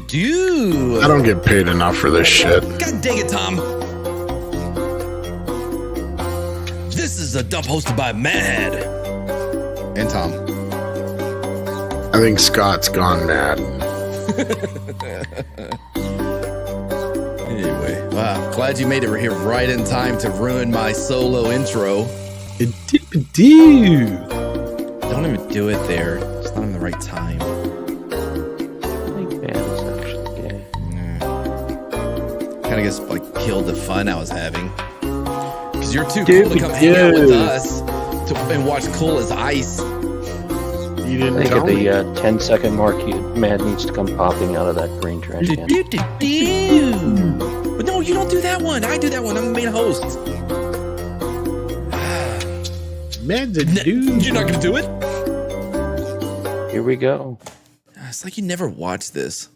Do. I don't get paid enough for this shit. God dang it, Tom. This is a dump hosted by Mad and Tom. I think Scott's gone mad. Anyway, wow. Glad you made it here right in time to ruin my solo intro. Do. Don't even do it there. It's not even the right time. Kind of guess like killed the fun I was having because you're too cool to come hang out with us and watch Cool as Ice. You didn't think at the 10-second mark, Mad needs to come popping out of that green trash can. But no, you don't do that one. I do that one. I'm the main host. Mad's a dude. You're not gonna do it. Here we go. It's like you never watched this.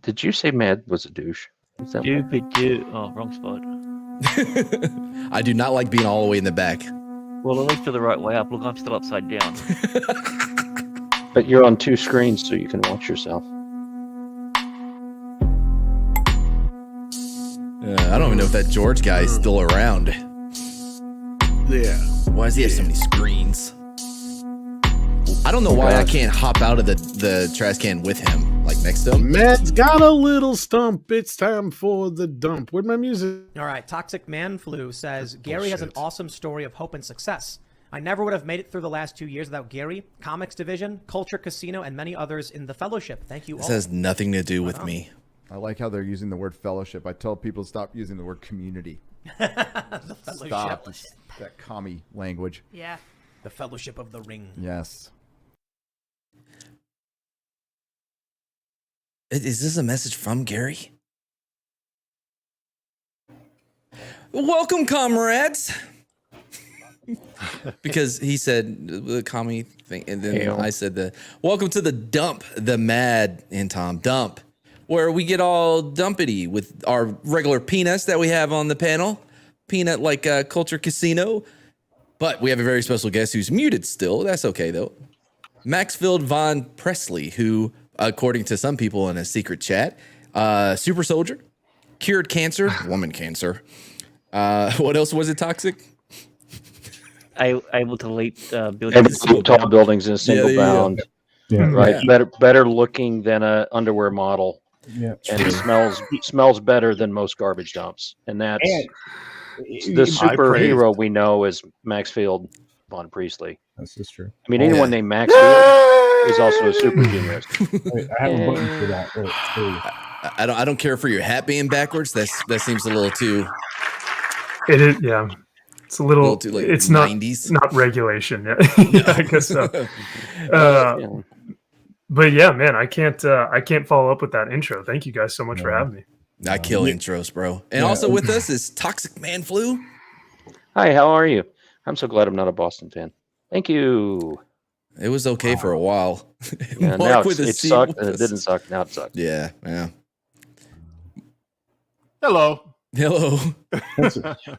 Did you say Mad was a douche? Is that Stupid dude. Oh, wrong spot. I do not like being all the way in the back. Well, at least to the right way up. Look, I'm still upside down. But you're on two screens, so you can watch yourself. I don't even know if that George guy is still around. Yeah. Why does he have so many screens? I don't know why I can't hop out of the trash can with him, like next to him. Matt's got a little stump. It's time for the dump. Where'd my music? All right, Toxic Man Flu says, Gary has an awesome story of hope and success. I never would have made it through the last 2 years without Gary, Comics Division, Culture Casino, and many others in the Fellowship. Thank you all. This has nothing to do with me. I like how they're using the word fellowship. I tell people to stop using the word community. The Fellowship. Stop. That commie language. Yeah. The Fellowship of the Ring. Yes. Is this a message from Gary? Welcome, comrades. Because he said the commie thing, and then I said welcome to the dump, the Mad and Tom dump, where we get all dumpity with our regular peanuts that we have on the panel. Peanut like Culture Casino. But we have a very special guest who's muted still. That's okay, though. Maxfield Von Presley, who, according to some people in a secret chat, super soldier, cured cancer, woman cancer. What else was it, Toxic? Able to leap buildings. Tall buildings in a single bound. Yeah. Right. Yeah. Better looking than a underwear model. Yeah. And it smells better than most garbage dumps. And that's the superhero we know is Maxfield Von Priestley. That's just true. I mean, anyone named Maxfield is also a super genius. I have a button for that. I don't care for your hat being backwards. That seems a little too. It is, yeah. It's a little too, like, it's 90s. not regulation. Yeah, I guess so. But yeah, man, I can't follow up with that intro. Thank you guys so much for having me. I kill intros, bro. And also with us is Toxic Man Flu. Hi, how are you? I'm so glad I'm not a Boston fan. Thank you. It was okay for a while. Yeah, now it sucked and it didn't suck. Now it sucks. Yeah. Hello.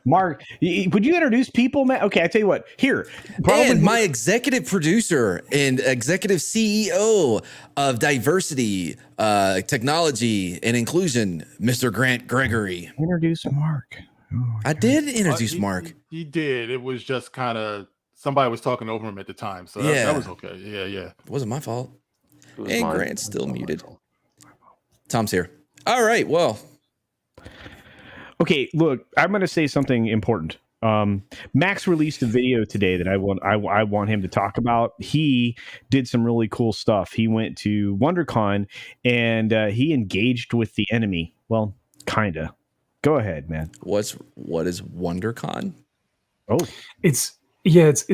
Mark, would you introduce people, man? Okay, I tell you what. Here, and my executive producer and executive CEO of diversity, technology, and inclusion, Mr. Grant Gregory. Introduce Mark. I did introduce Mark. He did. It was just kind of somebody was talking over him at the time, so that was okay. Yeah. It wasn't my fault. And Grant's still muted. Tom's here. All right. Well. Okay, look, I'm going to say something important. Max released a video today that I want him to talk about. He did some really cool stuff. He went to WonderCon and he engaged with the enemy. Well, kinda. Go ahead, man. What is WonderCon? Oh, it's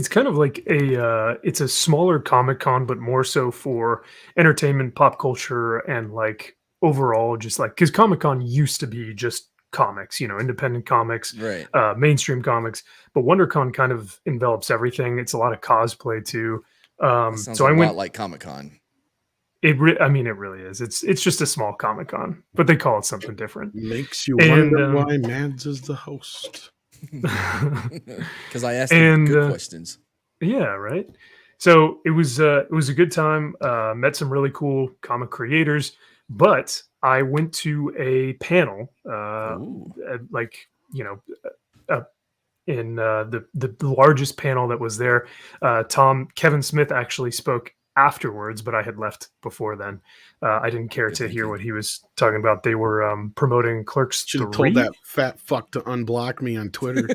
kind of like it's a smaller Comic-Con, but more so for entertainment, pop culture, and like overall, just like because Comic-Con used to be just comics, independent comics, right? Mainstream comics, but WonderCon kind of envelops everything. It's a lot of cosplay too. So I went like Comic-Con. It really is. It's just a small Comic-Con, but they call it something different. Makes you wonder why Mads is the host. Because I asked them good questions. Yeah, right. So it was a good time. Met some really cool comic creators, but I went to a panel, in the largest panel that was there. Kevin Smith actually spoke afterwards, but I had left before then. I didn't care to hear what he was talking about. They were promoting Clerks 3. Should have told that fat fuck to unblock me on Twitter.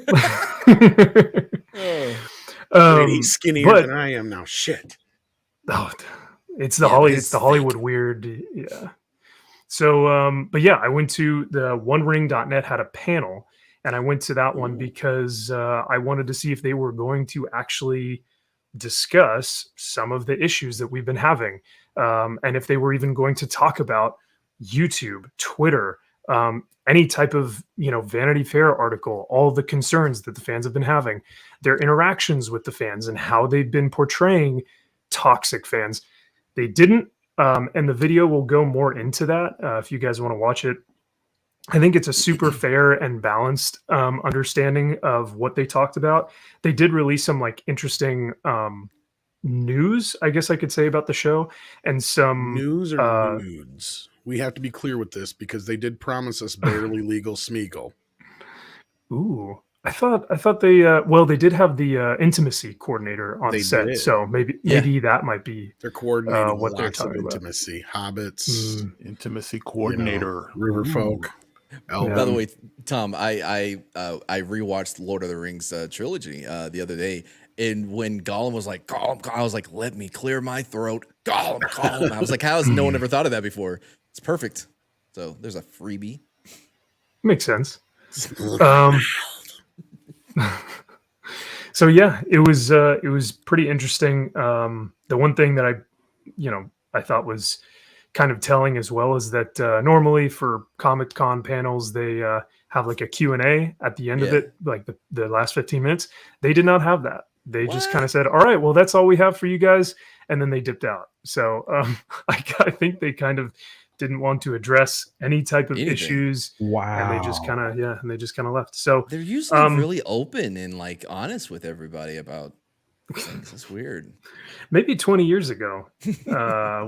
He's skinnier than I am now. Shit. Oh, it's the Hollywood weird. Yeah. So, but yeah, I went to the OneRing.net had a panel, and I went to that one because I wanted to see if they were going to actually discuss some of the issues that we've been having, and if they were even going to talk about YouTube, Twitter, any type of Vanity Fair article, all the concerns that the fans have been having, their interactions with the fans, and how they've been portraying toxic fans. They didn't, and the video will go more into that if you guys want to watch it. I think it's a super fair and balanced understanding of what they talked about. They did release some interesting news, I guess I could say, about the show, and some news or nudes. We have to be clear with this because they did promise us barely legal Smeagol. Ooh, I thought they they did have the intimacy coordinator on set, did. So maybe that might be they're coordinating what they're talking about. Intimacy, hobbits, intimacy coordinator, river folk. By the way, Tom, I rewatched Lord of the Rings trilogy the other day, and when Gollum was like, Gollum, I was like, let me clear my throat, Gollum. I was like, how has no one ever thought of that before? It's perfect. So there's a freebie. Makes sense. So yeah, it was pretty interesting. The one thing that I thought was kind of telling as well is that normally for Comic-Con panels, they have a Q&A at the end of it, the last 15 minutes. They did not have that. They just kind of said, all right, well, that's all we have for you guys. And then they dipped out. So I think they kind of didn't want to address any type of issues. Wow. And they just kind of left. So they're usually really open and honest with everybody about things. It's weird. Maybe 20 years ago,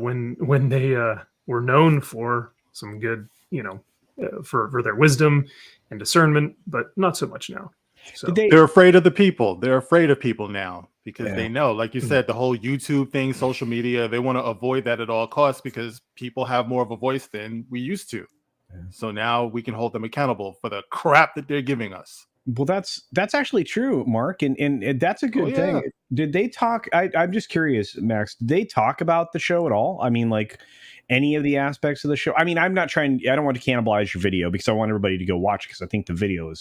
when they were known for some good, for their wisdom and discernment, but not so much now. So they're afraid of the people. They're afraid of people now because they know, like you said, the whole YouTube thing, social media, they want to avoid that at all costs because people have more of a voice than we used to. Yeah. So now we can hold them accountable for the crap that they're giving us. Well, that's actually true, Mark, and that's a good thing. Did they talk? I'm just curious, Max. Did they talk about the show at all? I mean, any of the aspects of the show. I mean, I don't want to cannibalize your video because I want everybody to go watch it because I think the video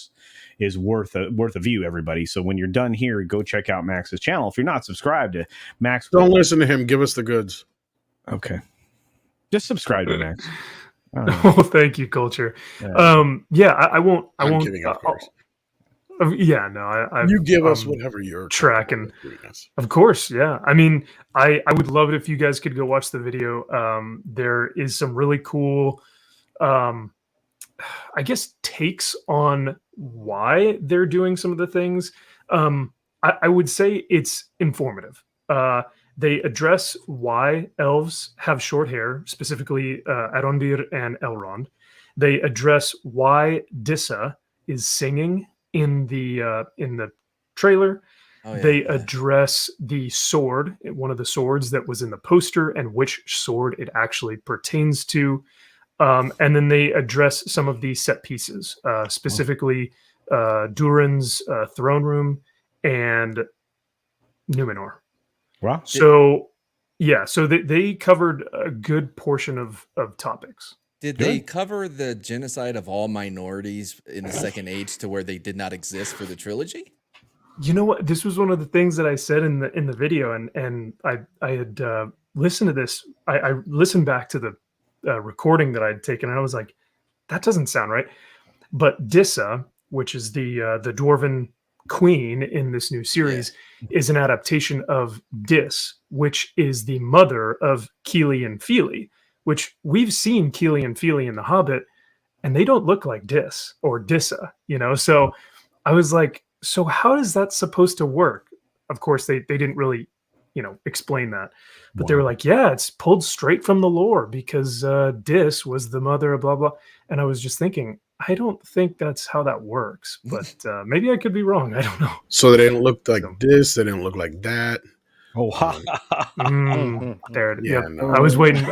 is worth a view, everybody. So when you're done here, go check out Max's channel. If you're not subscribed to Max, don't listen to him. Give us the goods. Okay, just subscribe to Max. Oh, thank you, Culture. I won't. I'm kidding, of course. You give us whatever you're tracking. Of course, yeah. I mean, I would love it if you guys could go watch the video. There is some really cool, I guess, takes on why they're doing some of the things. I would say it's informative. They address why elves have short hair, specifically Arondir and Elrond. They address why Dissa is singing in the trailer. They address the sword, one of the swords that was in the poster, and which sword it actually pertains to. And then they address some of the set pieces, specifically Durin's throne room and Numenor. Wow. So they covered a good portion of topics. Did they cover the genocide of all minorities in the Second Age to where they did not exist for the trilogy? You know what? This was one of the things that I said in the video, and I had listened to this. I listened back to the recording that I had taken, and I was like, that doesn't sound right. But Dissa, which is the dwarven queen in this new series, is an adaptation of Dis, which is the mother of Keely and Feely, which we've seen Keely and Feely in The Hobbit, and they don't look like Dis or Dissa, So I was like, so how is that supposed to work? Of course, they didn't really, explain that. But they were like, yeah, it's pulled straight from the lore because Dis was the mother of blah, blah. And I was just thinking, I don't think that's how that works. But maybe I could be wrong. I don't know. So they didn't look like this. They didn't look like that. Oh, there it is. Yeah, Yep. no. I was waiting.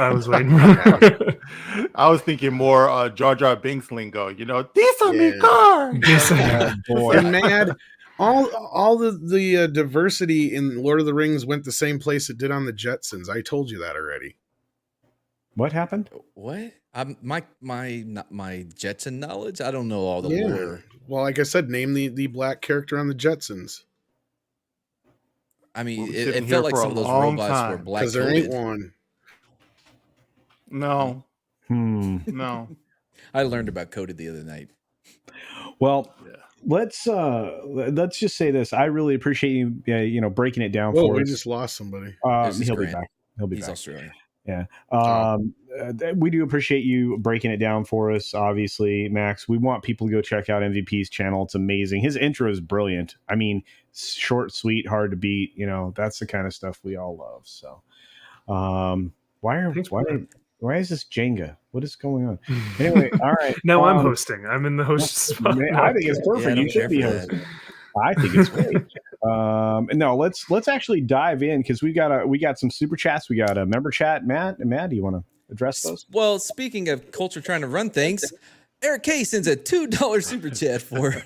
I was thinking more Jar Jar Binks lingo. This on me car. And mad. All the diversity in Lord of the Rings went the same place it did on the Jetsons. I told you that already. What happened? What? My Jetson knowledge? I don't know all the lore. Well, like I said, name the black character on the Jetsons. I mean, it felt like some of those robots were black. Because there ain't one. No. No. I learned about Cody the other night. Well, let's just say this. I really appreciate you, breaking it down for us. We just lost somebody. He'll be back. He's Australian. Yeah. We do appreciate you breaking it down for us. Obviously, Max, we want people to go check out MVP's channel. It's amazing. His intro is brilliant. I mean, short, sweet, hard to beat. That's the kind of stuff we all love. So, why is this Jenga? What is going on? Anyway, all right. Now I'm hosting. I'm in the host spot. I think it's perfect. You should be hosting. I think it's great. No, let's actually dive in because we got some super chats. We got a member chat. Matt, do you want to address those? Well, speaking of culture trying to run things, Eric K sends a $2 super chat for.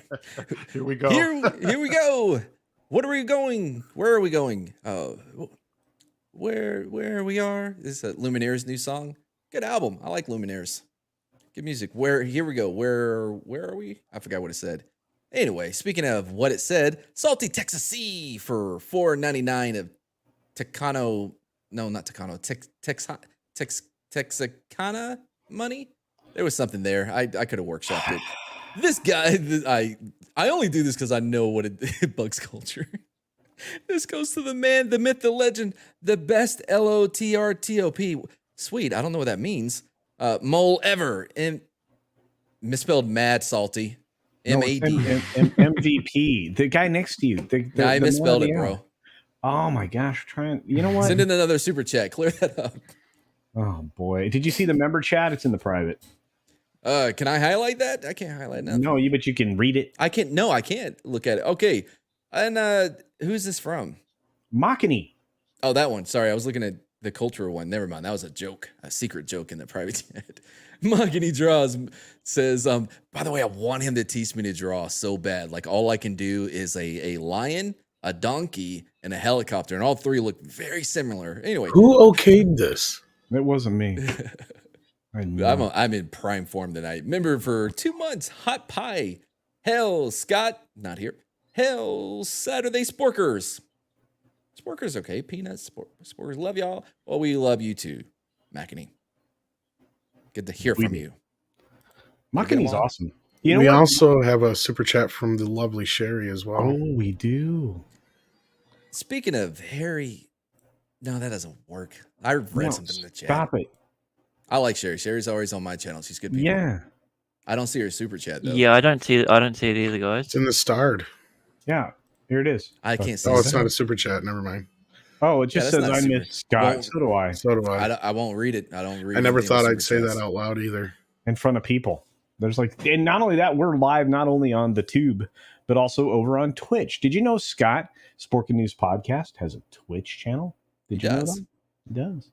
Here we go. Here we go. What are we going? Where are we going? Where we are? This is Luminaire's new song. Good album. I like Luminaires. Good music. Here we go. Where are we? I forgot what it said. Anyway, speaking of what it said, Salty Texas C for $4.99 of Texano. No, not Texano. Texicana money. There was something there. I could have workshopped it. This guy, I only do this because I know what it bugs culture. This goes to the man, the myth, the legend, the best LOTRTOP. Sweet. I don't know what that means. Mole ever. And misspelled mad salty. MAD. MVP. The guy next to you. I misspelled it, bro. Oh my gosh. You know what? Send in another super chat. Clear that up. Oh boy. Did you see the member chat? It's in the private. Can I highlight that? I can't highlight nothing. No, but you can read it. I can't look at it. Okay. And who's this from? Makini. Oh, that one. Sorry, I was looking at the cultural one. Never mind. That was a joke, a secret joke in the private chat. Makini Draws says, by the way, I want him to teach me to draw so bad. Like all I can do is a lion, a donkey, and a helicopter, and all three look very similar. Anyway, who okayed this? It wasn't me. I'm in prime form tonight. Member for 2 months, Hot Pie. Hell, Scott, not here. Hell, Saturday Sporkerz. Sporkerz, okay. Peanuts, Sporkerz, love y'all. Well, we love you too, Makini. Good to hear from you. Makini's awesome. We also have a super chat from the lovely Sherry as well. Oh, we do. Speaking of Harry, no, that doesn't work. I read something in the chat. Stop it. I like Sherry. Sherry's always on my channel. She's good people. Yeah. I don't see her super chat though. Yeah, I don't see it either, guys. It's in the starred. Yeah, here it is. I can't see. Oh, it's not a super chat. Never mind. Oh, it just says I miss Scott. Well, so do I. So do I. I won't read it. I don't read. I never thought I'd say that out loud either. In front of people. There's and not only that, we're live not only on the tube, but also over on Twitch. Did you know Scott, Sporking News Podcast, has a Twitch channel? Did you know that? He does.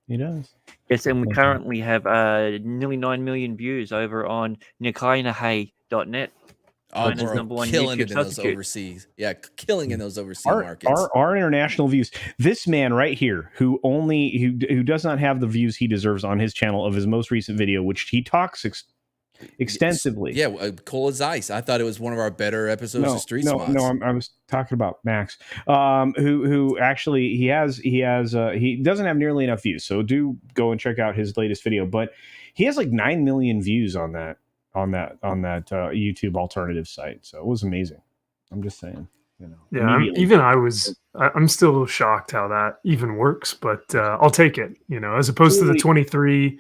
He does. Yes, and we currently have nearly 9 million views over on nikainahay.net. Oh, bro, killing it in those overseas. Yeah, killing in those overseas markets. Our international views. This man right here, who does not have the views he deserves on his channel of his most recent video, which he talks extensively. Yeah, cool as ice. I thought it was one of our better episodes of Street Spots. No, I was talking about Max, who actually he doesn't have nearly enough views. So do go and check out his latest video. But he has like 9 million views on that YouTube alternative site. So it was amazing. I'm just saying, Yeah, I'm still shocked how that even works, but I'll take it. As opposed to the 23.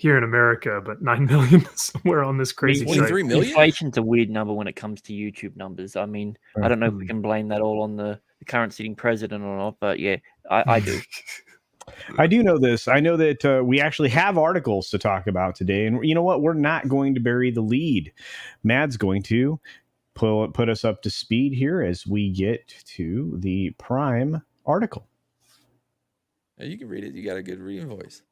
here in America, but 9 million somewhere on this crazy site. 23 million? Inflation's a weird number when it comes to YouTube numbers. I mean, I don't know if we can blame that all on the current sitting president or not, but yeah, I do. I do know this. I know that we actually have articles to talk about today. And you know what? We're not going to bury the lead. Mad's going to put us up to speed here as we get to the Prime article. You can read it. You got a good reading voice.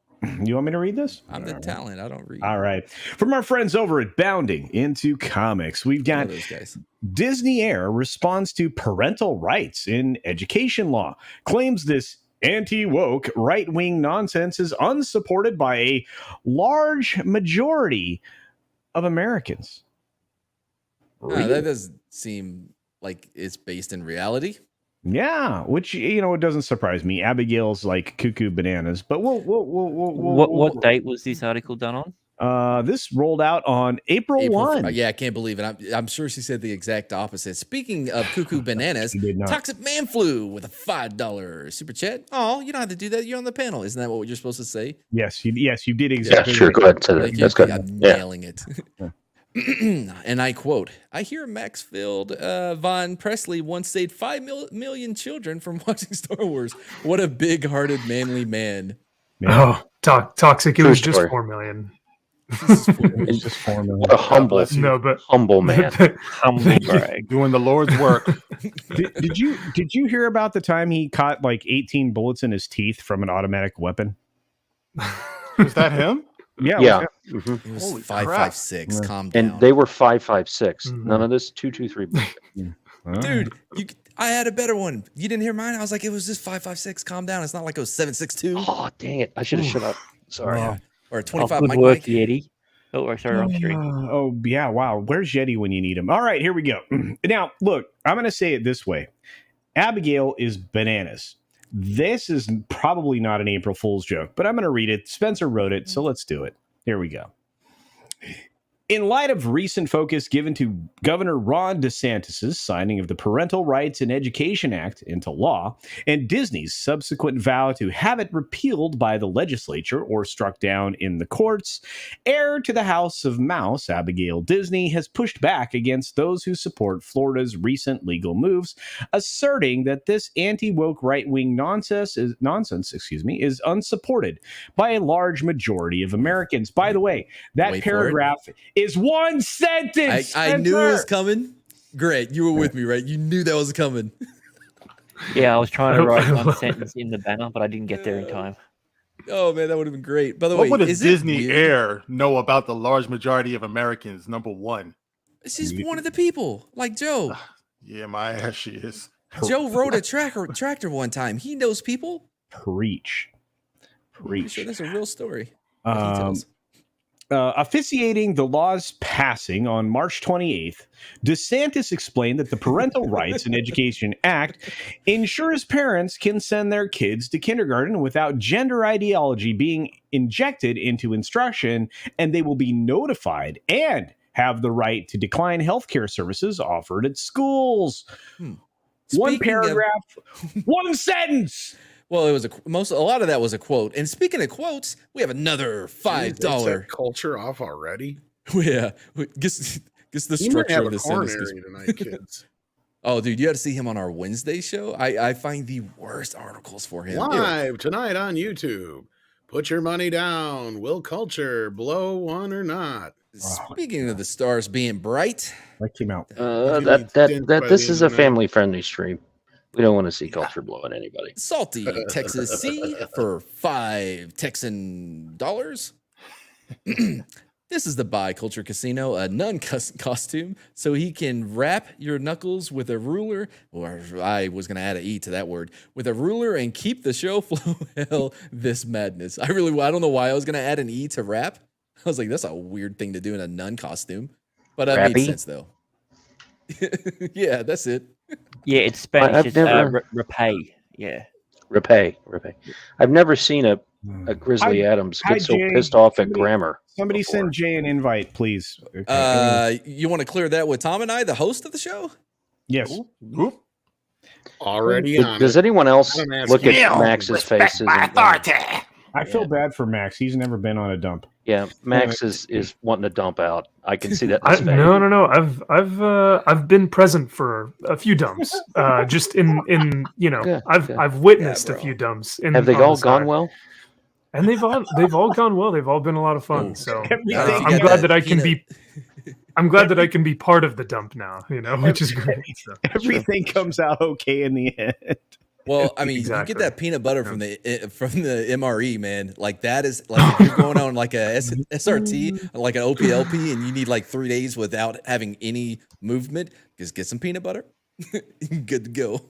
You want me to read this? I'm the talent. I don't read. All right. From our friends over at Bounding into Comics, we've got those guys. Disney Air responds to parental rights in education law, claims this anti-woke right-wing nonsense is unsupported by a large majority of Americans. That does seem like it's based in reality. Yeah, which, you know, it doesn't surprise me. Abigail's like cuckoo bananas, but What date was this article done on? This rolled out on April 1. Yeah, I can't believe it. I'm sure she said the exact opposite. Speaking of cuckoo bananas, Toxic Man Flu with a $5 super chat. Oh, you don't have to do that. You're on the panel. Isn't that what you're supposed to say? Yes, you did exactly. Yeah, sure. Go ahead. Say that. That's good. I'm nailing it. And I quote, I hear Maxfield Von Presley once saved 5 million children from watching Star Wars. What a big-hearted, manly man. Oh, toxic. It was just 4 million. It's just 4 million. What a humble, humble man. Humble brag. Doing the Lord's work. Did you hear about the time he caught like 18 bullets in his teeth from an automatic weapon? Was that him? Yeah. Mm-hmm. It was 5.56. Calm down. And they were 5.56. None of this 2.23. Dude, I had a better one. You didn't hear mine? I was like, it was just 5.56. Calm down. It's not like it was 7.62. Oh, dang it. I should have shut up. Sorry. Or 25. Good work, Yeti. Oh, sorry, wrong street. Oh, yeah. Wow. Where's Yeti when you need him? All right, here we go. Now, look, I'm going to say it this way. Abigail is bananas. This is probably not an April Fool's joke, but I'm going to read it. Spencer wrote it, so let's do it. Here we go. In light of recent focus given to Governor Ron DeSantis' signing of the Parental Rights in Education Act into law, and Disney's subsequent vow to have it repealed by the legislature or struck down in the courts, heir to the House of Mouse, Abigail Disney, has pushed back against those who support Florida's recent legal moves, asserting that this anti-woke right-wing nonsense is unsupported by a large majority of Americans. By the way, that paragraph is one sentence. I knew it was coming. Great. You were with me, right? You knew that was coming. Yeah, I was trying to write one sentence in the banner, but I didn't get there in time. Oh, man, that would have been great. By the what way, would a Disney Air know about the large majority of Americans? Number one. She's one of the people, like Joe. Yeah, my ass she is. Joe rode a tractor one time. He knows people. Preach. Pretty sure that's a real story. Officiating the law's passing on March 28th, DeSantis explained that the Parental Rights in Education Act ensures parents can send their kids to kindergarten without gender ideology being injected into instruction, and they will be notified and have the right to decline healthcare services offered at schools. One paragraph, one sentence. Well, it was a lot of that was a quote. And speaking of quotes, we have another $5 culture off already. Yeah, guess the structure of this sentence. Tonight, kids. Oh, dude, you got to see him on our Wednesday show. I find the worst articles for him live tonight on YouTube. Put your money down. Will culture blow one or not? Speaking of the stars being bright, that came out. This is a family-friendly stream. We don't want to see culture blowing anybody. Salty Texas C for $5 Texan dollars. This is the Bi-Culture Casino, a nun costume, so he can wrap your knuckles with a ruler, or I was going to add an E to that word, with a ruler and keep the show flow. Hell, this madness. I don't know why I was going to add an E to wrap. I was like, that's a weird thing to do in a nun costume. But that made sense, though. Yeah, that's it. Yeah, it's Spanish. It's repay. Yeah. Repay. I've never seen a Grizzly Adams get so pissed off at grammar. Somebody send Jay an invite, please. Okay. You want to clear that with Tom and I, the host of the show? Yes. Already on. Does anyone else look at Max's faces? I feel bad for Max. He's never been on a dump. Yeah, Max is wanting to dump out. I can see that. No. I've been present for a few dumps. Just in I've witnessed a few dumps. Have they all gone well? And they've all gone well. They've all been a lot of fun. So I'm glad that I can be. I'm glad that I can be part of the dump now. Which is great. So. Everything comes out okay in the end. Well, I mean, you get that peanut butter from the MRE, man. Like that is like if you're going on like a SRT, like an OPLP, and you need like 3 days without having any movement. Just get some peanut butter. Good to go.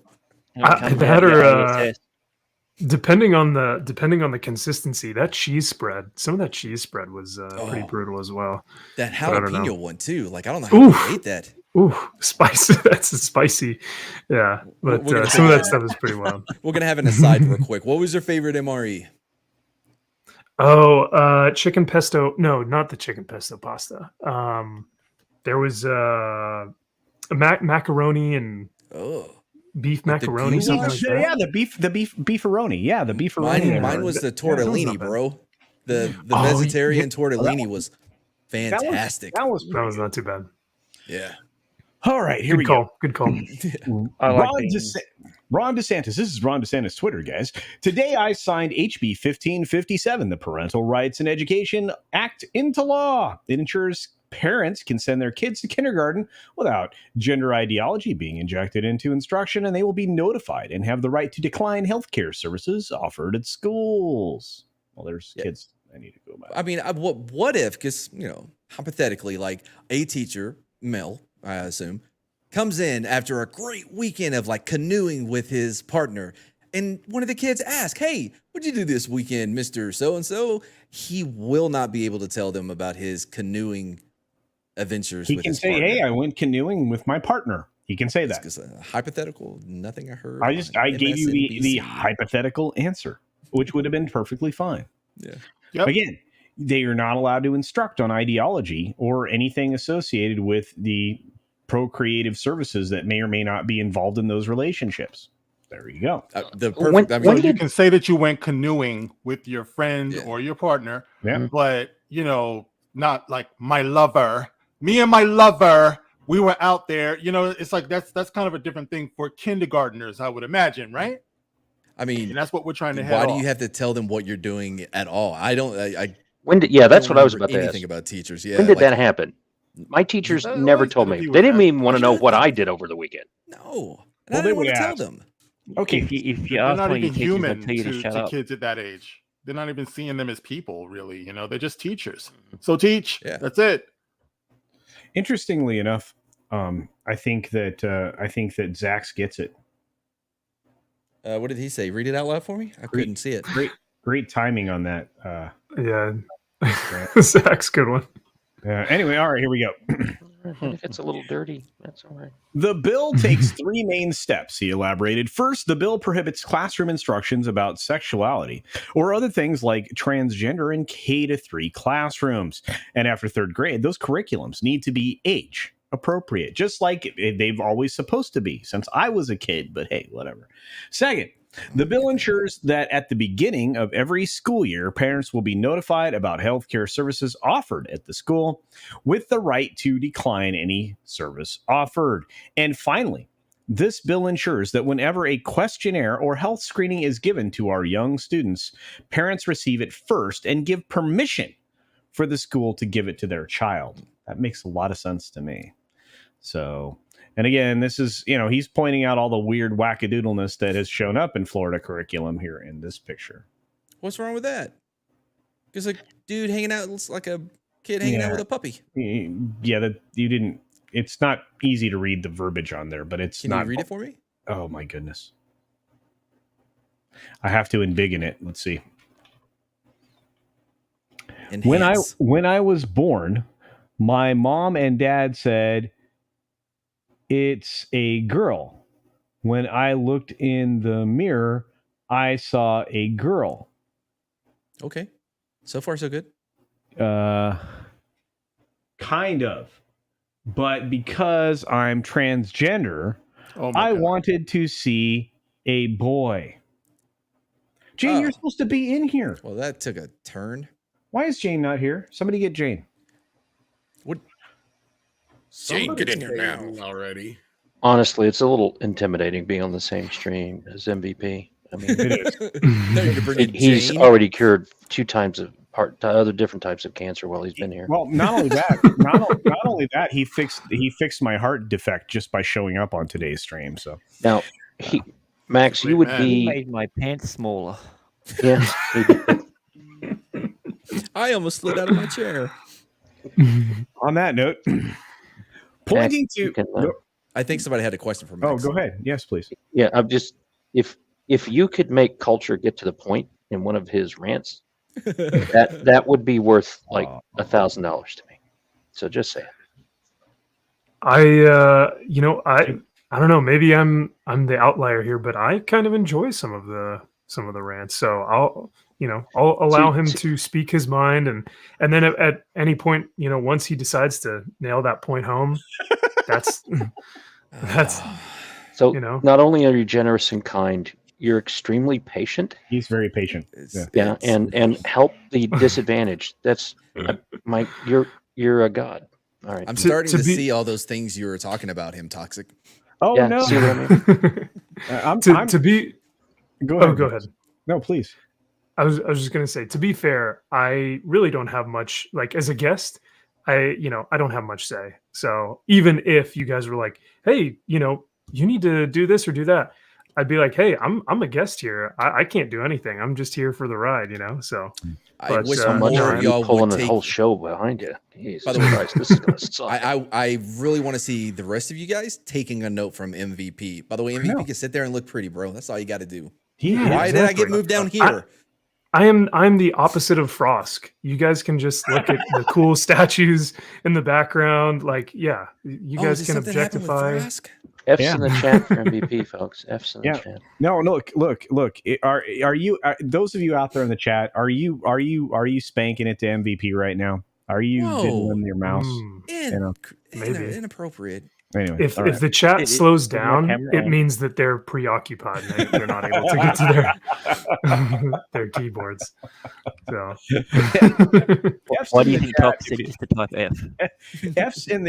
Depending on the consistency, that cheese spread. Some of that cheese spread was pretty brutal as well. That jalapeno one too. Like I don't know how you ate that. Ooh, spicy. That's spicy. Yeah, but some of that stuff is pretty wild. We're going to have an aside real quick. What was your favorite MRE? Oh, chicken pesto. No, not the chicken pesto pasta. There was macaroni and beef macaroni, something like that. Yeah, the beefaroni. Yeah, the beefaroni. Mine was the tortellini, bro. The vegetarian tortellini was fantastic. That was not too bad. Yeah. All right, here we go. Good call. Ron DeSantis. This is Ron DeSantis' Twitter, guys. Today I signed HB 1557, the Parental Rights in Education Act, into law. It ensures parents can send their kids to kindergarten without gender ideology being injected into instruction, and they will be notified and have the right to decline healthcare services offered at schools. Well, there's kids I need to go back. I mean, what if, because, hypothetically, like a teacher, male, I assume, comes in after a great weekend of like canoeing with his partner, and one of the kids asks, "Hey, what'd you do this weekend, Mr. So-and-so?" He will not be able to tell them about his canoeing adventures. He can say, "Hey, I went canoeing with my partner." He can say that. Hypothetical, nothing I heard. I gave you the hypothetical answer, which would have been perfectly fine. Yeah. Yep. Again, they are not allowed to instruct on ideology or anything associated with the procreative services that may or may not be involved in those relationships. There you go. You can say that you went canoeing with your friend or your partner, but not like my lover. Me and my lover, we were out there. It's like that's kind of a different thing for kindergartners, I would imagine, right? I mean, and that's what we're trying to. Why do you have to tell them what you're doing at all? I don't. That's what I was about to ask. Anything about teachers? Yeah. When did that happen? My teachers never told me. They didn't even want to know what I did over the weekend. No. Well, they would tell them. Okay, if you they're ask not one of even your teachers, human they'll tell you to shut up. kids at that age. They're not even seeing them as people, really. They're just teachers. So teach. Yeah. That's it. Interestingly enough, I think that Zax gets it. What did he say? Read it out loud for me. I couldn't see it. Great timing on that. Yeah, Zax, good one. Anyway, all right, here we go. If it's a little dirty, that's all right. The bill takes three main steps, he elaborated. First, the bill prohibits classroom instructions about sexuality or other things like transgender in K-3 classrooms. And after third grade, those curriculums need to be age appropriate, just like they've always supposed to be since I was a kid, but hey, whatever. Second, the bill ensures that at the beginning of every school year, parents will be notified about healthcare services offered at the school with the right to decline any service offered. And finally, this bill ensures that whenever a questionnaire or health screening is given to our young students, parents receive it first and give permission for the school to give it to their child. That makes a lot of sense to me. So, and again, this is, he's pointing out all the weird wackadoodleness that has shown up in Florida curriculum here in this picture. What's wrong with that? Because a dude hanging out looks like a kid hanging out with a puppy. Yeah, it's not easy to read the verbiage on there, but it's Can not. You read it for me? Oh my goodness. I have to embiggen it. Let's see. Enhance. When I was born, my mom and dad said, "It's a girl." When I looked in the mirror, I saw a girl. Okay. So far, so good. Kind of. But because I'm transgender, I wanted to see a boy. Jane, you're supposed to be in here. Well, that took a turn. Why is Jane not here? Somebody get Jane. What? Jane, get in here now already. Honestly, it's a little intimidating being on the same stream as MVP. I mean, he's already cured 2 times of other different types of cancer while he's been here. Well, not only that, not only that, he fixed my heart defect just by showing up on today's stream. So now, Max, you would be made my pants smaller. Yeah. I almost slid out of my chair. On that note, pointing to. I think somebody had a question for me. Oh, go ahead. Yes, please. Yeah, I'm just if you could make culture get to the point in one of his rants, that would be worth like $1,000 to me. So just say it. I don't know. Maybe I'm the outlier here, but I kind of enjoy some of the rants. So I'll allow him to speak his mind, and then at any point, once he decides to nail that point home, that's so. Not only are you generous and kind, you're extremely patient. He's very patient. Yeah, and help the disadvantaged. That's you're a god. All right. I'm starting to see all those things you were talking about him, Toxic. Oh yeah, no! See what I mean? Go ahead. Oh, go ahead. No, please. I was just gonna say, to be fair, I really don't have much. Like as a guest, I don't have much say. So even if you guys were like, hey, you need to do this or do that, I'd be like, hey, I'm a guest here. I can't do anything. I'm just here for the ride, So I wish more of y'all pulling would the take whole show behind you. Jesus By the way, Christ, this is gonna suck. I really want to see the rest of you guys taking a note from MVP. By the way, MVP can sit there and look pretty, bro. That's all you got to do. Why did I get moved down here? I'm the opposite of Frosk. You guys can just look at the cool statues in the background. Like, yeah, you guys can objectify. F's in the chat for MVP, folks. F's in the chat. No, look. Are you those of you out there in the chat? Are you spanking it to MVP right now? Are you diddling your mouse? Maybe inappropriate. Anyway, if the chat slows down, it means that they're preoccupied and they're not able to get to their keyboards. So, why do you think Toxic is to type F? F's in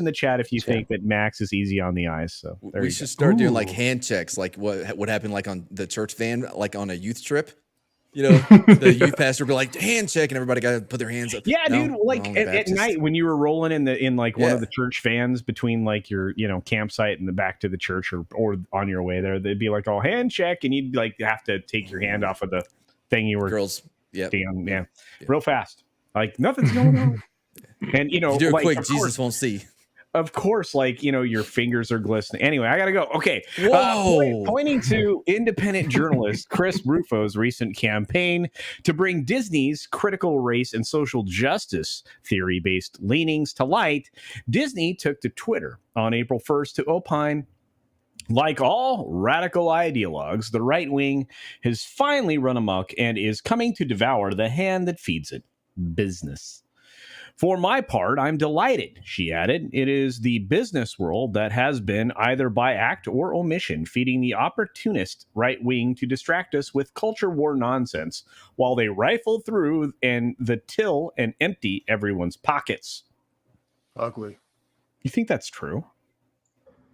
the chat if you think that Max is easy on the eyes. So we should start doing like hand checks, like what happened like on the church van, like on a youth trip. The youth pastor would be like, hand check, and everybody got to put their hands up. Yeah, dude. Like at night when you were rolling in one of the church vans between like your campsite and the back to the church or on your way there, they'd be like, oh, hand check, and you'd like have to take your hand off of the thing you were real fast, like nothing's going on. And if you do it quick, Jesus won't see. Of course, like, your fingers are glistening. Anyway, I got to go. Okay. Pointing to independent journalist Chris Rufo's recent campaign to bring Disney's critical race and social justice theory-based leanings to light, Disney took to Twitter on April 1st to opine, like all radical ideologues, the right wing has finally run amok and is coming to devour the hand that feeds it, business. For my part, I'm delighted, she added. It is the business world that has been, either by act or omission, feeding the opportunist right wing to distract us with culture war nonsense while they rifle through the till and empty everyone's pockets. Ugly. You think that's true?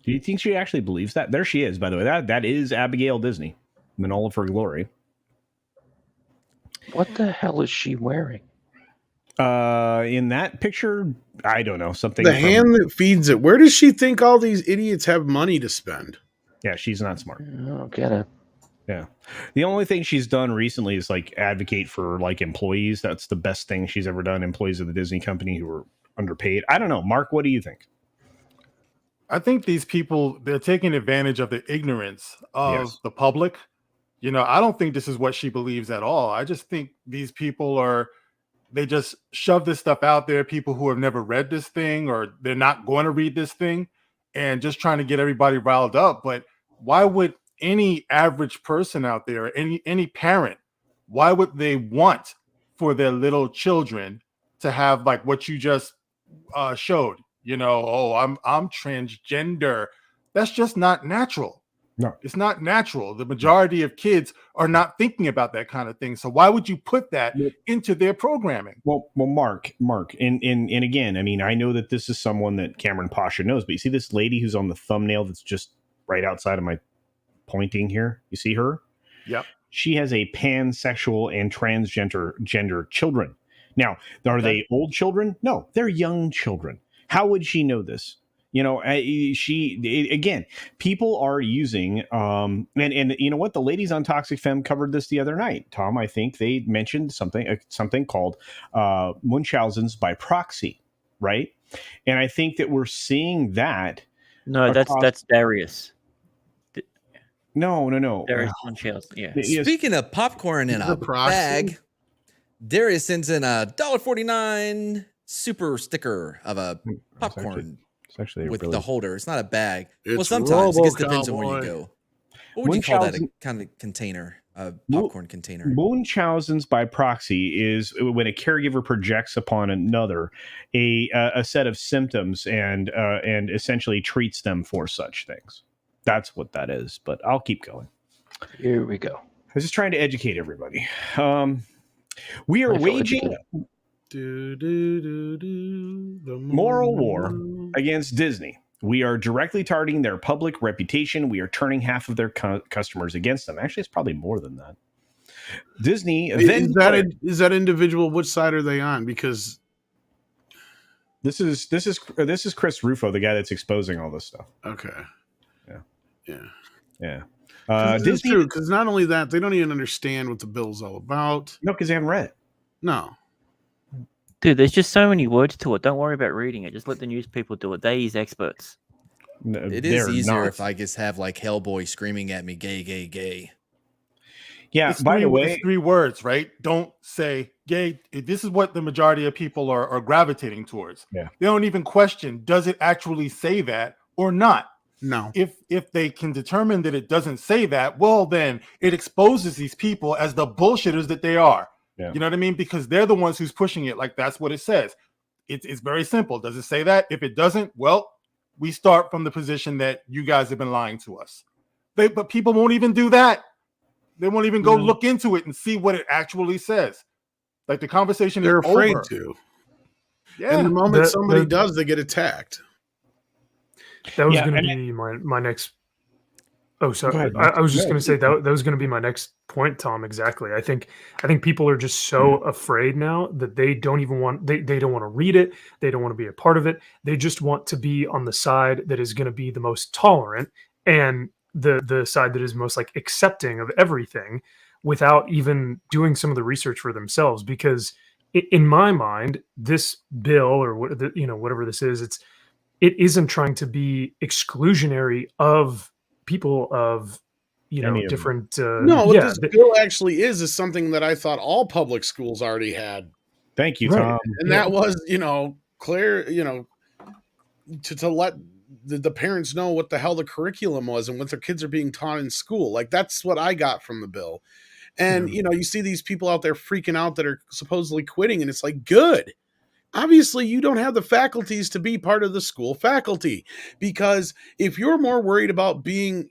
Do you think she actually believes that? There she is, by the way. That is Abigail Disney in all of her glory. What the hell is she wearing? In that picture, I don't know, something. The hand that feeds it. Where does she think all these idiots have money to spend? Yeah, she's not smart. I don't get it. Yeah. The only thing she's done recently is like advocate for like employees. That's the best thing she's ever done. Employees of the Disney company who are underpaid. I don't know. Mark, what do you think? I think these people, they're taking advantage of the ignorance of the public. I don't think this is what she believes at all. I just think these people they just shove this stuff out there, people who have never read this thing or they're not going to read this thing and just trying to get everybody riled up. But why would any average person out there, any parent, why would they want for their little children to have like what you just showed? I'm transgender. That's just not natural. No, it's not natural. The majority of kids are not thinking about that kind of thing. So why would you put that into their programming? Well, Mark, and again, I mean, I know that this is someone that Cameron Pasha knows, but you see this lady who's on the thumbnail that's just right outside of my pointing here. You see her? Yep. She has a pansexual and transgender children. Now, are they old children? No, they're young children. How would she know this? You know, again, people are using, and you know what? The ladies on Toxic Femme covered this the other night. Tom, I think they mentioned something called Munchausen's by proxy, right? And I think that we're seeing that. No, that's Darius. No. Darius Münchausen, yeah. Speaking of popcorn in a bag, Darius sends in a $1.49 super sticker of a popcorn. It's actually with the holder. It's not a bag. Well, sometimes it depends on where you go. What would you call that? A kind of container, a popcorn container. Munchausen's by proxy is when a caregiver projects upon another a set of symptoms and essentially treats them for such things. That's what that is. But I'll keep going. Here we go. I was just trying to educate everybody. We are waging moral war against Disney. We are directly targeting their public reputation. We are turning half of their customers against them. Actually, it's probably more than that. Disney is that individual? Which side are they on? Because this is Chris Rufo, the guy that's exposing all this stuff. Okay. Yeah. Disney, it's true, because not only that, they don't even understand what the bill's all about. No, because they haven't read it. No. Dude, there's just so many words to it. Don't worry about reading it. Just let the news people do it. They use experts. No, it is easier if I just have like Hellboy screaming at me, gay, gay, gay. Yeah, it's by the way, 3 words, right? Don't say gay. This is what the majority of people are gravitating towards. Yeah. They don't even question, does it actually say that or not? No. If they can determine that it doesn't say that, well, then it exposes these people as the bullshitters that they are. Yeah. You know what I mean? Because they're the ones who's pushing it. Like, that's what it says. It's very simple. Does it say that? If it doesn't, well, we start from the position that you guys have been lying to us. But people won't even do that. They won't even go look into it and see what it actually says. Like, the conversation they're is afraid over. to. Yeah. And the moment somebody does, they get attacked. That was going to be my next. Oh, sorry. I was just going to say that was going to be my next point, Tom. Exactly. I think people are just so afraid now that they don't even want. They don't want to read it. They don't want to be a part of it. They just want to be on the side that is going to be the most tolerant and the side that is most like accepting of everything, without even doing some of the research for themselves. Because in my mind, this bill or whatever this is, it isn't trying to be exclusionary of people of different. What this bill actually is something that I thought all public schools already had. Thank you, Tom. And that was, clear, to let the parents know what the hell the curriculum was and what their kids are being taught in school. Like, that's what I got from the bill. And, you see these people out there freaking out that are supposedly quitting, and it's like, good. Obviously, you don't have the faculties to be part of the school faculty, because if you're more worried about being,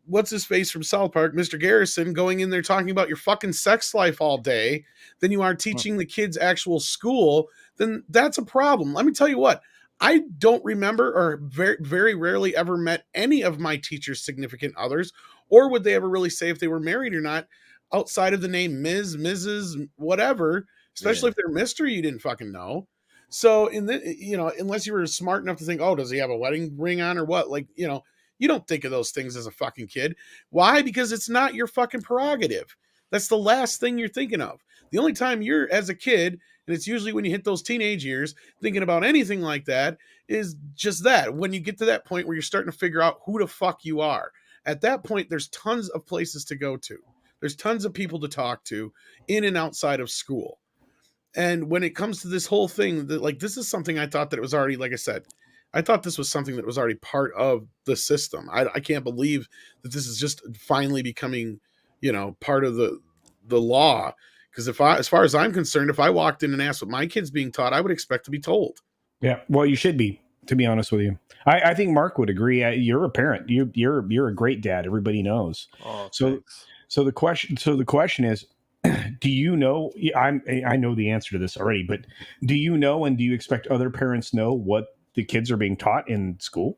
what's his face from South Park, Mr. Garrison, going in there talking about your fucking sex life all day, than you are teaching the kids actual school, then that's a problem. Let me tell you what, I don't remember or very, very rarely ever met any of my teachers' significant others, or would they ever really say if they were married or not, outside of the name Ms., Mrs., whatever. Especially if they're Mr., you didn't fucking know. So unless you were smart enough to think, oh, does he have a wedding ring on or what? Like, you don't think of those things as a fucking kid. Why? Because it's not your fucking prerogative. That's the last thing you're thinking of. The only time you're as a kid, and it's usually when you hit those teenage years, thinking about anything like that, is just that. When you get to that point where you're starting to figure out who the fuck you are. At that point, there's tons of places to go to. There's tons of people to talk to in and outside of school. And when it comes to this whole thing, this is something I thought that it was already, like I said, I thought this was something that was already part of the system. I can't believe that this is just finally becoming, part of the law. Because as far as I'm concerned, if I walked in and asked what my kid's being taught, I would expect to be told. Yeah, well, you should be. To be honest with you, I think Mark would agree. You're a parent. You're a great dad. Everybody knows. Oh, so the question is, do you know? I know the answer to this already, but do you know, and do you expect other parents know what the kids are being taught in school?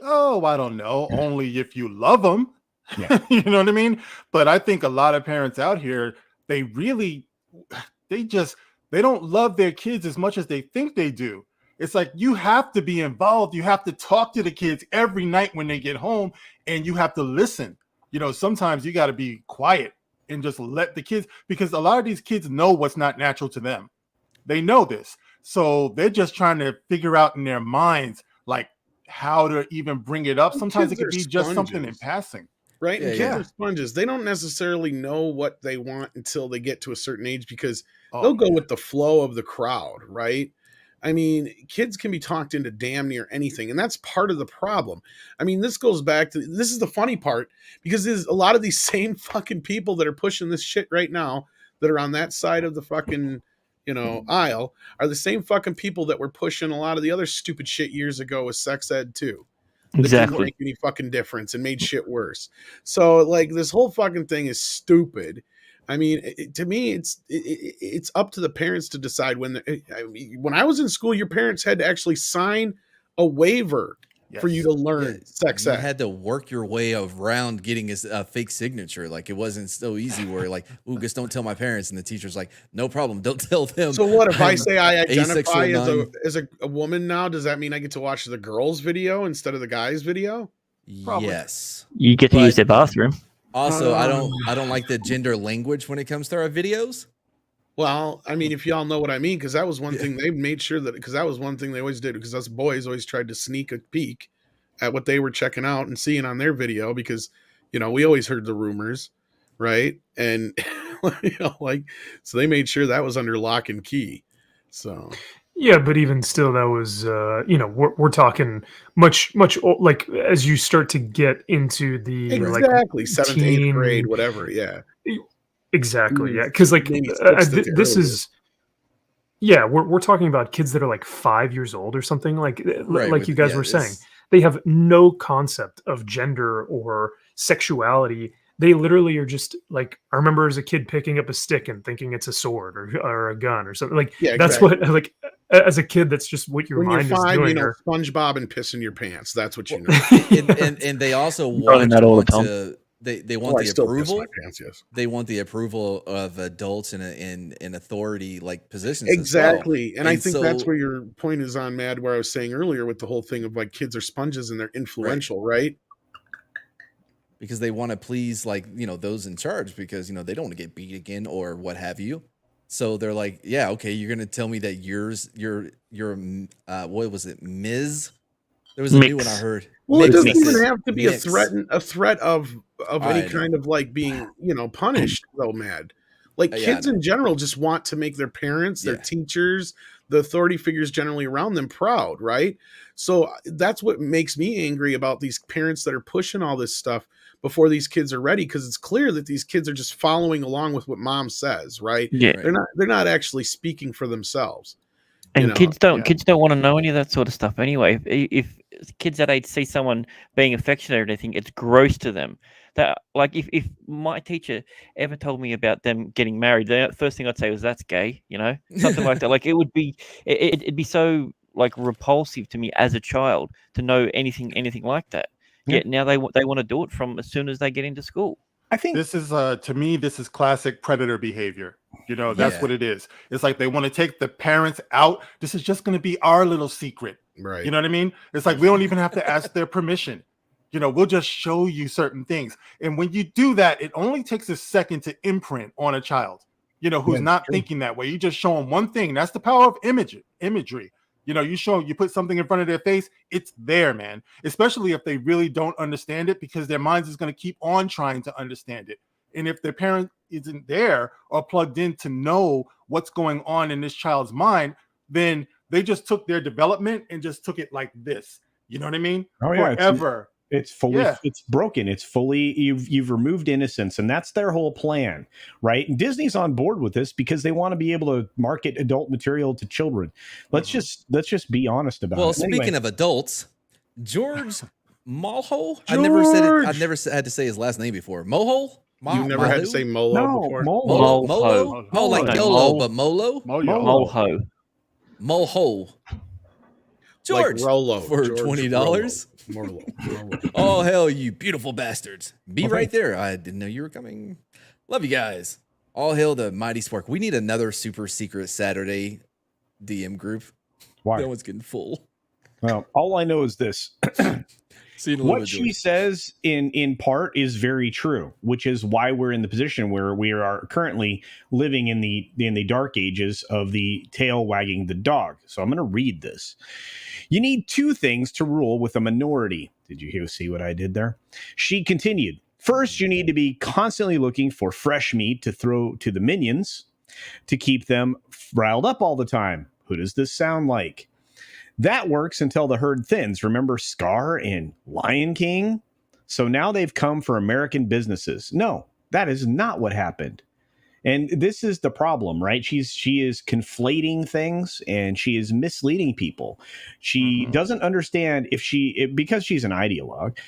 Oh, I don't know. Only if you love them. Yeah. You know what I mean? But I think a lot of parents out here, they don't love their kids as much as they think they do. It's like you have to be involved. You have to talk to the kids every night when they get home, and you have to listen. You know, sometimes you got to be quiet and just let the kids, because a lot of these kids know what's not natural to them. They know this. So they're just trying to figure out in their minds, like, how to even bring it up. Sometimes it could be just something in passing. Right? And kids are sponges. They don't necessarily know what they want until they get to a certain age, because they'll go with the flow of the crowd, right? I mean, kids can be talked into damn near anything, and that's part of the problem. I mean, this goes back to, this is the funny part, because there's a lot of these same fucking people that are pushing this shit right now that are on that side of the fucking, aisle, are the same fucking people that were pushing a lot of the other stupid shit years ago with sex ed too. Exactly. Didn't make any fucking difference and made shit worse. So like this whole fucking thing is stupid. I mean, to me, it's up to the parents to decide when. When I was in school, your parents had to actually sign a waiver for you to learn sex ed. You had to work your way around getting a fake signature. Like it wasn't so easy where like, ooh, just don't tell my parents. And the teacher's like, no problem, don't tell them. So what if I say I identify as a woman now? Does that mean I get to watch the girls' video instead of the guys' video? Probably. Yes. You get to use their bathroom. Also, I don't like the gender language when it comes to our videos. Well, I mean, if y'all know what I mean, because that was one thing they made sure that, because that was one thing they always did, because us boys always tried to sneak a peek at what they were checking out and seeing on their video, because, we always heard the rumors, right? And, so they made sure that was under lock and key. So. Yeah, but even still, that was, we're talking much, like, as you start to get into the, exactly, 7th, 8th grade, whatever, yeah. Exactly, yeah, because, like, this is, we're talking about kids that are, like, 5 years old or something, like you guys were saying. They have no concept of gender or sexuality. They literally are just like, I remember as a kid picking up a stick and thinking it's a sword or a gun or something. Like, that's what, like, as a kid, that's just what your mind is doing. SpongeBob and piss in your pants. That's what you know. and they also want that all the time. They want the approval. Pants, yes. They want the approval of adults in authority like positions. Exactly. As well. And I think that's where your point is on, Mad, where I was saying earlier with the whole thing of like kids are sponges and they're influential, right? Because they want to please those in charge, because they don't want to get beat again or what have you. So they're like, yeah, okay, you're gonna tell me that you're what was it, Ms. There was a new one I heard. Well, it doesn't even have to be a threat of any kind of like being punished though, Mad. Like kids in general just want to make their parents, their teachers, the authority figures generally around them proud, right? So that's what makes me angry about these parents that are pushing all this stuff before these kids are ready, because it's clear that these kids are just following along with what mom says, right? Yeah. They're not actually speaking for themselves. And kids don't want to know any of that sort of stuff anyway. If kids that age see someone being affectionate or anything, it's gross to them. That, like, if my teacher ever told me about them getting married, the first thing I'd say was, that's gay, something like that. Like, it'd be so like repulsive to me as a child to know anything like that. Yet now they want to do it from as soon as they get into school. I think this is to me, this is classic predator behavior. That's what it is. It's like they want to take the parents out. This is just going to be our little secret. Right. You know what I mean? It's like we don't even have to ask their permission. We'll just show you certain things. And when you do that, it only takes a second to imprint on a child, who's not thinking that way. You just show them one thing. That's the power of imagery. You put something in front of their face, it's there, man. Especially if they really don't understand it, because their minds is going to keep on trying to understand it. And if their parent isn't there or plugged in to know what's going on in this child's mind, then they just took their development and just took it like this. You know what I mean? Oh, yeah, Forever. It's fully, it's broken. It's fully, you've removed innocence, and that's their whole plan, right? And Disney's on board with this because they want to be able to market adult material to children. Let's just be honest about it. Well, speaking of adults, George Mulhole. I never said it. I've never had to say his last name before. Mohole. You never had to say Molo before? Molo. Oh, like YOLO, but Molo. Molho. Mohole. George, like Rolo. For $20. Oh, hell, you beautiful bastards. Be right there. I didn't know you were coming. Love you guys. All hail the mighty Spork. We need another super secret Saturday DM group. Why? That one's getting full. Well, all I know is this. What she says in part is very true, which is why we're in the position where we are currently living in the dark ages of the tail wagging the dog. So I'm going to read this. You need two things to rule with a minority. Did you see what I did there? She continued. First, you need to be constantly looking for fresh meat to throw to the minions to keep them riled up all the time. Who does this sound like? That works until the herd thins. Remember Scar in Lion King? So now they've come for American businesses. No, that is not what happened. And this is the problem, right? She is conflating things and she is misleading people. She doesn't understand because she's an ideologue,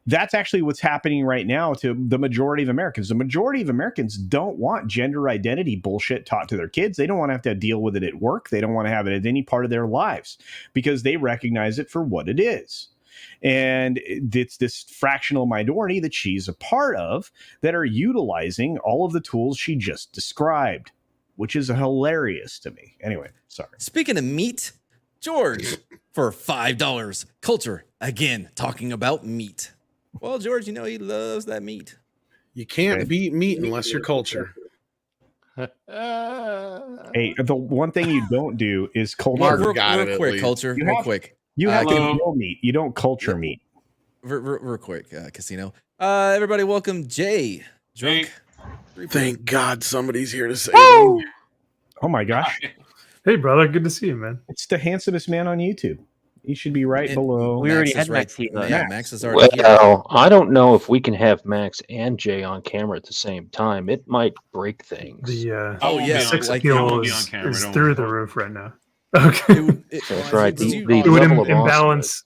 that's actually what's happening right now to the majority of Americans. The majority of Americans don't want gender identity bullshit taught to their kids. They don't want to have to deal with it at work. They don't want to have it at any part of their lives because they recognize it for what it is. And it's this fractional minority that she's a part of that are utilizing all of the tools she just described, which is hilarious to me. Anyway, sorry. Speaking of meat, George, for $5, culture, again, talking about meat. Well, George, you know he loves that meat. You can't beat meat unless you're culture. Hey, the one thing you don't do is culture. Real quick, culture. Real quick. You have to kill meat. You don't culture meat. Real quick, Casino. Everybody, welcome Jay. Drunk. Thank God somebody's here to say. Oh my gosh. Hey, brother. Good to see you, man. It's the handsomest man on YouTube. He should be right below. We already had Max here. Yeah, Max is already here. Well, I don't know if we can have Max and Jay on camera at the same time. It might break things. The sex appeal is through the roof right now. Okay. That's right. It would imbalance.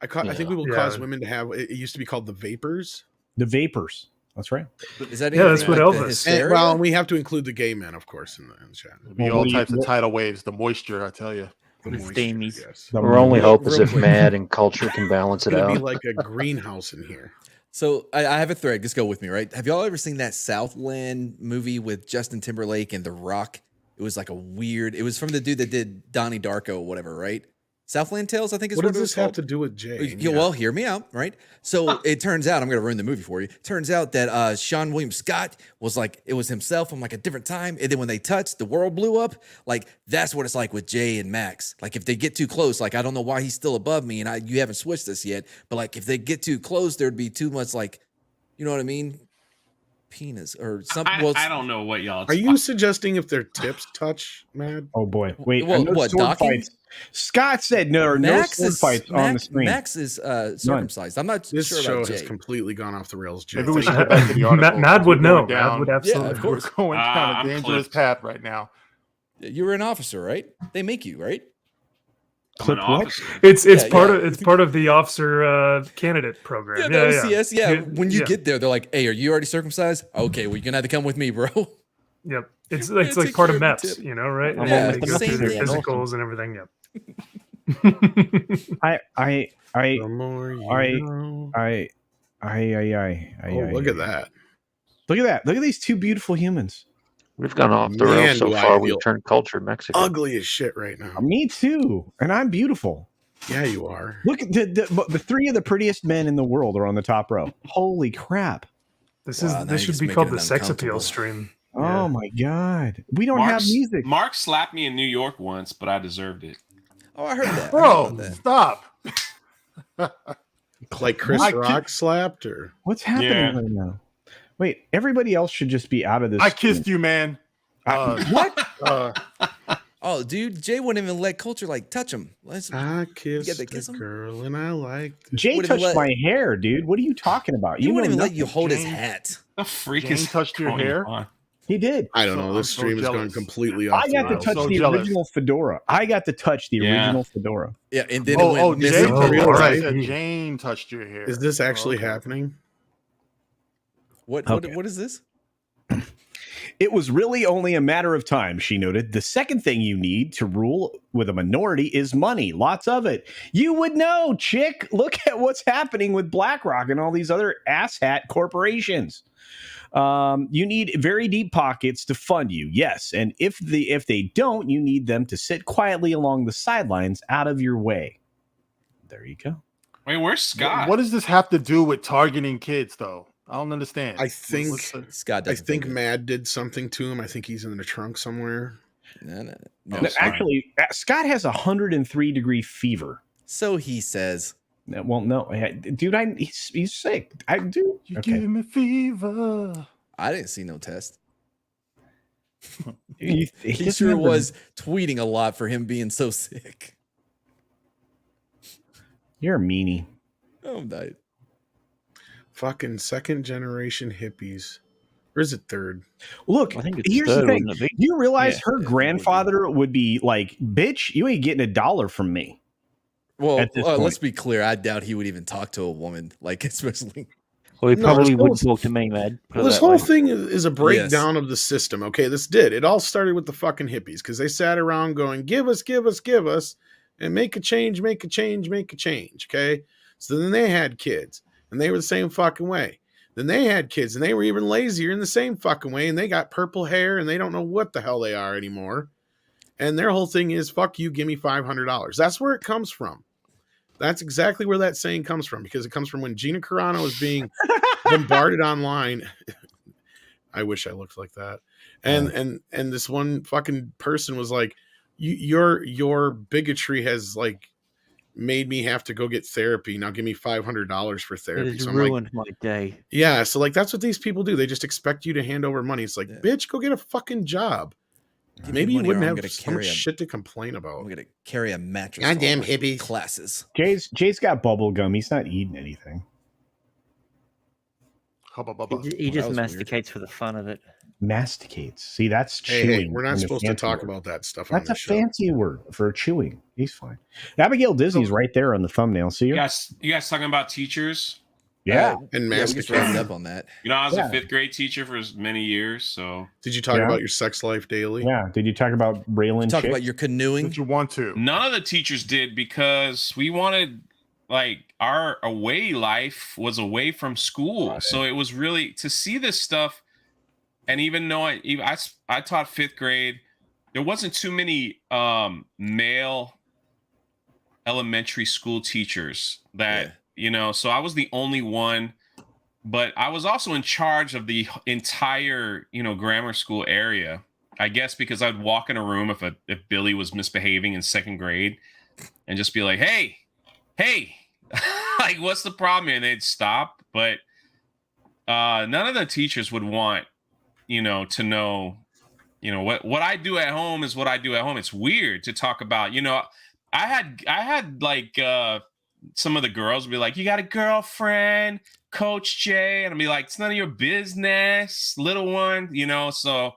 I think we will cause women to have. It used to be called the vapors. The vapors. That's right. Is that that's what Elvis. And we have to include the gay men, of course, in the chat. It'll be all types of tidal waves. The moisture, I tell you. Our only hope is if Mad and Culture can balance it out. It'll be like a greenhouse in here. So I have a thread. Just go with me, right? Have y'all ever seen that Southland movie with Justin Timberlake and The Rock? It was like it was from the dude that did Donnie Darko or whatever, right? Southland Tales, I think is what does this have to do with Jay? Well, hear me out, right? So it turns out, I'm going to ruin the movie for you. Turns out that Sean William Scott was like, it was himself from like a different time. And then when they touched, the world blew up. Like, that's what it's like with Jay and Max. Like, if they get too close, like, I don't know why he's still above me and you haven't switched this yet. But like, if they get too close, there'd be too much like, you know what I mean? Penis or something. I don't know what y'all are you suggesting if their tips touch, Mad? Oh boy. Wait, what fights. Scott said no sword fights on the screen. Max is circumcised. I'm not this sure show about Jay. has completely gone off the rails, Jay. Maybe we should get back to the article. Mad would know. Mad would absolutely. Yeah, of course. We're going down a dangerous path right now. You were an officer, right? They make you, right? Clip what? It's part of the officer candidate program. Yeah. When you get there, they're like, "Hey, are you already circumcised? Okay, well, you're gonna have to come with me, bro." Yep, it's like part of MEPS, you know, right? Yeah, they go through their physicals and everything. Yep. Look at that! Look at that! Look at these two beautiful humans. We've gone off the rails so far. We've turned culture Mexico. Ugly as shit right now. Me too, and I'm beautiful. Yeah, you are. Look at the three of the prettiest men in the world are on the top row. Holy crap! This should be called the sex appeal stream. Oh my god, we don't have music. Mark slapped me in New York once, but I deserved it. Oh, I heard that. Bro, stop. Like Chris Rock slapped or what's happening right now? Wait, everybody else should just be out of this. I kissed you, man. What? Oh, dude, Jay wouldn't even let Culture like touch him. I kissed the kiss girl and I liked it. Jay touched my hair, dude. What are you talking about? He wouldn't even nothing. let you hold his hat. The freak Jane is touched your hair? He did. I don't know. This I'm so stream is going jealous. completely off. I got to touch the original fedora. I got to touch the original fedora. Yeah, and then Jane touched your hair. Is this actually happening? What is this? It was really only a matter of time, she noted. The second thing you need to rule with a minority is money. Lots of it. You would know, chick. Look at what's happening with BlackRock and all these other asshat corporations. You need very deep pockets to fund you. Yes. And if they don't, you need them to sit quietly along the sidelines out of your way. There you go. Wait, where's Scott? What does this have to do with targeting kids, though? I don't understand. I think Scott. I think Mad did something to him. I think he's in the trunk somewhere. No, actually, Scott has 103-degree fever. So he says. Well, no, dude, he's sick. You give me fever. I didn't see no test. he sure was tweeting a lot for him being so sick. You're a meanie. Oh, I'm dying. Fucking second generation hippies. Or is it third? Look, here's the thing. You realize her grandfather would be like, bitch, you ain't getting $1 from me. Well, let's be clear. I doubt he would even talk to a woman, like especially. Well, he probably wouldn't talk to me, man. Well, this whole thing is a breakdown of the system. Okay, this did. It all started with the fucking hippies because they sat around going, give us, and make a change, make a change, make a change. Okay, so then they had kids, and they were the same fucking way. Then they had kids, and they were even lazier in the same fucking way, and they got purple hair, and they don't know what the hell they are anymore. And their whole thing is, fuck you, give me $500. That's where it comes from. That's exactly where that saying comes from, because it comes from when Gina Carano was being bombarded online. I wish I looked like that. And this one fucking person was like, your bigotry has like made me have to go get therapy. Now give me $500 for therapy. It has ruined my day. Yeah. So like, that's what these people do. They just expect you to hand over money. It's like, bitch, go get a fucking job. Maybe you wouldn't have so much shit to complain about. I'm gonna carry a mattress. Goddamn hippie classes. Jay's got bubble gum. He's not eating anything. He just masticates for the fun of it. Masticates. See, that's chewing. Hey, we're not supposed to talk about that stuff. That's a fancy word for chewing. He's fine. Abigail Disney's right there on the thumbnail. See her? You guys talking about teachers? Yeah, and masticating up on that. You know, I was a fifth grade teacher for many years. So, did you talk about your sex life daily? Yeah. Did you talk about railing? Talk about your canoeing? Did you want to? None of the teachers did, because we wanted, like, our away life was away from school. Right. So it was really to see this stuff. And even though I taught fifth grade, there wasn't too many male elementary school teachers that. You know, so I was the only one, but I was also in charge of the entire, grammar school area. I guess because I'd walk in a room if Billy was misbehaving in second grade and just be like, hey, like, what's the problem here? And they'd stop. But none of the teachers would want, to know, what I do at home is what I do at home. It's weird to talk about, I had like, some of the girls would be like, you got a girlfriend, Coach Jay? And I'd be like, it's none of your business, little one, so.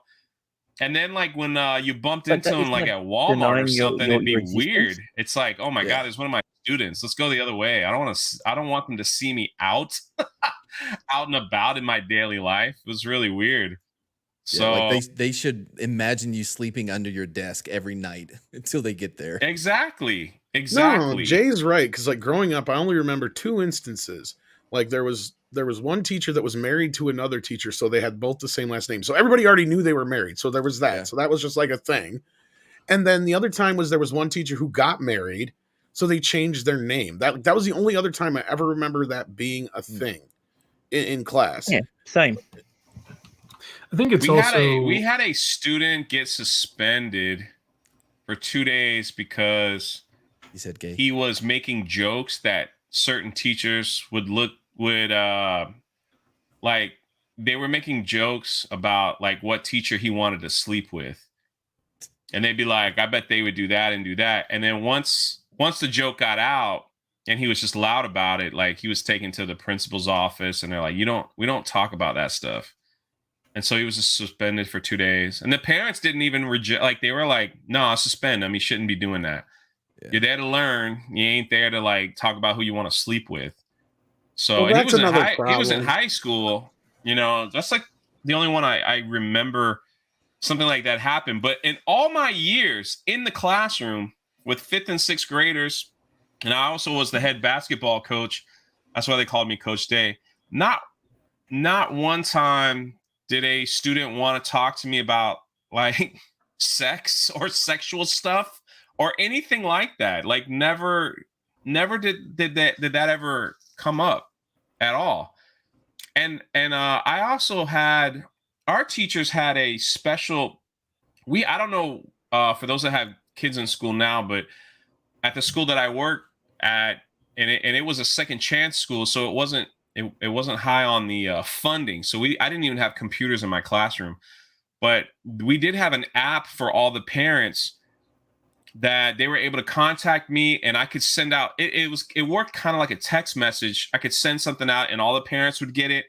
And then like when you bumped into them like at Walmart or something, it'd be weird. It's like, oh my God, there's one of my students. Let's go the other way. I don't want them to see me out and about in my daily life. It was really weird. So like they should imagine you sleeping under your desk every night until they get there. Exactly. No, Jay's right, because like growing up, I only remember 2 instances. Like there was one teacher that was married to another teacher, so they had both the same last name. So everybody already knew they were married. So there was that. Yeah. So that was just like a thing. And then the other time was there was one teacher who got married, so they changed their name. That was the only other time I ever remember that being a thing in class. Yeah, same. I think it's we had a student get suspended for 2 days because he said gay. He was making jokes that certain teachers would like they were making jokes about like what teacher he wanted to sleep with. And they'd be like, I bet they would do that and do that. And then once the joke got out and he was just loud about it, like he was taken to the principal's office and they're like, we don't talk about that stuff. And so he was just suspended for 2 days. And the parents didn't even reject, like they were like, no, I'll suspend him. He shouldn't be doing that. Yeah. You're there to learn. You ain't there to like talk about who you want to sleep with. So well, and he was in high school, you know, that's like the only one I remember something like that happened. But in all my years in the classroom with 5th and 6th graders, and I also was the head basketball coach. That's why they called me Coach Day. Not one time did a student want to talk to me about like sex or sexual stuff or anything like that. Like never did that ever come up at all. And I also had, our teachers had a special, I don't know for those that have kids in school now, but at the school that I worked at, and it was a second chance school, so it wasn't high on the funding. So I didn't even have computers in my classroom, but we did have an app for all the parents that they were able to contact me, and I could send out. It worked kind of like a text message. I could send something out, and all the parents would get it,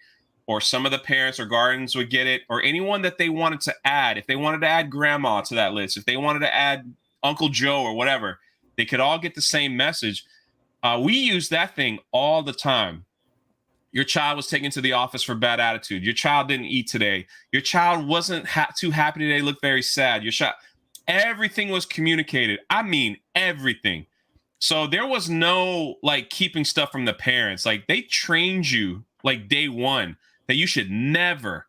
or some of the parents or guardians would get it, or anyone that they wanted to add. If they wanted to add grandma to that list, if they wanted to add Uncle Joe or whatever, they could all get the same message. We use that thing all the time. Your child was taken to the office for bad attitude. Your child didn't eat today. Your child wasn't too happy today, looked very sad. Everything was communicated. I mean, everything. So there was no like keeping stuff from the parents. Like they trained you like day one that you should never,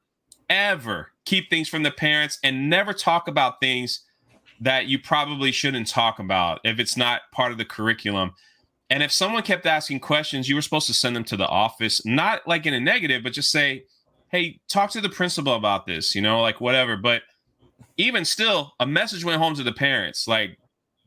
ever keep things from the parents and never talk about things that you probably shouldn't talk about if it's not part of the curriculum. And if someone kept asking questions, you were supposed to send them to the office, not like in a negative, but just say, hey, talk to the principal about this, you know, like whatever. But even still, a message went home to the parents. Like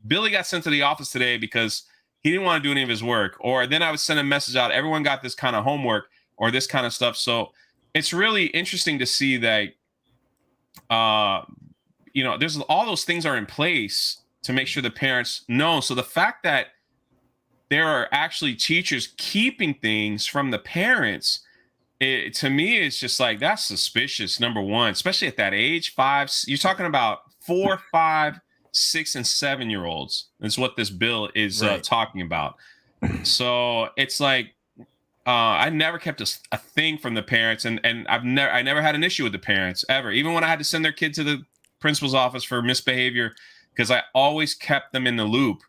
Billy got sent to the office today because he didn't want to do any of his work. Or then I would send a message out. Everyone got this kind of homework or this kind of stuff. So it's really interesting to see that, you know, there's all those things are in place to make sure the parents know. So the fact that there are actually teachers keeping things from the parents, to me, it's just like, that's suspicious, number one, especially at that age, 5, you're talking about 4, 5, 6, and 7-year-olds. That's what this bill is talking about. So it's like, I never kept a thing from the parents, and I never had an issue with the parents ever, even when I had to send their kid to the principal's office for misbehavior, because I always kept them in the loop.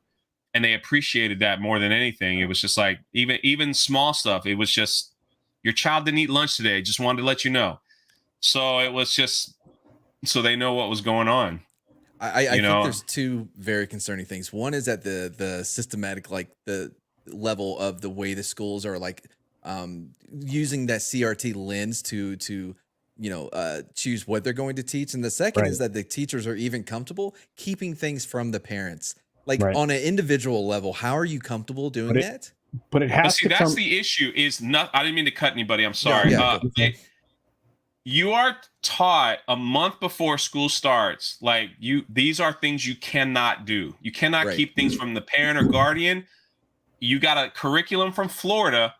And they appreciated that more than anything. It was just like, even small stuff. It was just, your child didn't eat lunch today. Just wanted to let you know. So it was just, so they know what was going on. I think there's two very concerning things. One is that the systematic, like the level of the way the schools are like using that CRT lens to choose what they're going to teach. And the second is that the teachers are even comfortable keeping things from the parents. Like on an individual level, how are you comfortable doing that? But it has to that's the issue is not, I didn't mean to cut anybody. I'm sorry. You are taught a month before school starts, like these are things you cannot do. You cannot keep things from the parent or guardian. You got a curriculum from Florida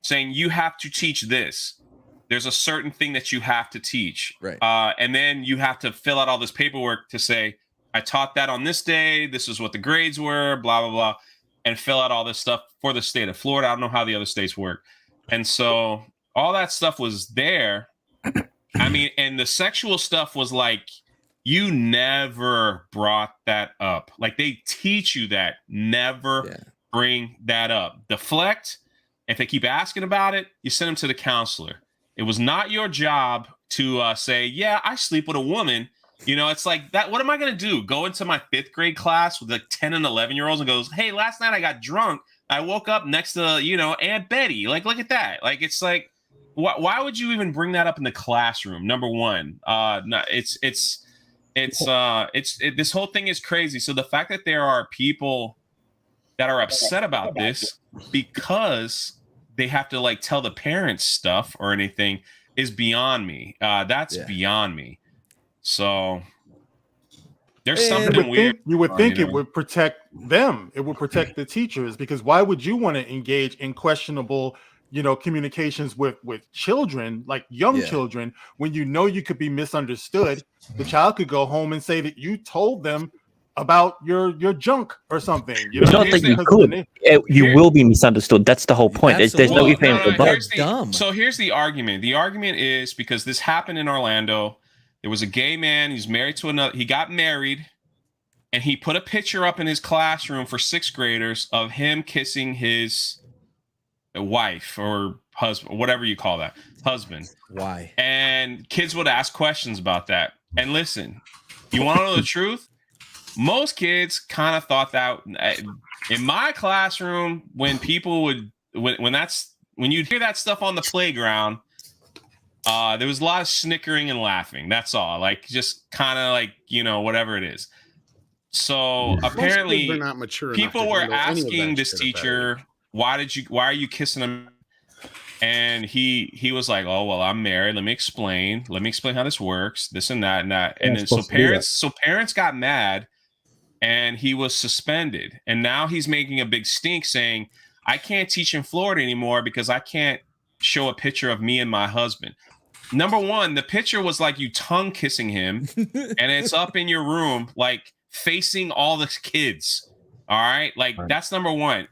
saying you have to teach this. There's a certain thing that you have to teach. And then you have to fill out all this paperwork to say, I taught that on this day. This is what the grades were, blah, blah, blah, and fill out all this stuff for the state of Florida. I don't know how the other states work. And so all that stuff was there. I mean, and the sexual stuff was like, you never brought that up. Like they teach you that. Never bring that up. Deflect. If they keep asking about it, you send them to the counselor. It was not your job to say, yeah, I sleep with a woman. You know, it's like that. What am I going to do? Go into my 5th grade class with like 10 and 11-year-olds and goes, hey, last night I got drunk. I woke up next to, Aunt Betty. Like, look at that. Like, it's like, why would you even bring that up in the classroom? Number one, this whole thing is crazy. So the fact that there are people that are upset about this because they have to like tell the parents stuff or anything is beyond me. That's beyond me. So There's something weird. You would think it would protect them. It would protect the teachers, because why would you want to engage in questionable, communications with children, like young children, when you know you could be misunderstood? The child could go home and say that you told them about your junk or something. It's not that you could. You will be misunderstood. That's the whole point. There's no ifs, ands, or buts. So here's the argument. The argument is because this happened in Orlando. There was a gay man. He's married to another. He got married, and he put a picture up in his classroom for 6th graders of him kissing his wife or husband, whatever you call that, husband. Why? And kids would ask questions about that. And listen, you want to know the truth? Most kids kind of thought that. In my classroom, when people would, when you'd hear that stuff on the playground, there was a lot of snickering and laughing. That's all. Like, just kind of like, whatever it is. So apparently they're not mature people were asking this teacher, why are you kissing him? And he was like, oh, well, I'm married. Let me explain how this works, this and that and that. And then parents got mad, and he was suspended. And now he's making a big stink saying, I can't teach in Florida anymore because I can't show a picture of me and my husband. Number one, the picture was like you tongue kissing him, and it's up in your room, like facing all the kids. All right. Like, that's number one.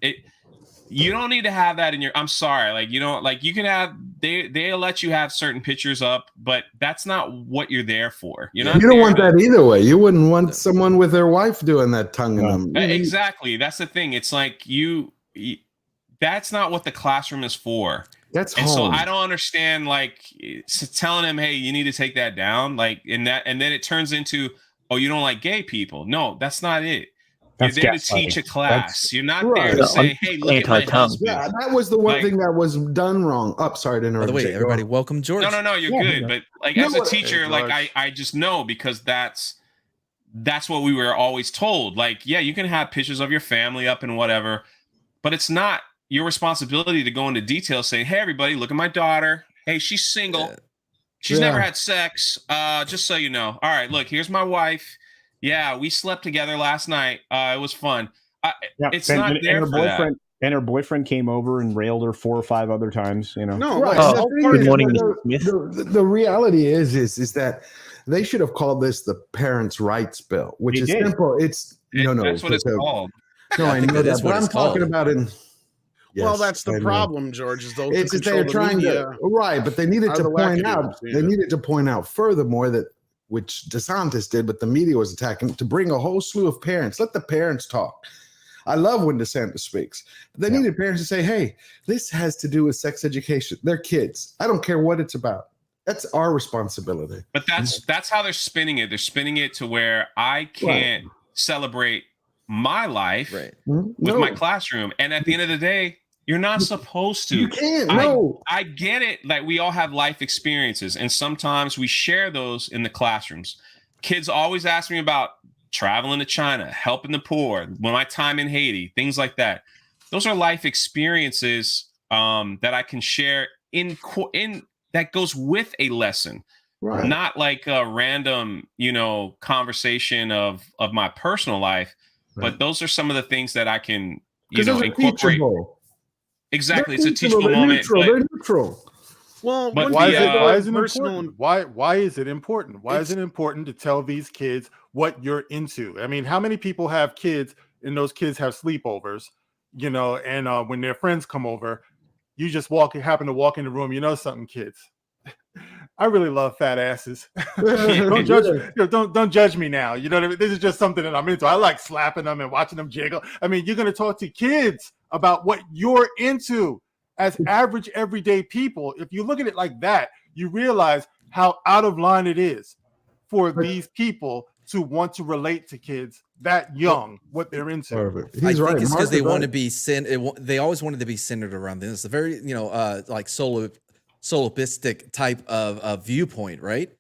You don't need to have that in your, I'm sorry. Like, you can have, they'll let you have certain pictures up, but that's not what you're there for. You don't want that either way. You wouldn't want someone with their wife doing that tongue in them. Exactly. That's the thing. It's like that's not what the classroom is for. That's and home. So I don't understand, like, telling him, hey, you need to take that down. Like, and then it turns into, oh, you don't like gay people. No, that's not it. You're there to teach a class. You're not there to say, hey, look at my husband. Yeah, that was the one thing that was done wrong. Sorry to interrupt. By the way, everybody, welcome George. No, you're good. But like, as a teacher, like, I just know, because that's what we were always told. Like, yeah, you can have pictures of your family up and whatever, but it's not your responsibility to go into detail saying, hey, everybody, look at my daughter. Hey, she's single. Yeah. She's never had sex. Just so you know. All right, look, here's my wife. Yeah, we slept together last night. It was fun. It's not there for that. And her boyfriend came over and railed her 4 or 5 other times. No, right. Good morning, the reality is that they should have called this the Parents' Rights Bill, which is simple. It's that's what it's called. No, I know that, but I'm talking about in. Yes, well, that's the problem, George. Is those it's they're trying to right, but they needed to point out. They needed to point out furthermore that, which DeSantis did, but the media was attacking, to bring a whole slew of parents. Let the parents talk. I love when DeSantis speaks. But they needed parents to say, hey, this has to do with sex education. They're kids. I don't care what it's about. That's our responsibility. But that's how they're spinning it. They're spinning it to where I can't celebrate my life with my classroom. And at the end of the day, you're not supposed to. You can't. No. I get it. Like, we all have life experiences, and sometimes we share those in the classrooms. Kids always ask me about traveling to China, helping the poor, my time in Haiti, things like that. Those are life experiences that I can share in that goes with a lesson, not like a random, conversation of my personal life. But those are some of the things that I can, incorporate. Exactly, it's a teachable moment. They're neutral. Well, but why is it important? Why is it important? Why is it important to tell these kids what you're into? I mean, how many people have kids and those kids have sleepovers, and when their friends come over, you just happen to walk in the room, something, kids. I really love fat asses. Don't judge me now. You know what I mean? This is just something that I'm into. I like slapping them and watching them jiggle. I mean, you're going to talk to kids about what you're into as average everyday people. If you look at it like that, you realize how out of line it is for these people to want to relate to kids that young, what they're into. I think it's because they want to be they always wanted to be centered around this. It's a very, like solipsistic type of viewpoint, right?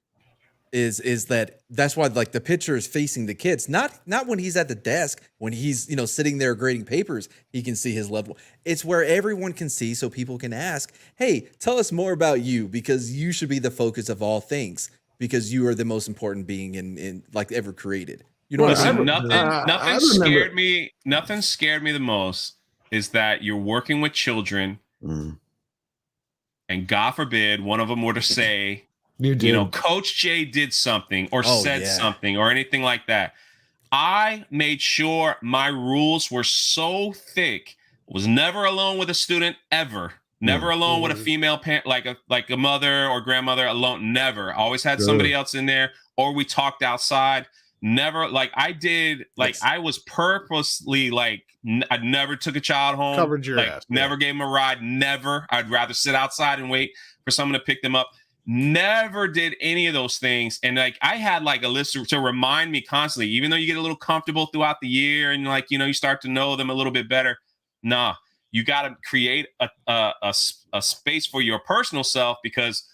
Is that's why, like, the picture is facing the kids, not when he's at the desk, when he's sitting there grading papers, he can see his level. It's where everyone can see, so people can ask, hey, tell us more about you, because you should be the focus of all things, because you are the most important being in like ever created. You know what I Listen, mean? nothing scared me. Nothing scared me the most is that you're working with children, and God forbid one of them were to say, you know, Coach J did something or said something or anything like that. I made sure my rules were so thick. Was never alone with a student ever. Never alone with a female parent, like a mother or grandmother alone. Never. Always had somebody else in there, or we talked outside. Never, like I did, like I was purposely like I never took a child home. Covered your ass. Never gave them a ride. Never. I'd rather sit outside and wait for someone to pick them up. Never did any of those things. And like I had like a list to remind me constantly, even though you get a little comfortable throughout the year and like, you know, you start to know them a little bit better. Nah, you got to create a space for your personal self, because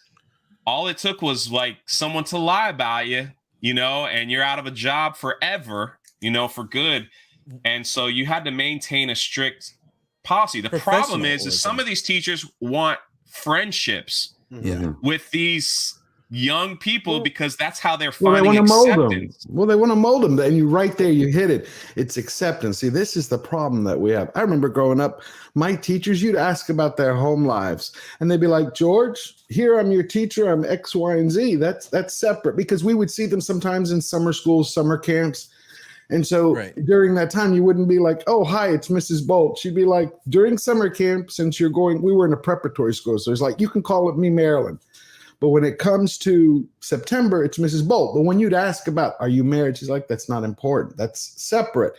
all it took was like someone to lie about you, you know, and you're out of a job forever, you know, for good. And so you had to maintain a strict policy. The problem is some of these teachers want friendships with these young people because that's how they're finding acceptance. They want to mold them. And you right there, you hit it. It's acceptance. See, this is the problem that we have. I remember growing up, my teachers, you'd ask about their home lives and they'd be like, George, here I'm your teacher. I'm X, Y, and Z. That's separate, because we would see them sometimes in summer schools, summer camps. And so during that time, you wouldn't be like, oh, hi, it's Mrs. Bolt. She'd be like, during summer camp, since we were in a preparatory school. So it's like, you can call it me, Marilyn. But when it comes to September, it's Mrs. Bolt. But when you'd ask about, are you married? She's like, that's not important. That's separate.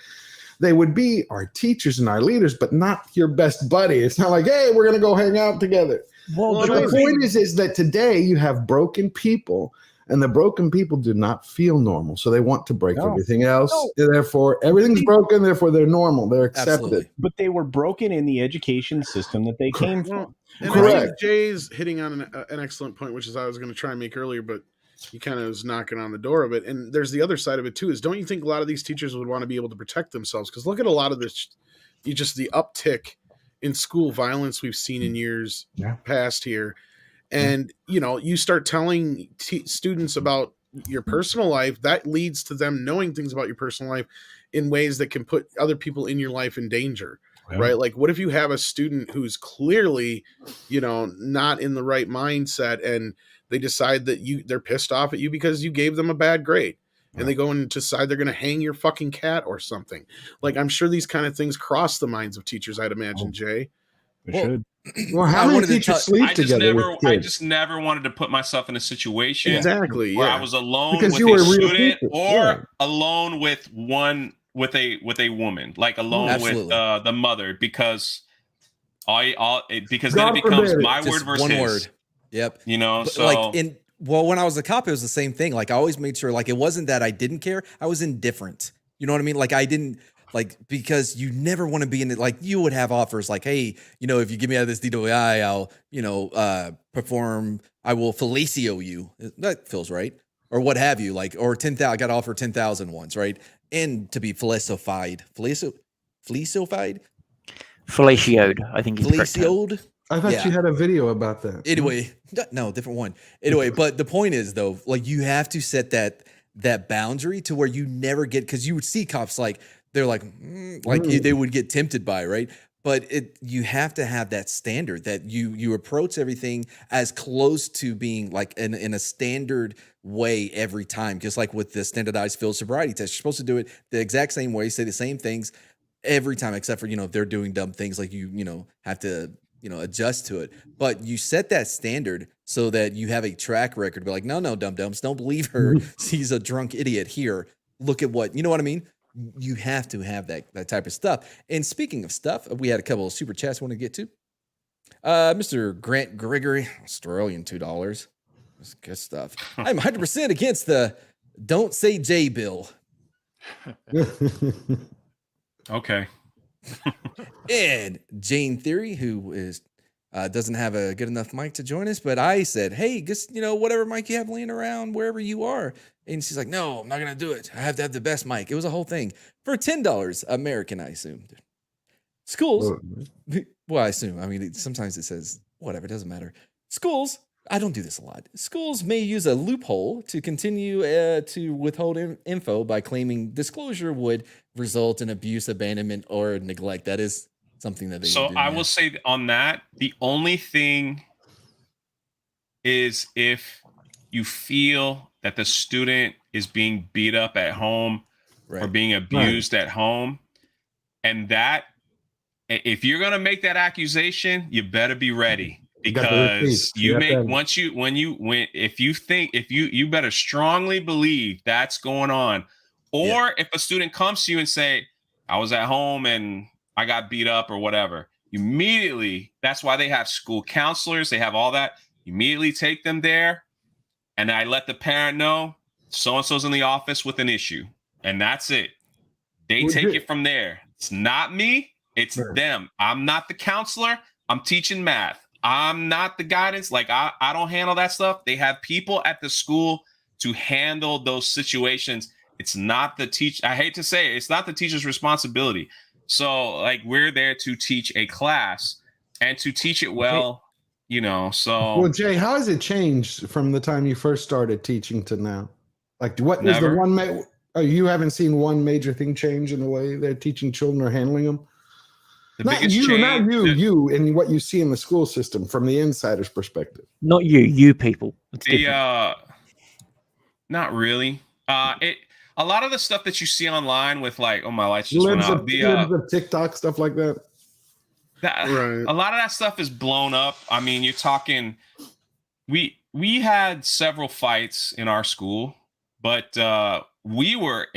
They would be our teachers and our leaders, but not your best buddy. It's not like, hey, we're going to go hang out together. Well, the point is that today you have broken people, and the broken people do not feel normal. So they want to break everything else. Therefore, everything's broken. Therefore, they're normal. They're accepted. Absolutely. But they were broken in the education system that they came from. And I think Jay's hitting on an excellent point, which is I was going to try and make earlier, but he kind of was knocking on the door of it. And there's the other side of it too, is don't you think a lot of these teachers would want to be able to protect themselves? Because look at a lot of this, just the uptick in school violence we've seen in years past here. And, you know, you start telling students about your personal life, that leads to them knowing things about your personal life in ways that can put other people in your life in danger. Right? Like, what if you have a student who's clearly, you know, not in the right mindset, and they decide that they're pissed off at you because you gave them a bad grade, and they go and decide they're going to hang your fucking cat or something. Like, I'm sure these kind of things cross the minds of teachers, I'd imagine, Jay. They should. Well, how many teachers sleep together? I just never wanted to put myself in a situation where I was alone because with a student or alone with a woman, like alone with the mother, because then it becomes my word versus one his. word. Yep. You know, but so like when I was a cop, it was the same thing. Like I always made sure, like it wasn't that I didn't care. I was indifferent. You know what I mean? Like I didn't. Like, because you never want to be in it. Like you would have offers like, hey, you know, if you give me out of this DWI, I'll, you know, I will fellatio you. That feels right. Or what have you, like, or 10,000, I got offered 10,000 once, right? And to be fellatioed, I think he's fellatioed. I thought you had a video about that. Anyway, no, different one. Anyway, but the point is though, like you have to set that boundary to where you never get, because you would see cops like, they're like, they would get tempted by, right? But you have to have that standard that you approach everything as close to being like in a standard way every time. Just like with the standardized field sobriety test, you're supposed to do it the exact same way, say the same things every time, except for, you know, if they're doing dumb things, like you have to, you know, adjust to it. But you set that standard so that you have a track record. Be like, no, dum-dums, don't believe her. She's a drunk idiot here. Look at what, you know what I mean? You have to have that type of stuff. And speaking of stuff, we had a couple of super chats I want to get to. Mr. Grant Gregory, Australian $2. That's good stuff. I'm 100% against the don't say J bill. Okay. And Jane Theory, who is doesn't have a good enough mic to join us, but I said, hey, just, you know, whatever mic you have laying around, wherever you are. And she's like, no, I'm not going to do it. I have to have the best mic. It was a whole thing for $10 American, I assumed. Schools. Well, I assume. I mean, sometimes it says whatever. It doesn't matter. Schools I don't do this a lot. Schools may use a loophole to continue to withhold info by claiming disclosure would result in abuse, abandonment, or neglect. That is something that they So would do, I will say on that, the only thing is if you feel that the student is being beat up at home or being abused at home, and that if you're going to make that accusation, you better be ready. Because you better strongly believe that's going on. Or if a student comes to you and say, I was at home and I got beat up or whatever, immediately, that's why they have school counselors, they have all that. Immediately take them there, and I let the parent know so-and-so's in the office with an issue. And that's it. They take it from there. It's not me, it's them. I'm not the counselor, I'm teaching math. I'm not the guidance. Like I don't handle that stuff. They have people at the school to handle those situations. It's not the teacher. I hate to say it, it's not the teacher's responsibility. So like we're there to teach a class and to teach it well, you know. So well, Jay, how has it changed from the time you first started teaching to now? Like what was the one you haven't seen one major thing change in the way they're teaching children or handling them? Not you, and what you see in the school system from the insider's perspective. Not you people. Not really. A lot of the stuff that you see online with like, oh, my lights just went out. Libs of TikTok, stuff like that. A lot of that stuff is blown up. I mean, you're talking. We had several fights in our school, but we were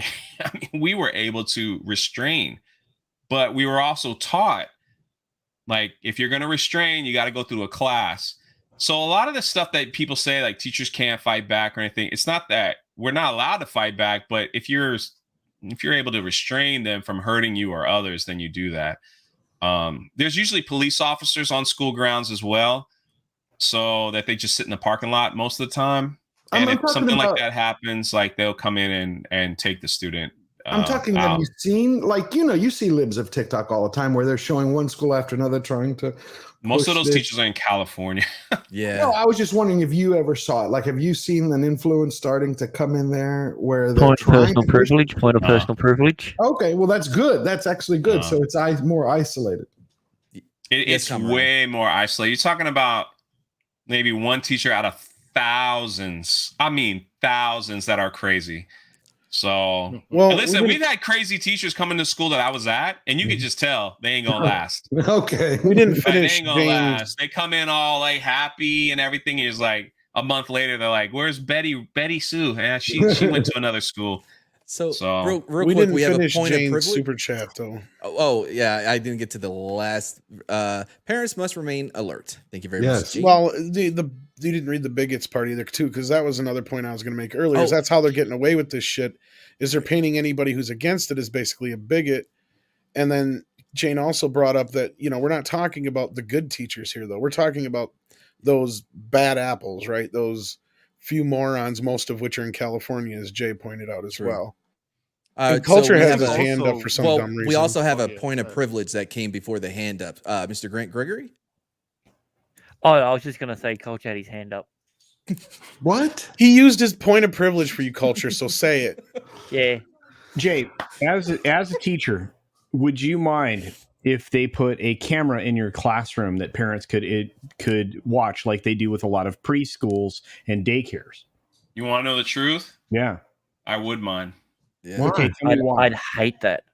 able to restrain. But we were also taught, like, if you're going to restrain, you got to go through a class. So a lot of the stuff that people say, like teachers can't fight back or anything, it's not that we're not allowed to fight back. But if you're able to restrain them from hurting you or others, then you do that. There's usually police officers on school grounds as well, so that they just sit in the parking lot most of the time. And if something like that happens, like they'll come in and take the student. I'm talking, have you seen, like, you know, you see libs of TikTok all the time where they're showing one school after another trying to. Most of those teachers are in California. Yeah. No, I was just wondering if you ever saw it. Like, have you seen an influence starting to come in there where they're point of personal privilege? Okay, well, that's good. That's actually good. So it's more isolated. It's way more isolated. You're talking about maybe one teacher out of thousands. I mean, thousands that are crazy. So, well, listen, we've had crazy teachers come into school that I was at, and you could just tell they ain't gonna last. Okay, we didn't finish. They ain't gonna last. They come in all like happy and everything. Is like a month later, they're like, "Where's Betty Sue? She went to another school." So real quick, we have a point of privilege. Super chat though. Oh yeah, I didn't get to the last. Parents must remain alert. Thank you very much. Well, you didn't read the bigots part either, too, because that was another point I was going to make earlier. Is that's how they're getting away with this shit. Is they're painting anybody who's against it as basically a bigot. And then Jane also brought up that, you know, we're not talking about the good teachers here, though. We're talking about those bad apples, right? Those few morons, most of which are in California, as Jay pointed out as well. Culture has his hand up for some dumb reason. We also have a point of privilege that came before the hand up. Mr. Grant Gregory? Oh, I was just going to say Culture had his hand up. What? He used his point of privilege for you, Culture, so say it. Yeah. Jay, as a teacher, would you mind if they put a camera in your classroom that parents could watch like they do with a lot of preschools and daycares? You want to know the truth? Yeah. I would mind. Yeah. Okay, tell me why. I'd hate that.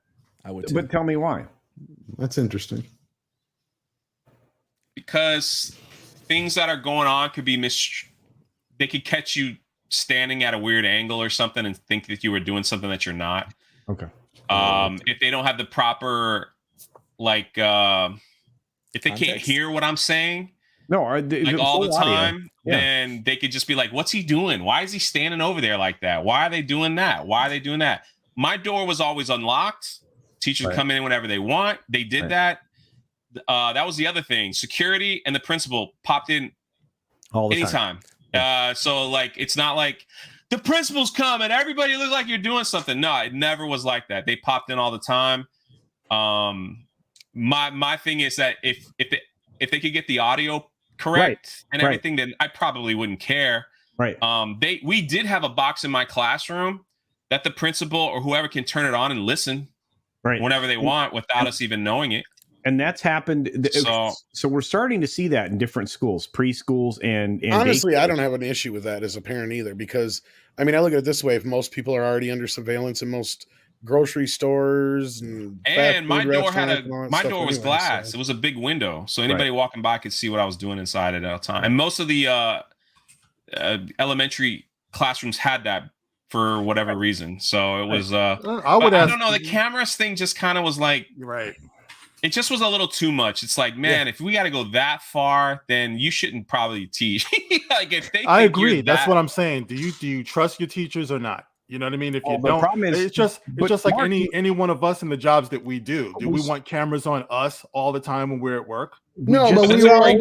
I would too. But tell me why. That's interesting. Because things that are going on could be they could catch you standing at a weird angle or something and think that you were doing something that you're not. Okay. If they don't have the proper, like, if they can't hear what I'm saying, all the time, then they could just be like, what's he doing? Why is he standing over there like that? Why are they doing that? Why are they doing that? My door was always unlocked. Teachers come in whenever they want. They did that. That was the other thing. Security and the principal popped in all the anytime. So like, it's not like the principal's coming, everybody looks like you're doing something. No, it never was like that. They popped in all the time. My thing is that if they could get the audio correct and everything, then I probably wouldn't care. Right. We did have a box in my classroom that the principal or whoever can turn it on and listen whenever they want without us even knowing it. And that's happened. So we're starting to see that in different schools, preschools and honestly, I don't have an issue with that as a parent either, because I mean, I look at it this way: if most people are already under surveillance in most grocery stores and my door was glass. It was a big window, so anybody walking by could see what I was doing inside at all time. And most of the elementary classrooms had that for whatever reason. So it was. I don't know. The cameras thing just kind of was like It just was a little too much. It's like, man, if we got to go that far, then you shouldn't probably teach. Like if they I agree. That's what I'm saying. Do you trust your teachers or not? You know what I mean? If you don't, it's just like any one of us in the jobs that we do. Do we want cameras on us all the time when we're at work? No, but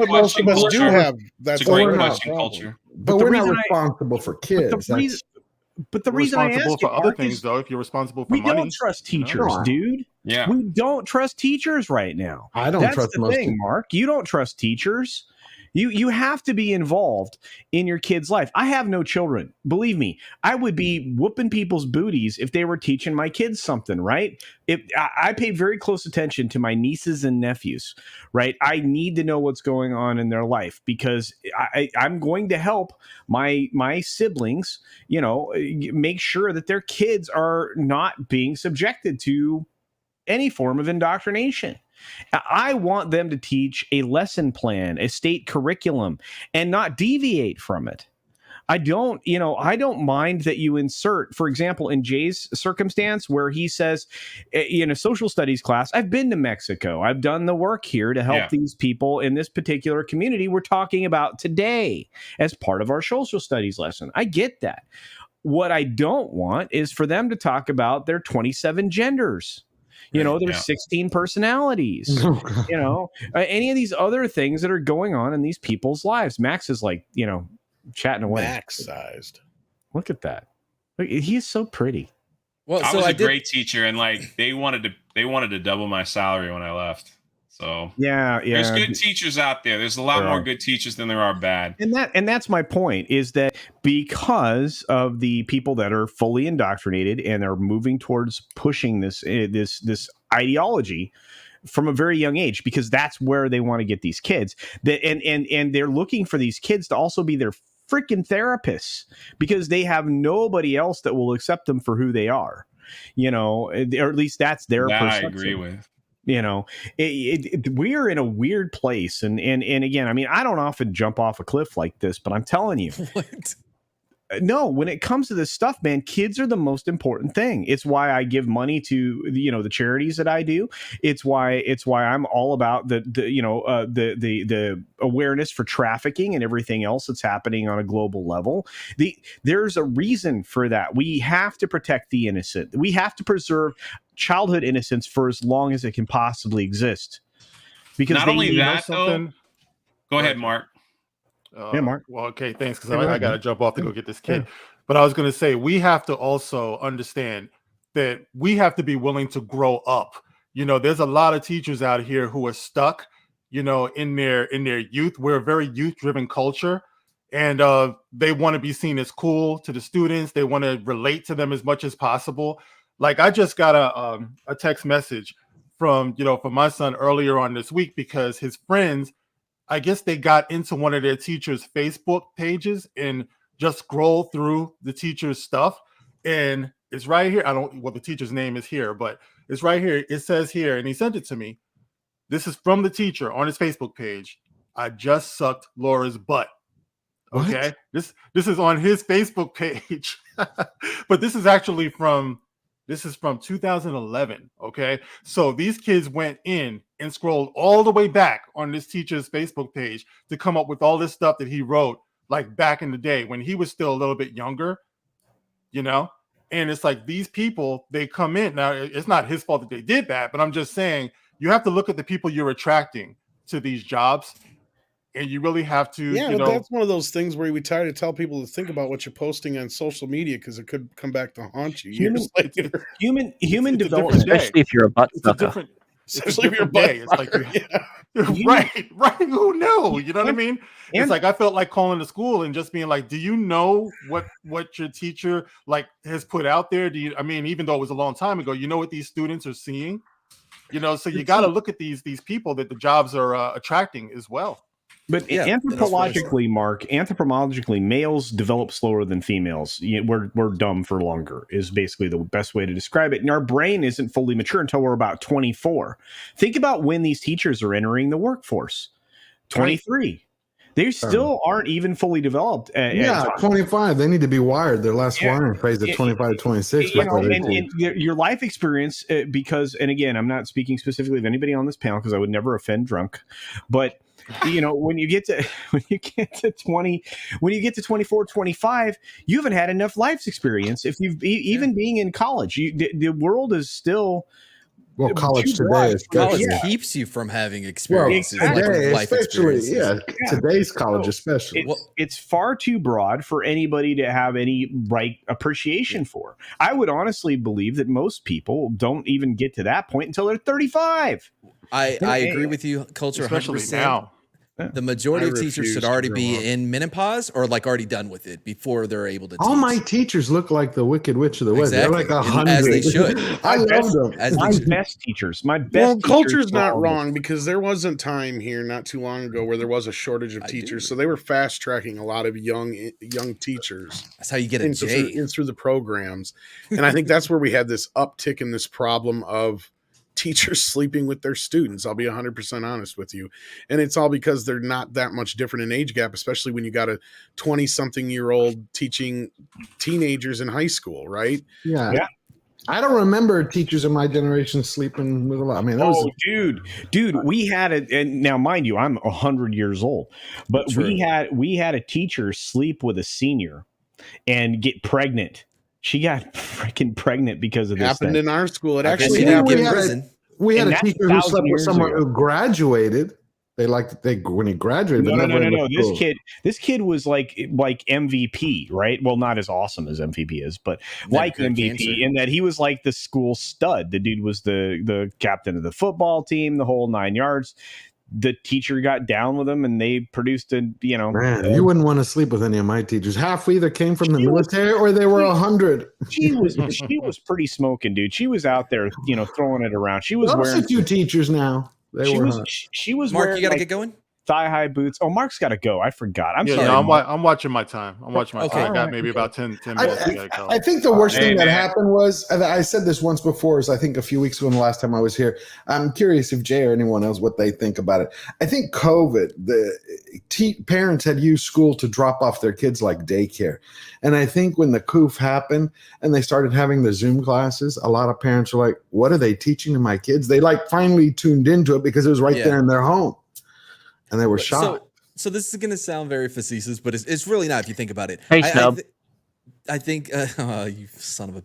most of us do have. That's a great question, culture. But we're not responsible for kids. But the reason I ask for other things, though, if you're responsible for money, we don't trust teachers, dude. Yeah, we don't trust teachers right now. I don't trust the thing, Mark. You don't trust teachers. You have to be involved in your kid's life. I have no children. Believe me, I would be whooping people's booties if they were teaching my kids something, right? I pay very close attention to my nieces and nephews, right? I need to know what's going on in their life because I'm going to help my siblings, make sure that their kids are not being subjected to any form of indoctrination. I want them to teach a lesson plan, a state curriculum, and not deviate from it. I don't mind that you insert, for example, in Jay's circumstance where he says, in a social studies class, I've been to Mexico. I've done the work here to help these people in this particular community we're talking about today as part of our social studies lesson. I get that. What I don't want is for them to talk about their 27 genders. There's 16 personalities, any of these other things that are going on in these people's lives. Max is like, chatting away. Max-sized. Look at that. Look, he is so pretty. Well, I was a great teacher, and they wanted to double my salary when I left. So there's good teachers out there. There's a lot more good teachers than there are bad. And that's my point, is that because of the people that are fully indoctrinated and are moving towards pushing this ideology from a very young age, because that's where they want to get these kids. And they're looking for these kids to also be their freaking therapists, because they have nobody else that will accept them for who they are, or at least that's their perception. I agree with. We are in a weird place. And again, I mean, I don't often jump off a cliff like this, but I'm telling you, no, when it comes to this stuff, man, kids are the most important thing. It's why I give money to, the charities that I do. It's why I'm all about the awareness for trafficking and everything else that's happening on a global level. There's a reason for that. We have to protect the innocent. We have to preserve childhood innocence for as long as it can possibly exist. Because not only that, though. Go ahead, Mark. Mark. Well, okay, thanks, because I got to jump off to go get this kid. But I was going to say, we have to also understand that we have to be willing to grow up. There's a lot of teachers out here who are stuck, in their youth. We're a very youth-driven culture, and they want to be seen as cool to the students. They want to relate to them as much as possible. Like, I just got a text message from my son earlier on this week, because his friends, I guess they got into one of their teachers' Facebook pages and just scroll through the teacher's stuff. And it's right here. The teacher's name is here, but it's right here. It says here, and he sent it to me. This is from the teacher on his Facebook page. I just sucked Laura's butt. Okay. What? This is on his Facebook page, but this is actually from 2011. Okay. So these kids went in and scrolled all the way back on this teacher's Facebook page to come up with all this stuff that he wrote, like back in the day when he was still a little bit younger, and it's like, these people, they come in. Now, it's not his fault that they did that, but I'm just saying, you have to look at the people you're attracting to these jobs. And you really have to, but that's one of those things where we try to tell people to think about what you're posting on social media, because it could come back to haunt you. Human development, especially if you're a butt sucker. Especially if you're day. It's like, right. Who knew? You know what I mean? It's like I felt like calling the school and just being like, "Do you know what your teacher like has put out there? Do you? I mean, even though it was a long time ago, you know what these students are seeing. You know, so you got to look at these people that the jobs are attracting as well." But anthropologically, Mark, males develop slower than females. We're dumb for longer is basically the best way to describe it. And our brain isn't fully mature until we're about 24. Think about when these teachers are entering the workforce. 23. They still aren't even fully developed. 25. They need to be wired. Their last wiring phase at 25 to 26. And your life experience, because, and again, I'm not speaking specifically of anybody on this panel because I would never offend drunk, but when you get to 24, 25, you haven't had enough life experience. If you've even being in college, the world is still. Well, college today keeps you from having experiences, today, life experiences. Today's college, especially. It's far too broad for anybody to have any appreciation for. I would honestly believe that most people don't even get to that point until they're 35. I agree with you, Culture, especially 100%. now. The majority of teachers should already be in menopause or already done with it before they're able to teach. All my teachers look like the Wicked Witch of the West. Exactly. They're like 100. As they should. I love them. My best teachers. Culture's not wrong because there was a time here not too long ago where there was a shortage of teachers. So they were fast tracking a lot of young teachers. That's how you get a J. Through the programs. And I think that's where we had this uptick in this problem of teachers sleeping with their students. I'll be 100% honest with you. And it's all because they're not that much different in age gap, especially when you got a 20-something-year-old teaching teenagers in high school, right? Yeah. I don't remember teachers in my generation sleeping with a lot. I mean, dude, we had and now mind you, I'm 100 years old, but we had a teacher sleep with a senior and get pregnant. She got freaking pregnant because of this. Happened in our school. It actually happened in prison. We had a teacher who slept with someone who graduated. When he graduated. No. This kid was like MVP, right? Well, not as awesome as MVP is, but like MVP in that he was like the school stud. The dude was the captain of the football team, the whole 9 yards. The teacher got down with him and they produced Man, you wouldn't want to sleep with any of my teachers. Half either came from the military or they were 100. She was pretty smoking, dude. She was out there, throwing it around. She was wearing a few teachers now. She was Mark, wearing, you gotta get going. Thigh-high boots. Oh, Mark's got to go. I forgot. I'm sorry. No, I'm watching my time. I got maybe about 10 minutes. I think the worst thing that happened was, I said this once before, is I think a few weeks ago, the last time I was here. I'm curious if Jay or anyone else what they think about it. I think COVID, the parents had used school to drop off their kids like daycare. And I think when the coof happened and they started having the Zoom classes, a lot of parents were like, what are they teaching to my kids? They finally tuned into it because it was right there in their home. And they were shocked. So this is going to sound very facetious, but it's really not if you think about it. Hey, Snub. I think, you son of a...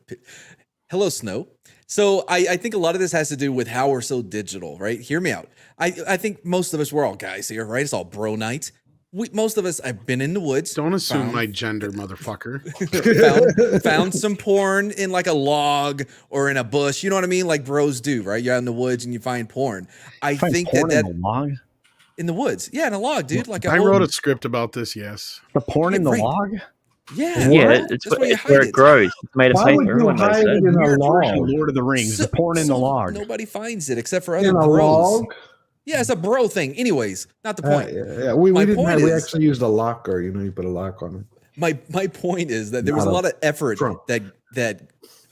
Hello, Snow. So I think a lot of this has to do with how we're so digital, right? Hear me out. I think most of us, we're all guys here, right? It's all bro night. Most of us, I've been in the woods. Don't assume my gender, motherfucker. found some porn in like a log or in a bush. You know what I mean? Like bros do, right? You're out in the woods and you find porn. I think that in a log? In the woods. Yeah, in a log, dude. I wrote a script about this, yes. The porn in the log? Yeah. Yeah, it's where it grows. It's made of paper. Everyone knows that. In a log? Lord of the Rings, the porn in the log. Nobody finds it except for other in a bros. Log? Yeah, it's a bro thing. Anyways, not the point. Yeah. We actually used a locker. You put a lock on it. My point is that there was a lot of effort that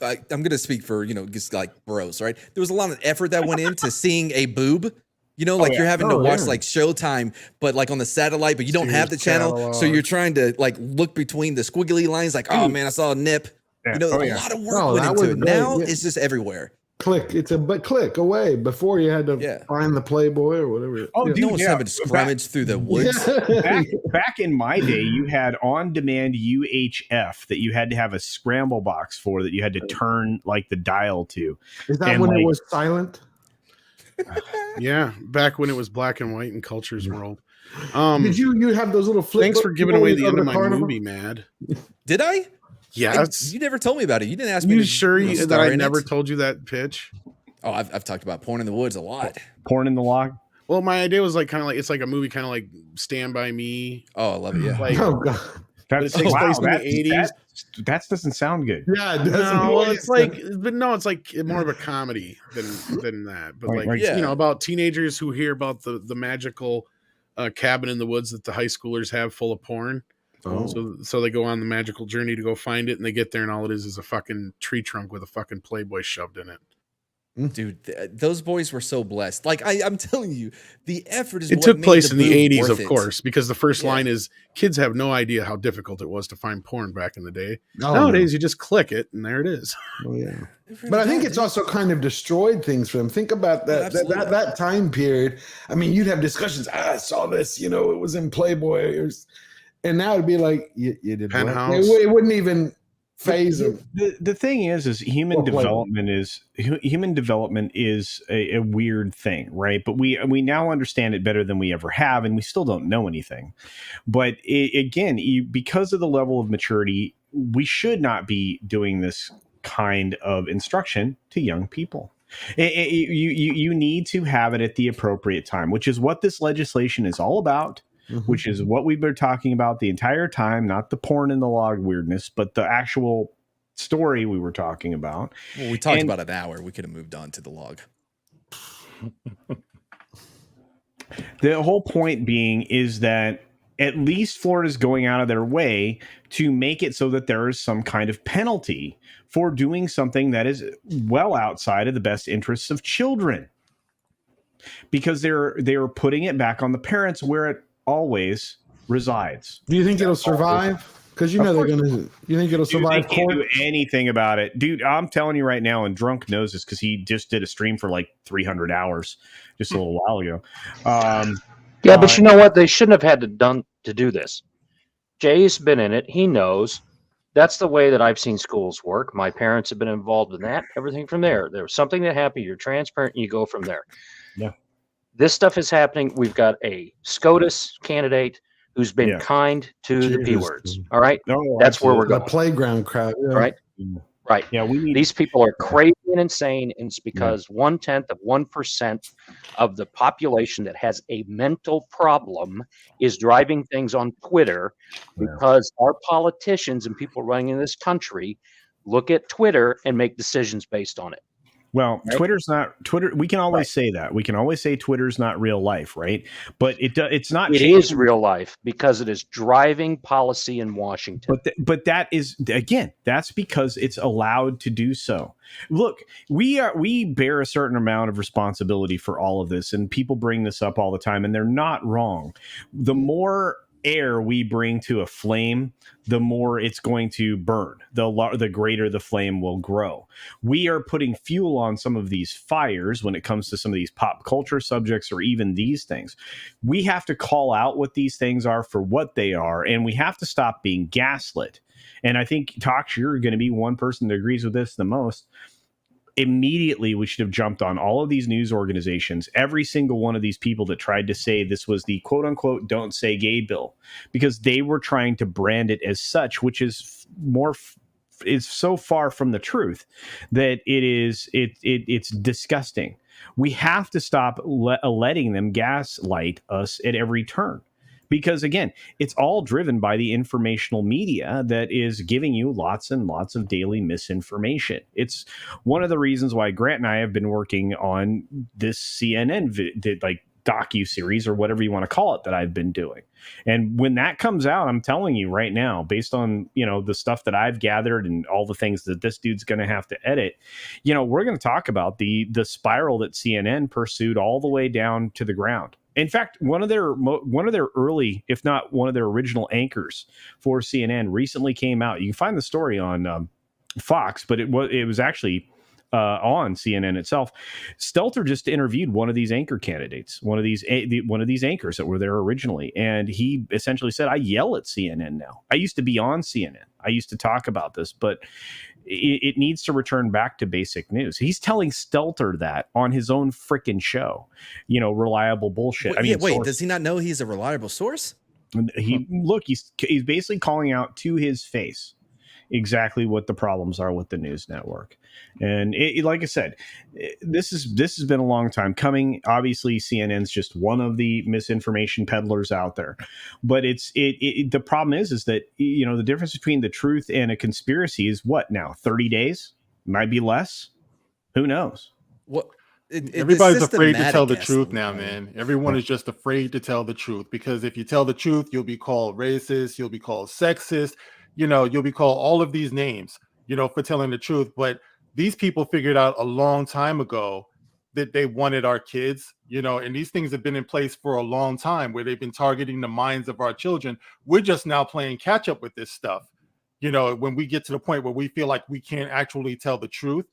I'm going to speak for, just like bros, right? There was a lot of effort that went into seeing a boob. You're having to watch like Showtime, but like on the satellite, but you don't have the channel. So you're trying to like look between the squiggly lines like, oh man, I saw a nip. A lot of work went into it. Now it's just everywhere. Click. It's a click away. Before you had to find the Playboy or whatever. Dude, no one's having to scrummage through the woods. Back in my day, you had on-demand UHF that you had to have a scramble box for that you had to turn like the dial to. Is that when it was silent? Yeah, back when it was black and white in Culture's world. Did you have those little flip? Thanks for giving away the end of my movie, Mad. Did I? Yes. You never told me about it. You didn't ask me. You sure that I never told you that pitch? Oh, I've talked about Porn in the Woods a lot. Porn in the Log. Well, my idea was like kind of like it's like a movie, kind of like Stand by Me. Oh, I love it. Yeah. Like, Oh god. but it takes place in the 80s. That doesn't sound good. Yeah, it doesn't. No, well, it's like, but no, it's like more of a comedy than that. But like, you know, about teenagers who hear about the magical cabin in the woods that the high schoolers have full of porn. Oh. So they go on the magical journey to go find it, and they get there, and all it is a fucking tree trunk with a fucking Playboy shoved in it. Dude, those boys were so blessed. Like I'm telling you, the effort is. It what took made place in the 80s, of it. course, because the first line is kids have no idea how difficult it was to find porn back in the day. Oh, Nowadays, you just click it and there it is. Oh yeah, but I think it's also kind of destroyed things for them. Think about that time period. I mean, you'd have discussions. I saw this. You know, it was in Playboy, and now it'd be like you did Penthouse. It wouldn't even phase them. The thing is human development is a weird thing, right? But we now understand it better than we ever have, and we still don't know anything. But because of the level of maturity, we should not be doing this kind of instruction to young people. You need to have it at the appropriate time, which is what this legislation is all about. Which is what we've been talking about the entire time, not the porn in the log weirdness, but the actual story we were talking about. Well, we talked about an hour. We could have moved on to the log. The whole point being is that at least Florida's going out of their way to make it so that there is some kind of penalty for doing something that is well outside of the best interests of children. Because they're putting it back on the parents where it always resides. Do you think it'll survive? Because you know they're gonna. You think it'll survive? They can't do anything about it, dude. I'm telling you right now, and Drunk knows this because he just did a stream for like 300 hours just a little while ago. Yeah, but you know what? They shouldn't have had to do this. Jay's been in it. He knows. That's the way that I've seen schools work. My parents have been involved in that. Everything from there. There's something that happened. You're transparent. And you go from there. Yeah. This stuff is happening. We've got a SCOTUS candidate who's been kind to the P words. All right. That's where we're going. The playground crowd. Yeah. Right. Right. Yeah. These people are crazy and insane. And it's because 0.1% of the population that has a mental problem is driving things on Twitter because our politicians and people running in this country look at Twitter and make decisions based on it. Well, right? Twitter's not Twitter. We can always say that. We can always say Twitter's not real life, right? But it's not. It is real life because it is driving policy in Washington. But that is, again, that's because it's allowed to do so. Look, we bear a certain amount of responsibility for all of this, and people bring this up all the time, and they're not wrong. The more air we bring to a flame, the more it's going to burn, the greater the flame will grow. We are putting fuel on some of these fires when it comes to some of these pop culture subjects or even these things. We have to call out what these things are for what they are, and we have to stop being gaslit. And I think, Tox, you're going to be one person that agrees with this the most. Immediately, we should have jumped on all of these news organizations, every single one of these people that tried to say this was the quote unquote "don't say gay" bill, because they were trying to brand it as such, which is is so far from the truth that it's disgusting. We have to stop letting them gaslight us at every turn. Because, again, it's all driven by the informational media that is giving you lots and lots of daily misinformation. It's one of the reasons why Grant and I have been working on this CNN docu-series or whatever you want to call it that I've been doing. And when that comes out, I'm telling you right now, based on, the stuff that I've gathered and all the things that this dude's going to have to edit, we're going to talk about the spiral that CNN pursued all the way down to the ground. In fact, one of their early, if not one of their original anchors for CNN recently came out. You can find the story on Fox, but it was actually on CNN itself. Stelter just interviewed one of these anchor candidates, one of these anchors that were there originally, and he essentially said, "I yell at CNN now. I used to be on CNN. I used to talk about this, but it needs to return back to basic news." He's telling Stelter that on his own freaking show. Reliable bullshit. Wait, does he not know he's a reliable source? He's basically calling out to his face. exactly what the problems are with the news network. And like I said, this has been a long time coming. Obviously, CNN's just one of the misinformation peddlers out there. But the problem is that, you know, the difference between the truth and a conspiracy is what now? 30 days? Might be less. Who knows? What? Everybody's afraid to tell the truth now, man. Everyone is just afraid to tell the truth, because if you tell the truth, you'll be called racist, you'll be called sexist, you know, you'll be called all of these names, you know, for telling the truth. But these people figured out a long time ago that they wanted our kids, you know, and these things have been in place for a long time, where they've been targeting the minds of our children. We're just now playing catch up with this stuff. You know, when we get to the point where we feel like we can't actually tell the truth.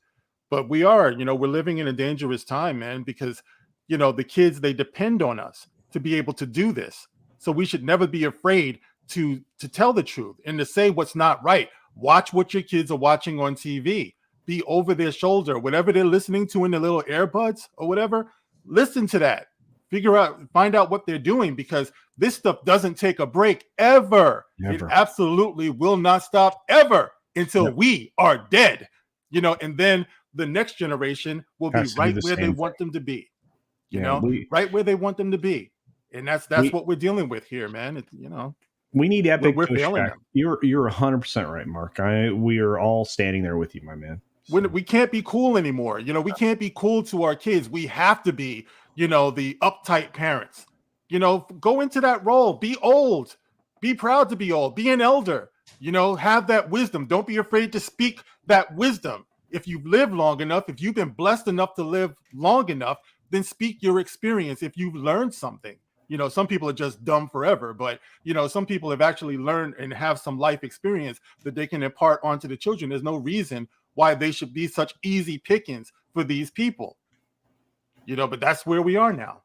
But we are, you know, we're living in a dangerous time, man, because, you know, the kids, they depend on us to be able to do this. So we should never be afraid to tell the truth and to say what's not right. Watch what your kids are watching on TV. Be over their shoulder. Whatever they're listening to in their little earbuds or whatever, listen to that. Find out what they're doing, because this stuff doesn't take a break ever. Never. It absolutely will not stop ever until we are dead. You know, and then the next generation will be right where they want them to be, you know, right where they want them to be. And that's what we're dealing with here, man. It's, you know, we need epic pushback. You're 100% right, Mark. We are all standing there with you, my man. We can't be cool anymore. You know, we can't be cool to our kids. We have to be, you know, the uptight parents, you know, go into that role, be old, be proud to be old, be an elder, you know, have that wisdom. Don't be afraid to speak that wisdom. If you've lived long enough, if you've been blessed enough to live long enough, then speak your experience. If you've learned something, you know, some people are just dumb forever, but, you know, some people have actually learned and have some life experience that they can impart onto the children. There's no reason why they should be such easy pickings for these people, you know, but that's where we are now.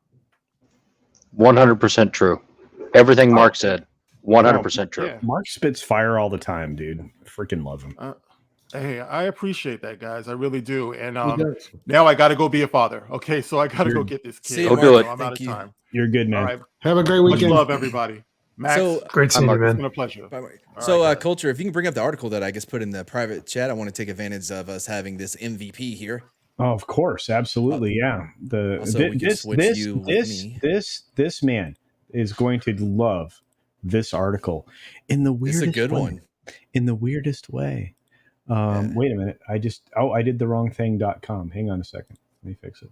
100% true. Everything Mark said, 100% true. Yeah. Mark spits fire all the time, dude. Freaking love him. Hey, I appreciate that, guys. I really do. And now I got to go be a father. Okay, so I got to go get this kid. Go do it. I'm out of time. You're good, man. All right. Have a great weekend. Much love, everybody. Max, great seeing you, man. It's been a pleasure. So, Culture, if you can bring up the article that I just put in the private chat, I want to take advantage of us having this MVP here. Oh, of course, absolutely, yeah. This man is going to love this article in the weirdest It's a good one. In the weirdest way. Wait a minute. I did the wrong thing.com. Hang on a second. Let me fix it.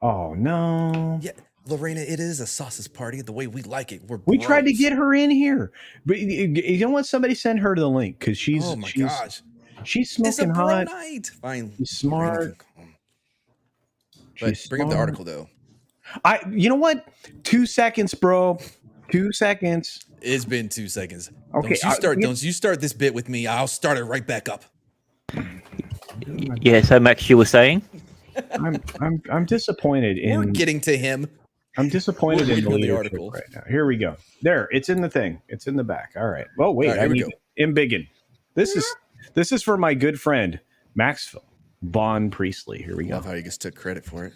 Oh no. Yeah, Lorena, it is a sausage party the way we like it. We tried to get her in here. But you don't want somebody send her the link, because she's gosh. She's smoking it's a hot. Night. Fine. She's smart. But bring up the article though. You know what? 2 seconds, bro. 2 seconds. It's been 2 seconds. Okay, Don't you start this bit with me. I'll start it right back up. Yeah, so Max, you were saying? I'm disappointed in. We're getting to him. I'm disappointed in the article right now. Here we go. There, it's in the thing. It's in the back. All right. Well, wait. Right, here we go. Embiggen. This is for my good friend Maxville Bon Priestley. Here we go. Love how you just took credit for it.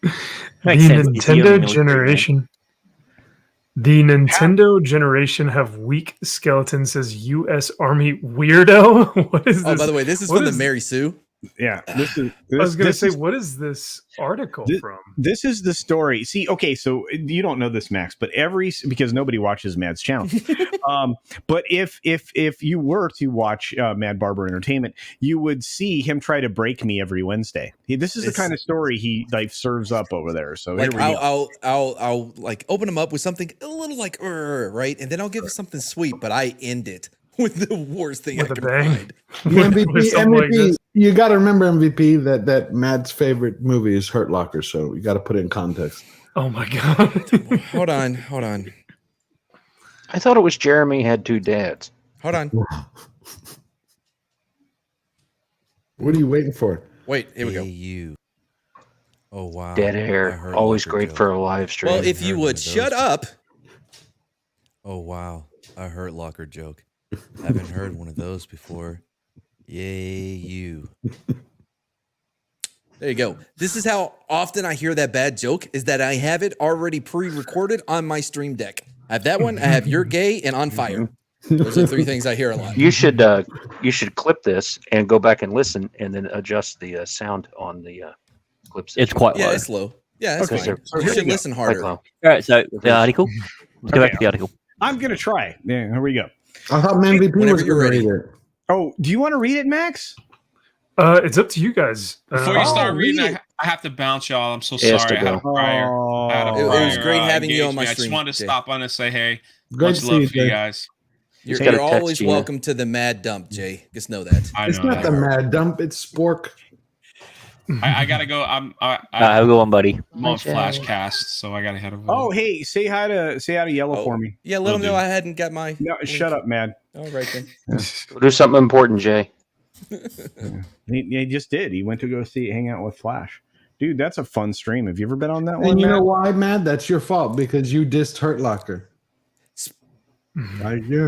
The Nintendo generation. The Nintendo generation have weak skeletons, says U.S. Army weirdo. What is this? Oh, by the way, this is from the Mary Sue. Yeah, I was going to say, what is this article from? This is the story. See, okay, so you don't know this, Max, but because nobody watches Mad's channel. But if you were to watch Mad Barber Entertainment, you would see him try to break me every Wednesday. This is the kind of story he serves up over there. So like, here we go. I'll like open him up with something a little like right, and then I'll give him something sweet, but I end it with the worst thing I can find. MVP. You got to remember, MVP, that Mad's favorite movie is Hurt Locker, so you got to put it in context. Oh my god! Hold on. I thought it was Jeremy had two dads. Hold on. What are you waiting for? Wait, here we go. You. Oh wow. Dead air, always great for a live stream. Well, if you would shut up. Oh wow, a Hurt Locker joke. Haven't heard one of those before. Yay, you. There you go. This is how often I hear that bad joke, is that I have it already pre-recorded on my stream deck. I have that one. I have You're Gay and On Fire. Those are 3 things I hear a lot. You should clip this and go back and listen, and then adjust the sound on the clips. It's quite low. Yeah, it's low. Yeah, that's Okay. fine. So You here should we go. listen harder. All right, so the article. Let's go back to the article. I'm gonna try. Yeah, here we go. I thought MVP Whenever was you're going to ready. read it. Oh, do you want to read it, Max? It's up to you guys. Before you start reading, read it. I have to bounce y'all. I'm so Yes, sorry. I had a to prior. I had a It was prior, great having you on my engagement. I just stream, wanted to Jay. stop on and say, hey, Great much to love see for you, you Jay. guys. You're, gotta you're text always Gina. welcome to the Mad Dump, Jay. Just know that. I It's know not that. the mad dump. It's Spork. I gotta go. I'm Have a good one, buddy. on Flashcast, so I gotta head over. Oh, hey, say hi to Yellow for me. Yeah, let them know I hadn't got my. No, shut up, man. All right then. Do something important, Jay. He just did. He went to go hang out with Flash. Dude, that's a fun stream. Have you ever been on that one? And you Matt? know why, Matt? That's your fault because you dissed Hurt Locker.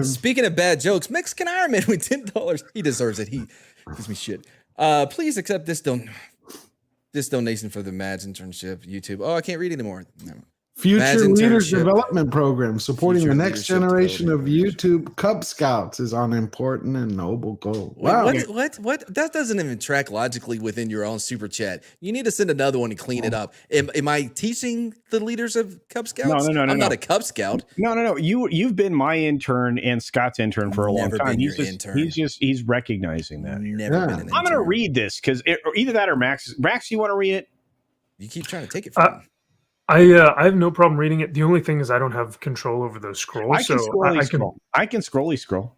Speaking of bad jokes, Mexican Iron Man with $10. He deserves it. He gives me shit. Please accept this donation for the Mads internship. YouTube. Oh, I can't read anymore. No. Future Mads Leaders internship. Development Program supporting Future the next leadership generation of development YouTube Cub Scouts is an important and noble goal. Wait, Wow. What? That doesn't even track logically within your own super chat. You need to send another one and clean it up. Am I teaching the leaders of Cub Scouts? No. I'm not a Cub Scout. No. You've been my intern and Scott's intern for a long Never time. been He's your just intern. he's recognizing that. Never Yeah. been an intern. I'm gonna read this because either that or Max. Max, you want to read it? You keep trying to take it from me. I have no problem reading it. The only thing is I don't have control over those scrolls. I can so scrolly I can. scroll. I can scrolly scroll.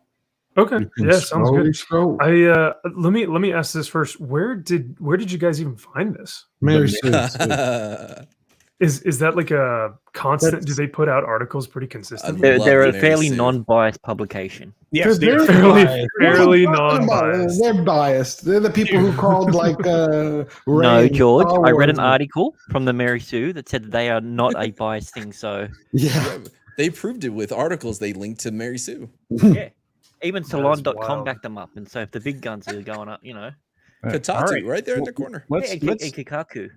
Okay, yeah, sounds good. Scroll. Let me ask this first. Where did you guys even find this? Mary Sue. Is that like a constant? Do they put out articles pretty consistently? love They're a Mary fairly Sue. non-biased publication. Yes, they're fairly What are you talking about? non-biased. They're biased. They're the people who called like No, Ray George. Star I read an Wars. article from the Mary Sue that said they are not a biased thing. So Yeah. They proved it with articles they linked to Mary Sue. yeah, even That is Salon.com wild. backed them up. And so if the big guns are going up, Kotaku, right there in the corner. Let's and Kikaku.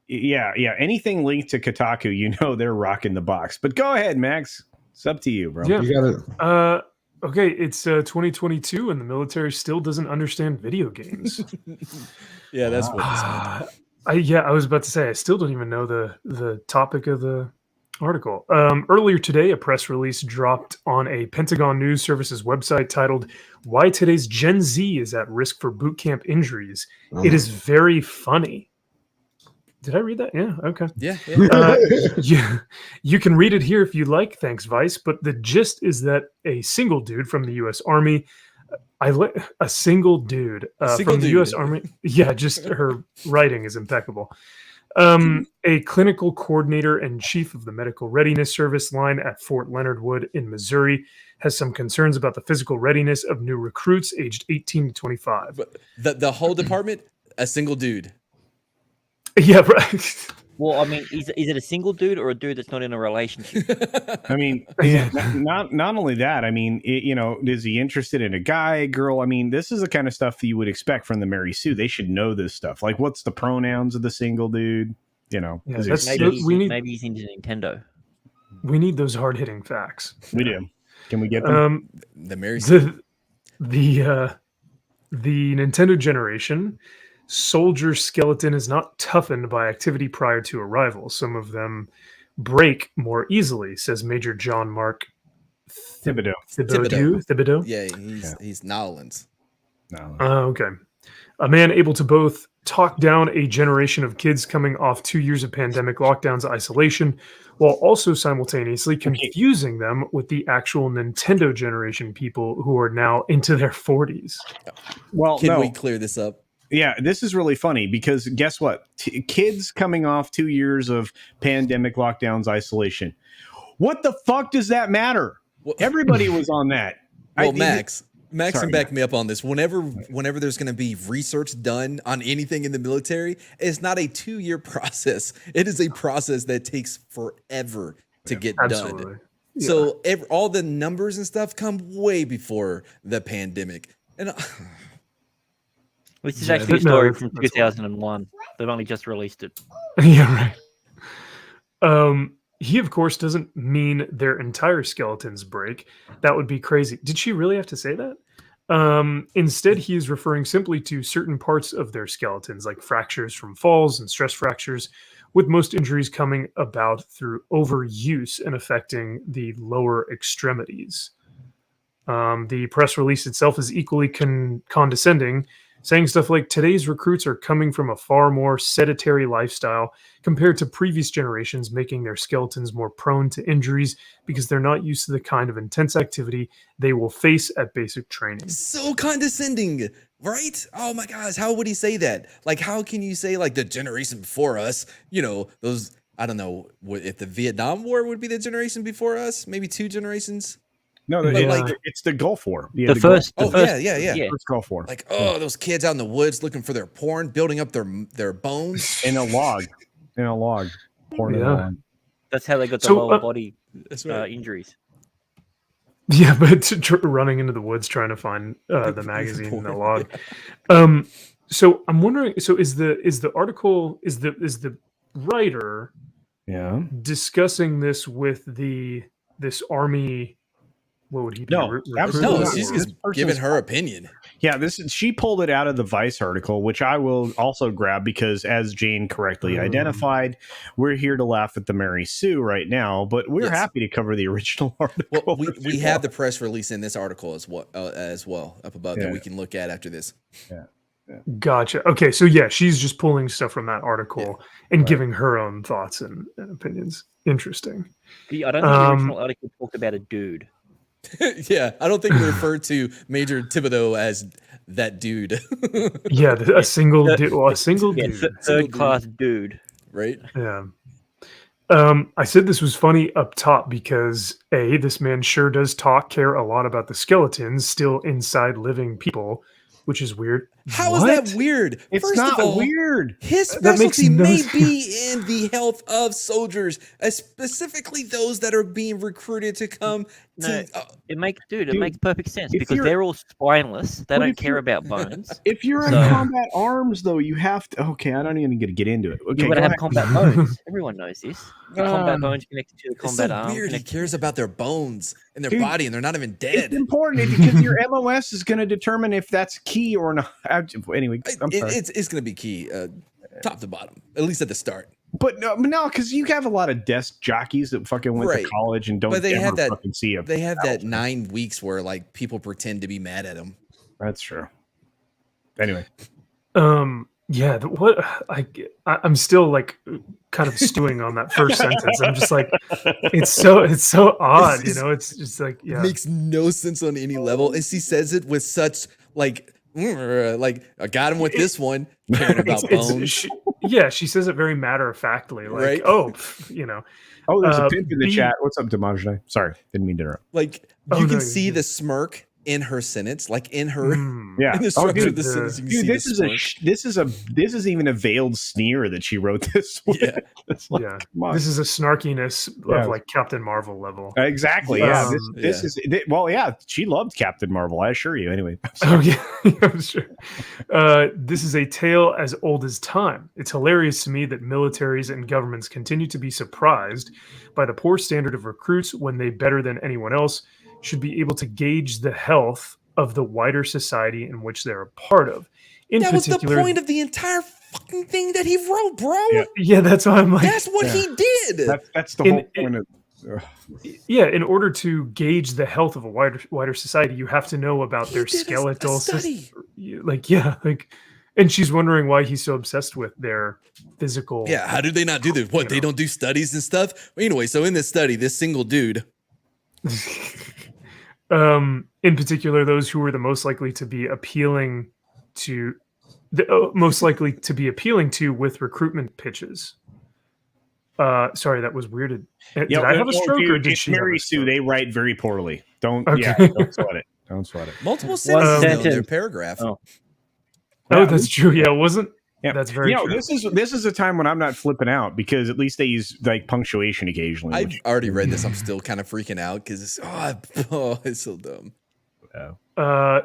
yeah. Anything linked to Kotaku, you know they're rocking the box. But go ahead, Max. It's up to you, bro. Yeah. You gotta Okay, it's 2022 and the military still doesn't understand video games. Yeah, that's what this meant. I was about to say I still don't even know the topic of the article. Earlier today, a press release dropped on a Pentagon News Service's website titled "Why Today's Gen Z is at Risk for Boot Camp Injuries." It is very funny. Did I read that? Yeah. Okay. Yeah. You can read it here if you like. Thanks, Vice. But the gist is that a single dude from the U.S. Army, a single dude from the U.S. Army. Yeah, just her writing is impeccable. A clinical coordinator and chief of the medical readiness service line at Fort Leonard Wood in Missouri has some concerns about the physical readiness of new recruits aged 18 to 25. But the whole department, a single dude. Yeah, right. Well, I mean, is it a single dude or a dude that's not in a relationship? I mean, not only that. I mean, is he interested in a guy, a girl? I mean, this is the kind of stuff that you would expect from the Mary Sue. They should know this stuff. Like, what's the pronouns of the single dude? Yeah, maybe he's into Nintendo. We need those hard hitting facts. We do. Can we get them? The Mary Sue. The Nintendo generation. Soldier skeleton is not toughened by activity prior to arrival. Some of them break more easily, says Major John Mark Thibodeau. Thibodeau? Yeah, he's Nolans. Okay. A man able to both talk down a generation of kids coming off 2 years of pandemic lockdowns, isolation, while also simultaneously confusing them with the actual Nintendo generation people who are now into their 40s. Well, Can we clear this up? Yeah, this is really funny because guess what? Kids coming off 2 years of pandemic lockdowns, isolation. What the fuck does that matter? Everybody was on that. Well, Max can back me up on this. Whenever there's going to be research done on anything in the military, it's not a 2-year process. It is a process that takes forever to get done. Yeah. So all the numbers and stuff come way before the pandemic. And this is actually a story from 2001. They've only just released it. Yeah, right. he, of course, doesn't mean their entire skeletons break. That would be crazy. Did she really have to say that? Instead, he is referring simply to certain parts of their skeletons, like fractures from falls and stress fractures, with most injuries coming about through overuse and affecting the lower extremities. The press release itself is equally condescending, saying stuff like, today's recruits are coming from a far more sedentary lifestyle compared to previous generations, making their skeletons more prone to injuries because they're not used to the kind of intense activity they will face at basic training. So condescending, right? Oh my gosh, how would he say that? Like, how can you say, like, the generation before us, you know, those, I don't know, if the Vietnam War would be the generation before us, maybe 2 generations? No, like, it's the Gulf War. Yeah, the first. Yeah. First Gulf War. Like, oh, those kids out in the woods looking for their porn, building up their bones in a log. Porn in a log. That's how they got the lower body right. injuries. Yeah, but running into the woods trying to find the magazine in the log. So I'm wondering. So is the article is the writer discussing this with this army? What would he do? No, absolutely. No, she's just giving her opinion. Yeah, she pulled it out of the Vice article, which I will also grab because, as Jane correctly identified, we're here to laugh at the Mary Sue right now, but we're happy to cover the original article. Well, we have the press release in this article as well up above that we can look at after this. Yeah. Gotcha. Okay, so yeah, she's just pulling stuff from that article and giving her own thoughts and opinions. Interesting. I don't think the original article talked about a dude. Yeah, I don't think we referred to Major Thibodeau as that dude. Yeah, a single dude. Well, a single dude. Third class dude. Right? Yeah. I said this was funny up top because this man sure does care a lot about the skeletons still inside living people, which is weird. How is that weird? It's First not of all, weird. His specialty may be in the health of soldiers, specifically those that are being recruited to come to. It makes perfect sense because they're all spineless. They don't care about bones. If you're in combat arms, though, you have to. Okay, I don't even get into it. Okay, you gotta have combat bones. Everyone knows this. The combat bones connected to the combat arm. Weird. He cares about their bones and their body, and they're not even dead. It's important because your MOS is going to determine if that's key or not. Anyway, it's going to be key, top to bottom, at least at the start. But no, because you have a lot of desk jockeys that fucking went to college and don't ever fucking see them. They have that 9 weeks where like people pretend to be mad at them. That's true. Anyway, yeah. I'm still like kind of stewing on that first sentence. I'm just like, it's so odd, you know. It's just like makes no sense on any level, and she says it with such like I got him with this one, caring about bones. She says it very matter of factly, like, you know. Oh, there's a pimp in the chat. What's up, Damaj? Sorry, didn't mean to interrupt. Like you can see the smirk in her sentence, like in her in the structure of the sentence. You can see this is even a veiled sneer that she wrote this with. Yeah, this is a snarkiness of like Captain Marvel level. Exactly. This is she loved Captain Marvel, I assure you. Anyway. I'm sure. This is a tale as old as time. It's hilarious to me that militaries and governments continue to be surprised by the poor standard of recruits when they, better than anyone else, should be able to gauge the health of the wider society in which they're a part of. That was the point of the entire fucking thing that he wrote, bro. Yeah, that's why I'm like. That's what he did. That's the whole point of. In order to gauge the health of a wider society, you have to know about their skeletal system. And she's wondering why he's so obsessed with their physical. Yeah, how do they not do this? What, they don't do studies and stuff? Anyway, so in this study, this single dude. In particular, those who were the most likely to be appealing to with recruitment pitches. Sorry, that was weird. Did I have a stroke or did she? Mary Sue, they write very poorly. Don't sweat it. Don't sweat it. Multiple sentences in their paragraph. Oh, that's true. Yeah, it wasn't. Yeah, that's very true. This is a time when I'm not flipping out because at least they use like punctuation occasionally. I've already read this. I'm still kind of freaking out because it's so dumb.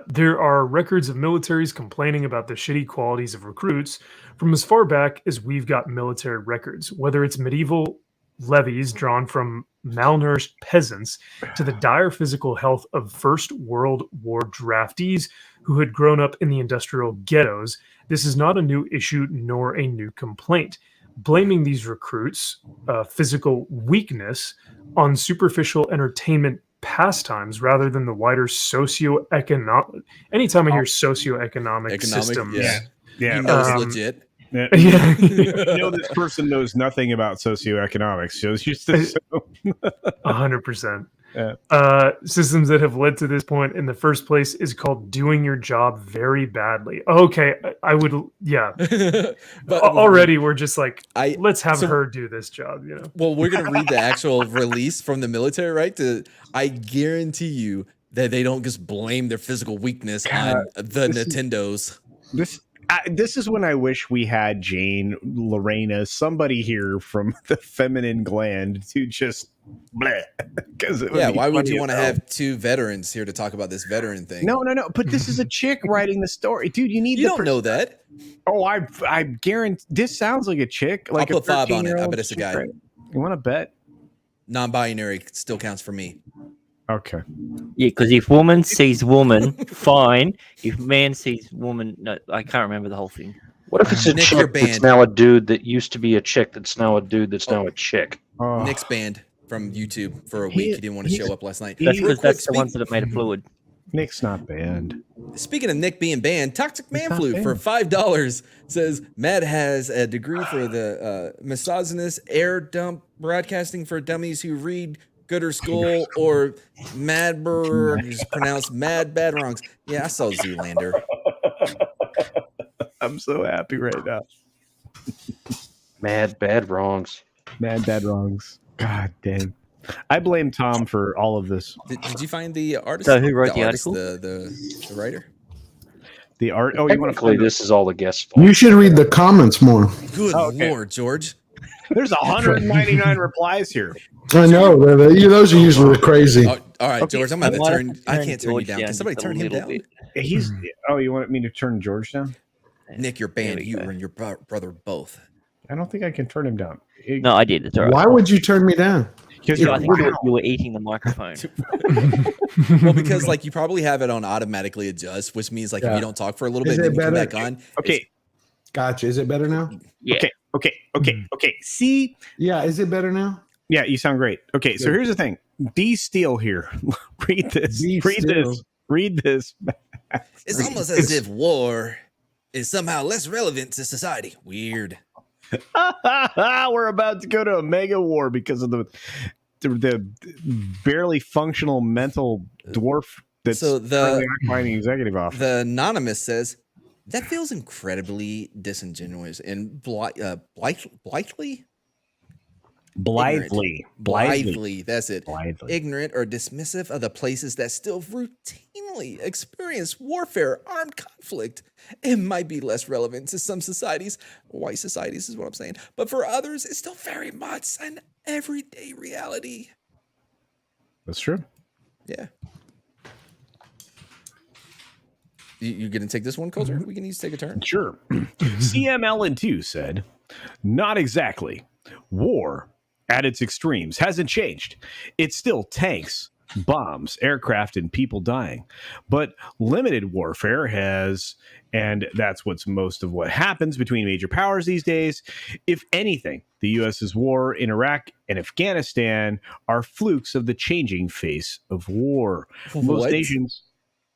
There are records of militaries complaining about the shitty qualities of recruits from as far back as we've got military records, whether it's medieval levies drawn from malnourished peasants to the dire physical health of First World War draftees who had grown up in the industrial ghettos, this is not a new issue nor a new complaint. Blaming these recruits' physical weakness on superficial entertainment pastimes rather than the wider socioeconomic. Anytime I hear socioeconomic systems, you know it's legit. Yeah. You know, this person knows nothing about socioeconomics. So it's just 100%. Systems that have led to this point in the first place is called doing your job very badly. Okay, I would, but already we're just like, let's have her do this job. You know. Well, we're gonna read the actual release from the military, right? I guarantee you that they don't just blame their physical weakness on the Nintendos. This is when I wish we had Jane, Lorena, somebody here from the feminine gland to just bleh. Why would you want to have two veterans here to talk about this veteran thing? No. But this is a chick writing the story, dude. You don't know that. Oh, I guarantee this sounds like a chick. Like I'll put 5 on it. I bet it's a guy. Right? You want to bet? Non-binary still counts for me. Okay. Yeah, because if woman sees woman, fine. If man sees woman, no, I can't remember the whole thing. What if it's a chick that's now a dude that used to be a chick that's now a dude that's now a chick? Nick's banned from YouTube for a week. He didn't want to show up last night. That's because that's the ones that have made it fluid. Nick's not banned. Speaking of Nick being banned, Toxic Man Flute for $5 says Matt has a degree for the misogynist air dump broadcasting for dummies who read Gooder School or Madberg is pronounced Mad Bad Wrongs. Yeah, I saw Zoolander. I'm so happy right now. Mad Bad Wrongs. Mad Bad Wrongs. God damn. I blame Tom for all of this. Did you find the artist? So who wrote the article? The writer? The art. Oh, you want to? This is all the guests. You should read the comments more. Good Lord, George. There's 199 replies here. I know. Those are usually crazy. All right, George. I'm going to turn. I can't turn you down. Can somebody turn him down? He's. Oh, you want me to turn George down? Nick, you're banned. You and your brother both. I don't think I can turn him down. No, I did. It's all right. Why would you turn me down? Because I think you were eating the microphone. Well, because like you probably have it on automatically adjust, which means like if you don't talk for a little bit, then you come back on. Okay. Gotcha. Is it better now? Yeah. Okay. See? Yeah. Is it better now? Yeah, you sound great. Okay, so here's the thing. D Steele here. Read this. Read this. It's almost as if war is somehow less relevant to society. Weird. We're about to go to a mega war because of the barely functional mental dwarf that's currently occupying the executive office. The anonymous says that feels incredibly disingenuous and blithely. That's it. Blithely. Ignorant or dismissive of the places that still routinely experience warfare, armed conflict. It might be less relevant to some societies, white societies is what I'm saying, but for others, it's still very much an everyday reality. That's true. Yeah. You gonna take this one, Coulter? We can each take a turn. Sure. CMLN2 said, "Not exactly. War at its extremes hasn't changed. It's still tanks, bombs, aircraft, and people dying. But limited warfare has, and that's what's most of what happens between major powers these days. If anything, the U.S.'s war in Iraq and Afghanistan are flukes of the changing face of war. Most nations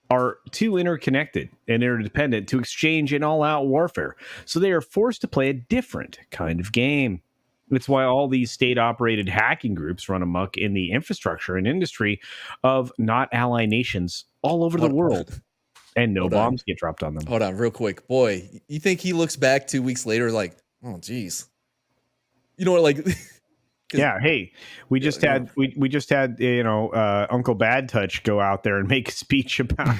are too interconnected and interdependent to exchange in all-out warfare, so they are forced to play a different kind of game. It's why all these state-operated hacking groups run amok in the infrastructure and industry of not ally nations all over the world, and no bombs get dropped on them." Hold on, real quick. Boy, you think he looks back 2 weeks later like, oh, geez. You know what, like... Yeah, hey, we just had Uncle Bad Touch go out there and make a speech about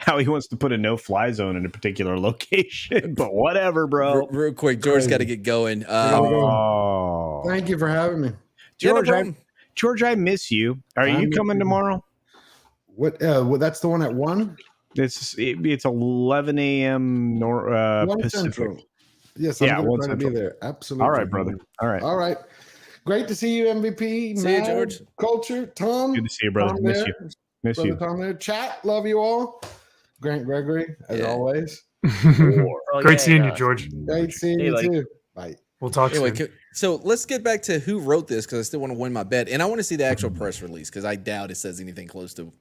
how he wants to put a no-fly zone in a particular location. But whatever, bro. Real quick, George got to get going. Thank you for having me, George. George, I miss you. Are you coming tomorrow? What? Well, that's the one at 1. It's 11 a.m. 1 Pacific. Central. Yes, I'm going to be there. Absolutely. All right, brother. All right. Great to see you, MVP. See you, George. Culture, Tom. Good to see you, brother. Tom Miss there. you. Miss Brother you. Tom there. Chat, love you all. Grant Gregory, as always. Great seeing you, George. Great seeing you too. Bye. We'll talk Anyway, soon. so let's get back to who wrote this because I still want to win my bet, and I want to see the actual press release because I doubt it says anything close to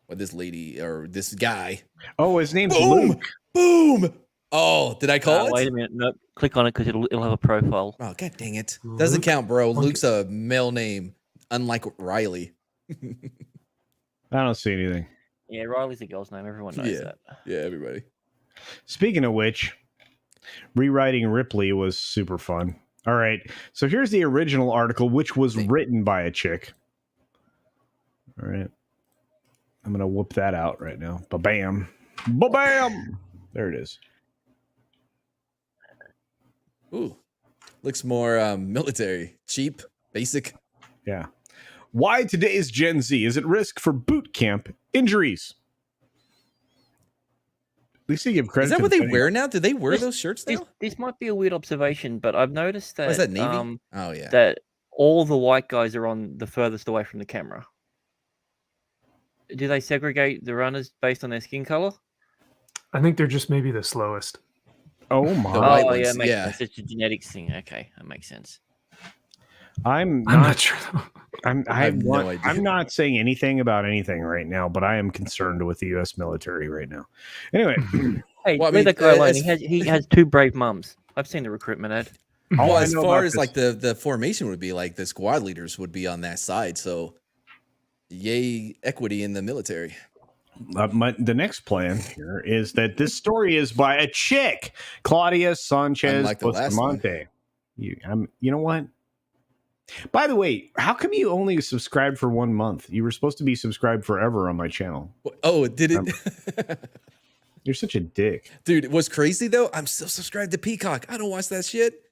what this lady or this guy. Oh, his name's Boom! Luke. Boom! Oh, did I call it? Wait a minute. Nope. Click on it because it'll have a profile. Oh, god dang it. Doesn't count, bro. Luke's a male name, unlike Riley. I don't see anything. Yeah, Riley's a girl's name. Everyone knows that. Yeah, everybody. Speaking of which, rewriting Ripley was super fun. All right. So here's the original article, which was written by a chick. All right. I'm going to whoop that out right now. Ba-bam. Ba-bam. There it is. Ooh. Looks more military. Cheap. Basic. Yeah. Why today's Gen Z is at risk for boot camp injuries. At least you give credit. Is that to what the they thing. wear now? Do they wear those shirts now? This might be a weird observation, but I've noticed that. Is that Navy? Oh, yeah. That all the white guys are on the furthest away from the camera. Do they segregate the runners based on their skin color? I think they're just maybe the slowest. Oh my! Oh yeah, makes sense. It's a genetics thing. Okay, that makes sense. I'm not sure. I'm not saying anything about anything right now, but I am concerned with the U.S. military right now. Anyway, hey, leave that guy alone. He has two brave mums. I've seen the recruitment ad. Well, as far as like the formation would be, like the squad leaders would be on that side. So, yay, equity in the military. The next plan here is that this story is by a chick, Claudia Sanchez Unlike the last one. Bustamante. You know what? By the way, how come you only subscribed for 1 month? You were supposed to be subscribed forever on my channel. Oh, did it? You're such a dick. Dude, what's crazy though? I'm still subscribed to Peacock. I don't watch that shit.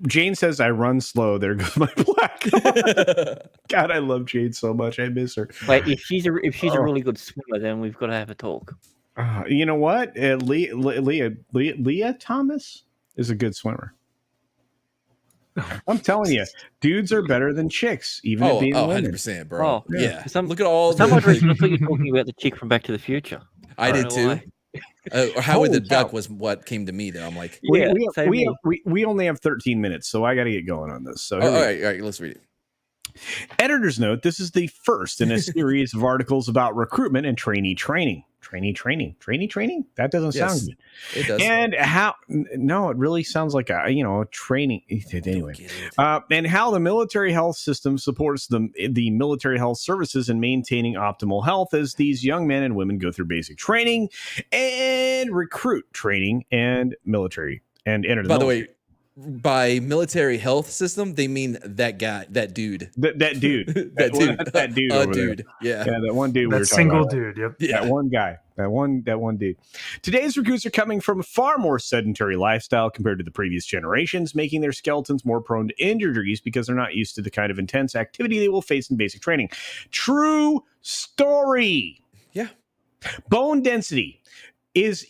Jane says I run slow. There goes my black. God, I love Jane so much. I miss her. Wait, if she's a really good swimmer, then we've got to have a talk. You know what? Leah Thomas is a good swimmer. I'm telling you, dudes are better than chicks, even at being women. 100%, bro. Oh, yeah. Look at all the... I thought you were talking about the chick from Back to the Future. I did too. Howard the Duck was what came to me, though. I'm like, we only have 13 minutes, so I got to get going on this. So all right, let's read it. Editor's note, this is the first in a series of articles about recruitment and trainee training. Trainee training? That doesn't sound good. It does. And no, it really sounds like a training. Anyway, and how the military health system supports the military health services in maintaining optimal health as these young men and women go through basic training and recruit training and military and enter the military. By the way, by military health system, they mean that guy, that dude. That dude. that dude. A dude. Yeah. Yeah, that one dude. That single dude. Yep. Yeah. That one guy. That one dude. Today's recruits are coming from a far more sedentary lifestyle compared to the previous generations, making their skeletons more prone to injuries because they're not used to the kind of intense activity they will face in basic training. True story. Yeah. Bone density is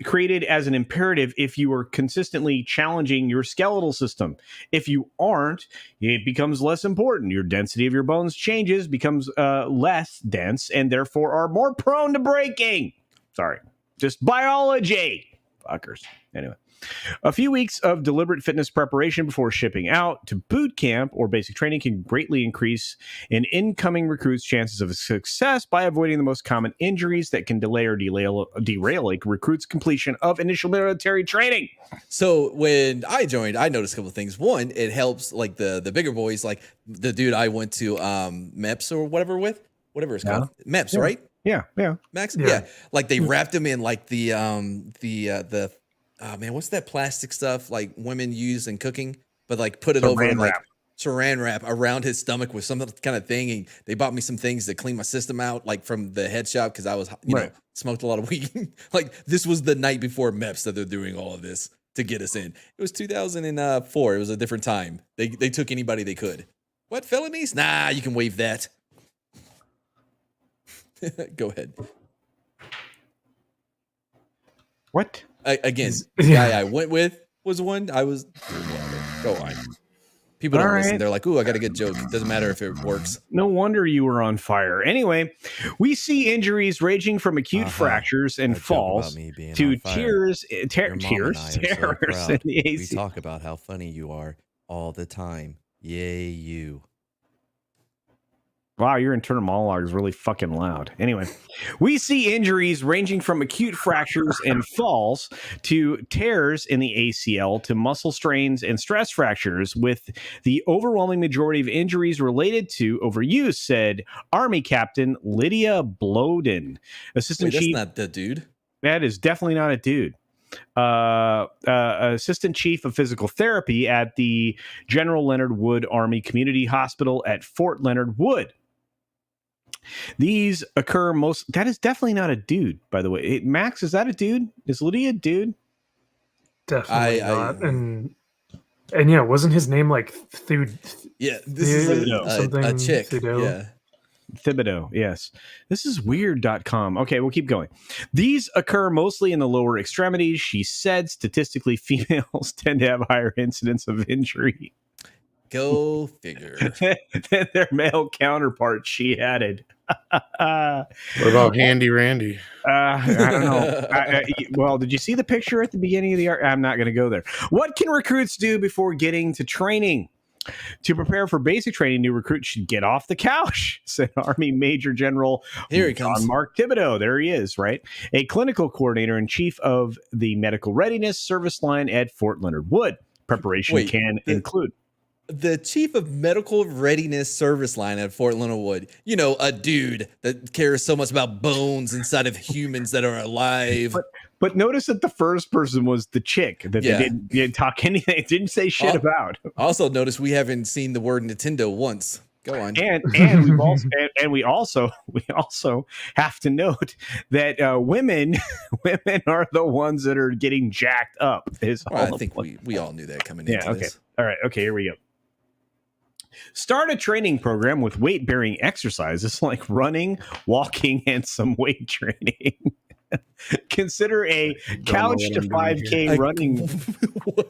created as an imperative if you are consistently challenging your skeletal system. If you aren't, it becomes less important. Your density of your bones changes, becomes less dense, and therefore are more prone to breaking. Sorry, just biology. Fuckers. Anyway. A few weeks of deliberate fitness preparation before shipping out to boot camp or basic training can greatly increase an incoming recruit's chances of success by avoiding the most common injuries that can delay or derail a recruit's completion of initial military training. So when I joined, I noticed a couple of things. One, it helps like the bigger boys, like the dude I went to MEPS or whatever it's called. MEPS, right? Yeah. Max? Yeah. Like they wrapped him in like the oh man, what's that plastic stuff like women use in cooking? But like put it over in like saran wrap around his stomach with some kind of thing. And they bought me some things to clean my system out, like from the head shop because I was, you know, smoked a lot of weed. Like this was the night before MEPS that they're doing all of this to get us in. It was 2004. It was a different time. They took anybody they could. What, felonies? Nah, you can waive that. Go ahead. What? Again, the guy I went with was one. I was go on. People don't listen. They're like, "Ooh, I got a good joke." It doesn't matter if it works. No wonder you were on fire. Anyway, we see injuries ranging from acute fractures and falls to tears in the AC. We talk about how funny you are all the time. Yay, you. Wow, your internal monologue is really fucking loud. Anyway, we see injuries ranging from acute fractures and falls to tears in the ACL to muscle strains and stress fractures, with the overwhelming majority of injuries related to overuse, said Army Captain Lydia Bloden. Assistant Chief. That's not the dude. That is definitely not a dude. Assistant Chief of Physical Therapy at the General Leonard Wood Army Community Hospital at Fort Leonard Wood. These occur most. That is definitely not a dude, by the way. Max, is that a dude? Is Lydia a dude? Definitely not. And yeah, wasn't his name like Yeah, this is a chick. Thibodeau? Yeah. Thibodeau, yes. This is weird.com. Okay, we'll keep going. These occur mostly in the lower extremities. She said statistically females tend to have higher incidence of injury. Go figure. Than their male counterparts, she added. What about Handy Randy? I don't know. Well, did you see the picture at the beginning of the art? I'm not going to go there. What can recruits do before getting to training? To prepare for basic training, new recruits should get off the couch, said Army Major General John Mark Thibodeau. There he is, right? A clinical coordinator and chief of the medical readiness service line at Fort Leonard Wood. Preparation can include the chief of medical readiness service line at Fort Leonard Wood. You know, a dude that cares so much about bones inside of humans that are alive. But notice that the first person was the chick that they didn't talk anything, didn't say shit about. Also, notice we haven't seen the word Nintendo once. Go on. And we also have to note that women are the ones that are getting jacked up. I think we all knew that coming into this. All right. Okay. Here we go. Start a training program with weight-bearing exercises like running, walking, and some weight training. Consider a couch to 5K running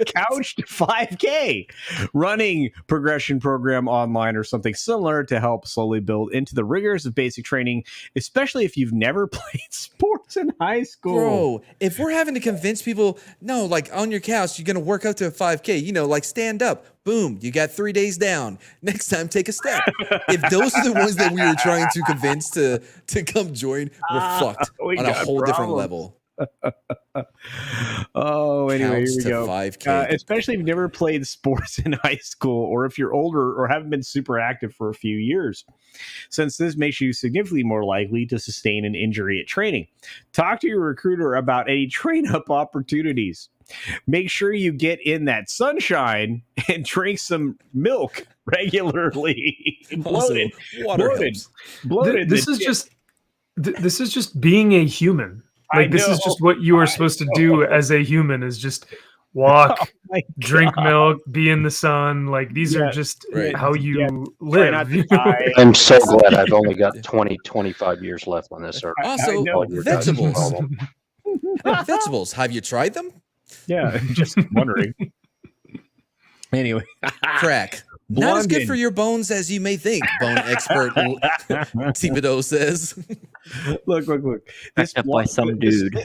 couch to 5K running progression program online or something similar to help slowly build into the rigors of basic training, especially if you've never played sports in high school. Bro, if we're having to convince people, no, like on your couch, you're going to work up to a 5K, you know, like stand up. Boom, you got 3 days down. Next time, take a step. If those are the ones that we were trying to convince to come join, we're fucked on a whole different level. Anyway, here we go. 5K. Especially if you've never played sports in high school, or if you're older or haven't been super active for a few years, since this makes you significantly more likely to sustain an injury at training. Talk to your recruiter about any train-up opportunities. Make sure you get in that sunshine and drink some milk regularly. Bloated. This is just being a human. Like, this is just what you are supposed to do as a human, is just walk, drink milk, be in the sun. Like, these are just how you live. I'm so glad I've only got 25 years left on this earth. Also, vegetables. Vegetables. Have you tried them? Yeah, just wondering. Anyway, crack. Not as good for your bones as you may think, bone expert Thibodeau says. Look.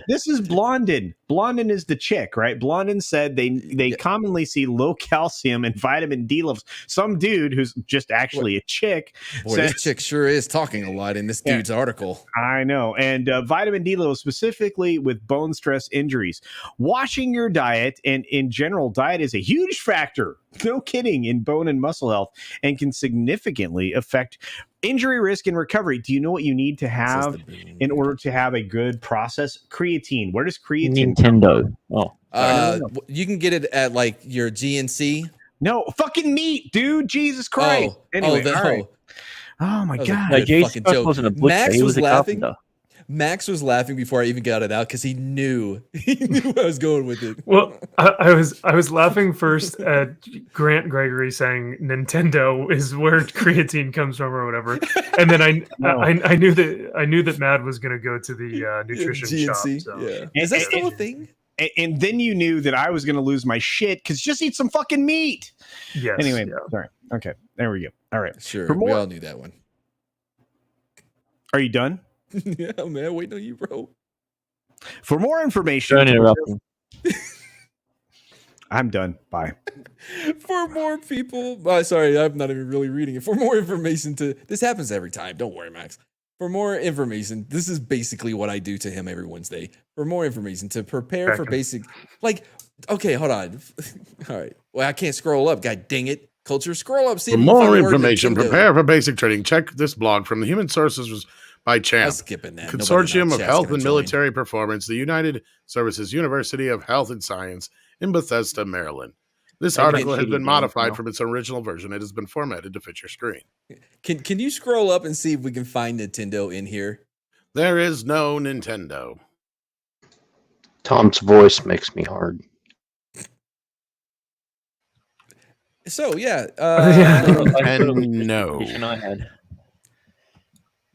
This is Blondin. Blondin is the chick, right? Blondin said they commonly see low calcium and vitamin D levels. Some dude who's just actually a chick. Boy, this chick sure is talking a lot in this dude's article. I know. And vitamin D levels, specifically with bone stress injuries. Watching your diet and in general, diet is a huge factor. No kidding, in bone and muscle health, and can significantly affect injury risk and recovery. Do you know what you need to have in order to have a good process? Creatine. Where does creatine Nintendo. You can get it at like your GNC. No, fucking meat, dude. Jesus Christ. Anyway, all right. Oh my God. Fucking joke. Max was laughing. Max was laughing before I even got it out because he knew I was going with it. Well, I was laughing first at Grant Gregory saying Nintendo is where creatine comes from or whatever, and then I knew that Mad was going to go to the nutrition GNC, shop. So. Yeah. Is that still a thing? And then you knew that I was going to lose my shit because just eat some fucking meat. Yes. Anyway, sorry. Okay, there we go. All right. Sure. We all knew that one. Are you done? Yeah, man. Waiting on you, bro. For more information, Don't interrupt me. I'm done. Bye. For more people, sorry, I'm not even really reading it. For more information this happens every time. Don't worry, Max. For more information, this is basically what I do to him every Wednesday. For more information, to prepare for basic, okay, hold on. All right. Well, I can't scroll up. God dang it. Culture, scroll up. See for more information, prepare for basic training. Check this blog from the Human Sources by CHAMP. Skipping that. Consortium of Health and Military Performance, the United Services University of Health and Science in Bethesda, Maryland. This article has been modified from its original version. It has been formatted to fit your screen. Can you scroll up and see if we can find Nintendo in here? There is no Nintendo. Tom's voice makes me hard. So yeah, and no.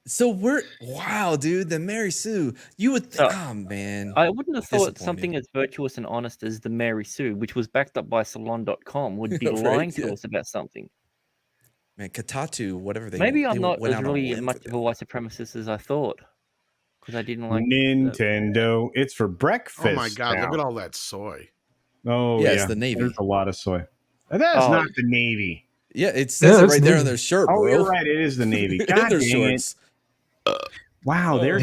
So wow, dude, the Mary Sue. You would oh man. I wouldn't have thought something as virtuous and honest as the Mary Sue, which was backed up by Salon.com, would be lying to us about something. Man, Kotaku, whatever they maybe I'm not as really much of a white supremacist as I thought. Because I didn't like Nintendo. It's for breakfast. Oh my god, look at all that soy. Oh yeah, it's the Navy. There's a lot of soy. That's not the Navy. Yeah, it says it right there on their shirt, bro. Oh, you're right. It is the Navy. God their dang shorts. Wow, there's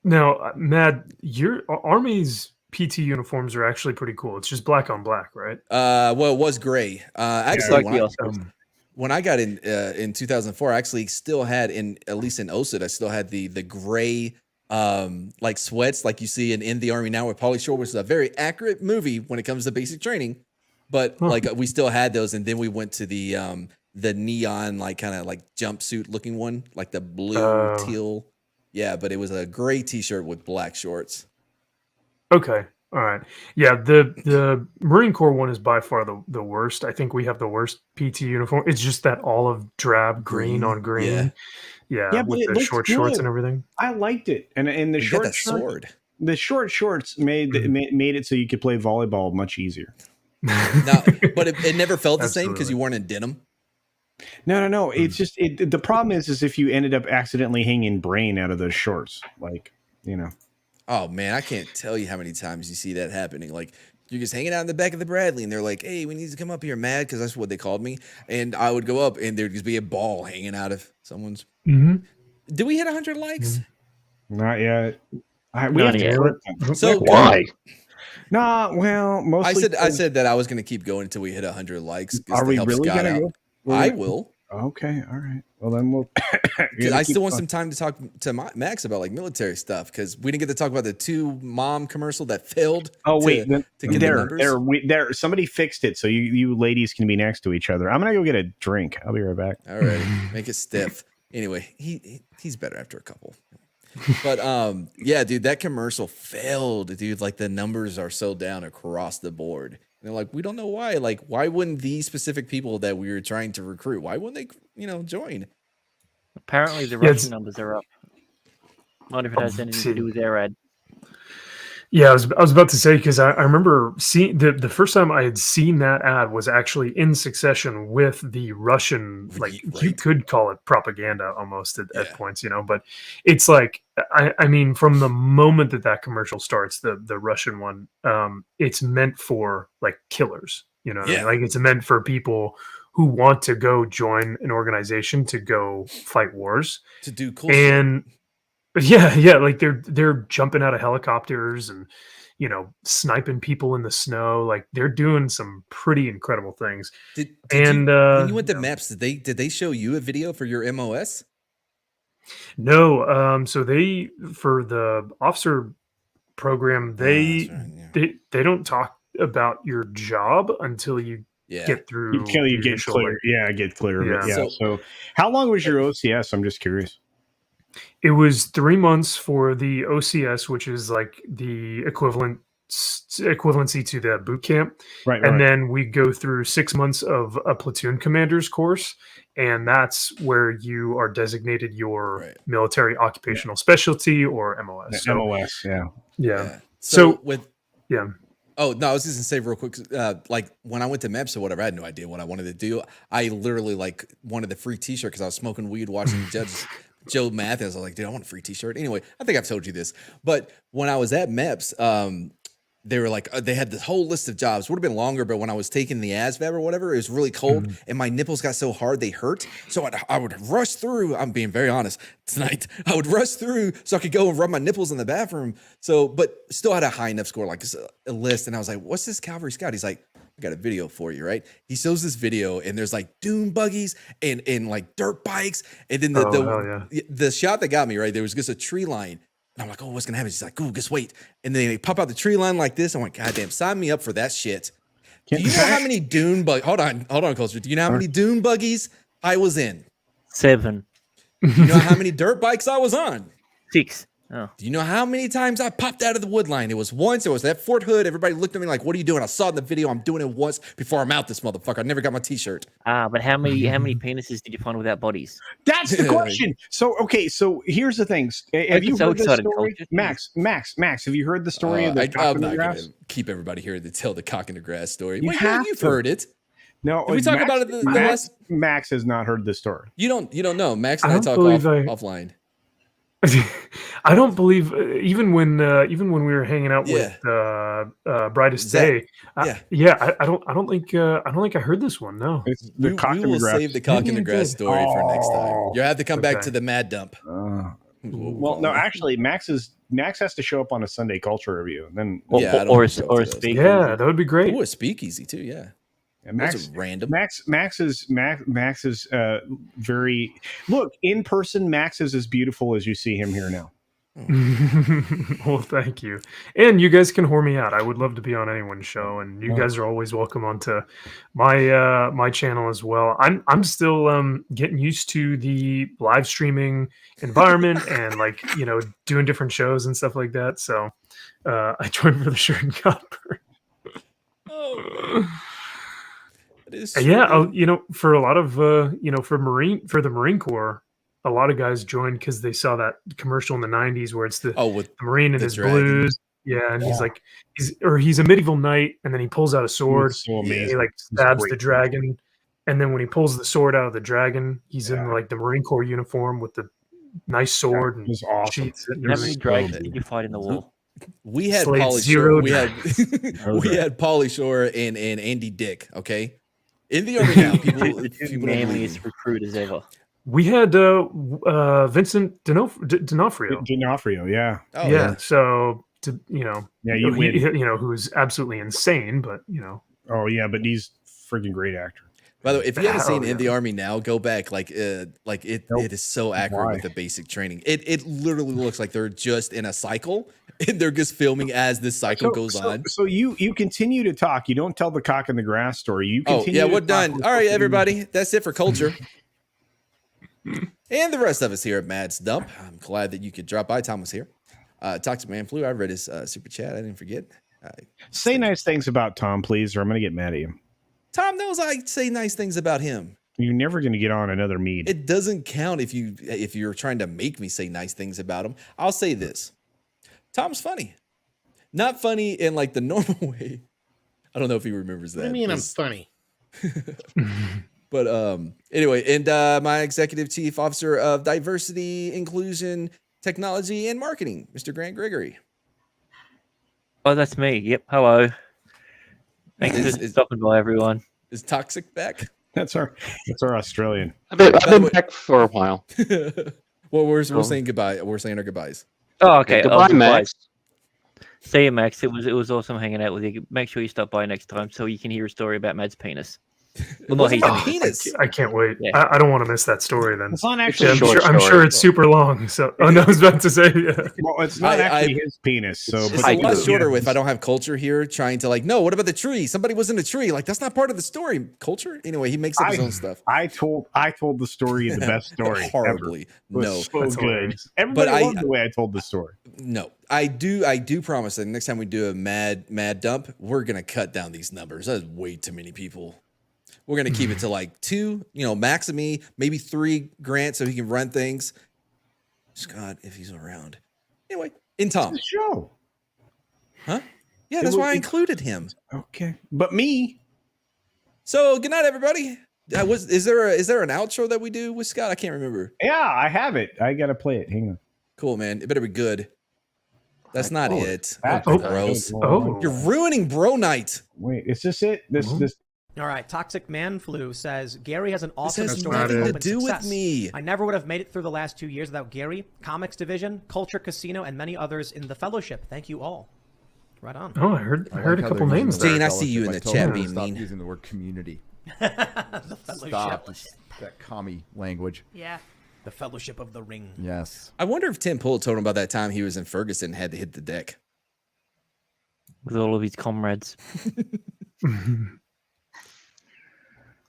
now, Mad, your Army's PT uniforms are actually pretty cool. It's just black on black, right? Well, it was gray. Actually, when I got in 2004, I actually still had at least in OSID, I still had the gray like sweats like you see in the Army now with Pauly Shore, which is a very accurate movie when it comes to basic training. But like we still had those, and then we went to the neon like kind of like jumpsuit looking one, like the blue teal. Yeah, but it was a gray t-shirt with black shorts. Okay. All right. Yeah, the Marine Corps one is by far the worst. I think we have the worst PT uniform. It's just that olive drab green on green. Yeah, with the short shorts and everything. I liked it. And the short sword. The short shorts made it so you could play volleyball much easier. No, but it never felt the same because you weren't in denim. No. It's just the problem is if you ended up accidentally hanging brain out of those shorts, like, you know. Oh man, I can't tell you how many times you see that happening. Like you're just hanging out in the back of the Bradley, and they're like, "Hey, we need to come up here, mad," because that's what they called me. And I would go up, and there'd just be a ball hanging out of someone's. Mm-hmm. Did we hit 100 likes? Not yet. So why? Nah, well, mostly. I said that I was going to keep going until we hit 100 likes. Are we really going to go? I will. Okay, all right. Well, then we'll. I still want some time to talk to Max about like military stuff because we didn't get to talk about the 2 mom commercial that failed. Oh wait, to get the numbers. Somebody fixed it, so you ladies can be next to each other. I'm gonna go get a drink. I'll be right back. All right, make it stiff. Anyway, he's better after a couple. But yeah, dude, that commercial failed, dude. Like the numbers are so down across the board. And they're like, we don't know why. Like, why wouldn't these specific people that we were trying to recruit? Why wouldn't they, join? Apparently, the Russian numbers are up. Not if it has anything to do with their ad. Yeah, I was about to say because I remember seeing the first time I had seen that ad was actually in succession with the Russian, like you could call it propaganda almost at points, but it's like I mean from the moment that commercial starts, the Russian one, it's meant for like killers, I mean? Like it's meant for people who want to go join an organization to go fight wars to do cool and. Yeah, like they're jumping out of helicopters and sniping people in the snow. Like they're doing some pretty incredible things. When you went to Maps, did they show you a video for your MOS? No, so they for the officer program they don't talk about your job until you get through until you get clear. Get clear. Yeah. So how long was your OCS? I'm just curious. It was 3 months for the OCS, which is like the equivalency to the boot camp. Right. And then we go through 6 months of a platoon commander's course. And that's where you are designated your military occupational specialty or MOS. MOS, yeah. So with yeah. Oh no, I was just gonna say real quick. Like when I went to MEPS or whatever, I had no idea what I wanted to do. I literally like wanted the free T-shirt because I was smoking weed, watching judges Joe Mathis. I was like, dude, I want a free T-shirt. Anyway, I think I've told you this, but when I was at MEPS, they were like, they had this whole list of jobs. Would have been longer, but when I was taking the ASVAB or whatever, it was really cold and my nipples got so hard they hurt. So I would rush through. I'm being very honest tonight. I would rush through so I could go and rub my nipples in the bathroom. So, but still had a high enough score, like a list. And I was like, what's this Cavalry Scout? He's like, I got a video for you, right? He shows this video and there's like dune buggies and like dirt bikes. And then the shot that got me, right, there was just a tree line. And I'm like, oh, what's going to happen? She's like, ooh, just wait. And then they pop out the tree line like this. I'm like, goddamn, sign me up for that shit. Do you know how many dune buggies? Hold on, Culture. Do you know how many dune buggies I was in? 7. Do you know how many dirt bikes I was on? 6. Oh. Do you know how many times I popped out of the wood line? It was once. It was at Fort Hood. Everybody looked at me like, what are you doing? I saw it in the video. I'm doing it once before I'm out this motherfucker. I never got my T-shirt. But how many penises did you find without bodies? That's the question. So here's the things. Have you heard this story? Max, have you heard the story of the cock in the grass? Gonna keep everybody here to tell the cock in the grass story. You've heard it. No, did we talk about it? Max has not heard the story. You don't know. Max and I talk offline. I don't believe even when we were hanging out with Brightest Day. I don't think I heard this one. No, we will save the cock in the grass story for next time. You have to come back to the Mad Dump. Well, no, actually, Max has to show up on a Sunday culture review, and then or a speakeasy. Yeah, that would be great. Or a speakeasy too. Yeah. And Max, random. Max is very look in person. Max is as beautiful as you see him here now. Well, thank you, and you guys can whore me out. I would love to be on anyone's show, and you guys are always welcome onto my my channel as well. I'm still getting used to the live streaming environment and like doing different shows and stuff like that. So I joined for the shirt and copper. Yeah, for a lot of for the Marine Corps, a lot of guys joined because they saw that commercial in the '90s where it's the Marine in his blues. Yeah, and he's a medieval knight, and then he pulls out a sword. So he like stabs the dragon, and then when he pulls the sword out of the dragon, he's in like the Marine Corps uniform with the nice sword and sheets. How many dragons did you fight in the war? We had Pauly Shore. We had Pauly Shore and Andy Dick. Okay. In the army now, people manliest recruiters ever. We had Vincent D'Onofrio. D'Onofrio, yeah. Oh, yeah. So who's absolutely insane, but Oh yeah, but he's a freaking great actor. By the way, if you haven't seen In the Army Now, go back. It is so accurate with the basic training. It literally looks like they're just in a cycle and they're just filming as this cycle goes on. So you continue to talk. You don't tell the cock in the grass story. You continue. We're done. All right, everybody. That's it for culture. And the rest of us here at Mad's Dump. I'm glad that you could drop by. Tom was here. Toxic Man Flew. I read his super chat. I didn't forget. Say nice things about Tom, please, or I'm going to get mad at you. Tom knows I say nice things about him. You're never going to get on another mead. It doesn't count if you're trying to make me say nice things about him. I'll say this. Tom's funny. Not funny in like the normal way. I don't know if he remembers that. What do you mean I'm funny? But anyway, and my executive chief officer of diversity, inclusion, technology, and marketing, Mr. Grant Gregory. Oh, that's me. Yep. Hello. Thanks for stopping by, everyone. Is Toxic back? That's our Australian. I've been back for a while. Well, we're saying goodbye. We're saying our goodbyes. Oh, okay. Goodbye, Max. See you, Max. It was awesome hanging out with you. Make sure you stop by next time so you can hear a story about Mad's penis. Well, not penis. I can't wait. Yeah. I don't want to miss that story then. It's not actually I'm sure it's super long. So no, I was about to say. Yeah. Well, it's not actually his penis. So it's a lot shorter if I don't have culture here trying to no, what about the tree? Somebody was in a tree. Like that's not part of the story. Culture? Anyway, he makes up his own stuff. I told the story the best story. Horribly. Ever. No. So good. Everybody loved the way I told the story. No. I do promise that next time we do a mad dump, we're gonna cut down these numbers. That's way too many people. We're going to keep it to like 2, max of me, maybe 3 Grant so he can run things. Scott, if he's around. Anyway, in Tom. It's a show. Huh? Yeah, that's why I included him. Okay, but me. So good night, everybody. Is there an outro that we do with Scott? I can't remember. Yeah, I have it. I gotta play it. Hang on. Cool, man. It better be good. That's not it. That's gross. Oh. You're ruining bro night. Wait, is this it? This. All right, Toxic Man Flu says Gary has an awesome has story nothing of to open do with success. me. I never would have made it through the last 2 years without Gary, Comics Division, Culture Casino, and many others in the Fellowship. Thank you all. Right on. Oh, I heard a couple names. Dean, I see you in the chat being Stop mean. using the word community. The Fellowship. Stop that commie language. Yeah. The Fellowship of the Ring. Yes. I wonder if Tim Pool told him about that time he was in Ferguson and had to hit the deck. With all of his comrades.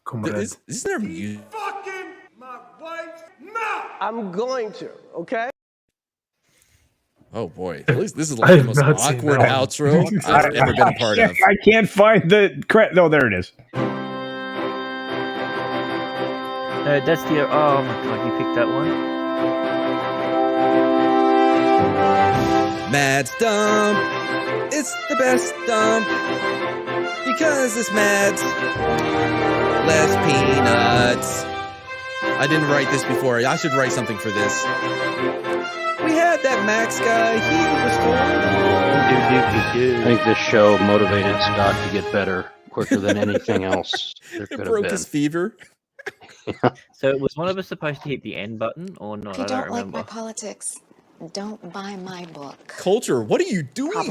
Comrades. Isn't there music? Fucking my wife's mouth. I'm going to, okay? Oh boy, at least this is I like the have most not seen awkward that. outro I've ever been a part of. I can't find the correct. No, there it is. That's the. Oh my god, you picked that one. Matt's dump. It's the best dump because it's Matt's less peanuts. I didn't write this before. I should write something for this. We had that Max guy. He was cool. I think this show motivated Scott to get better quicker than anything else. It broke his fever. So was one of us supposed to hit the end button or not? If you I don't don't like remember. my politics, don't buy my book. Culture, what are you doing?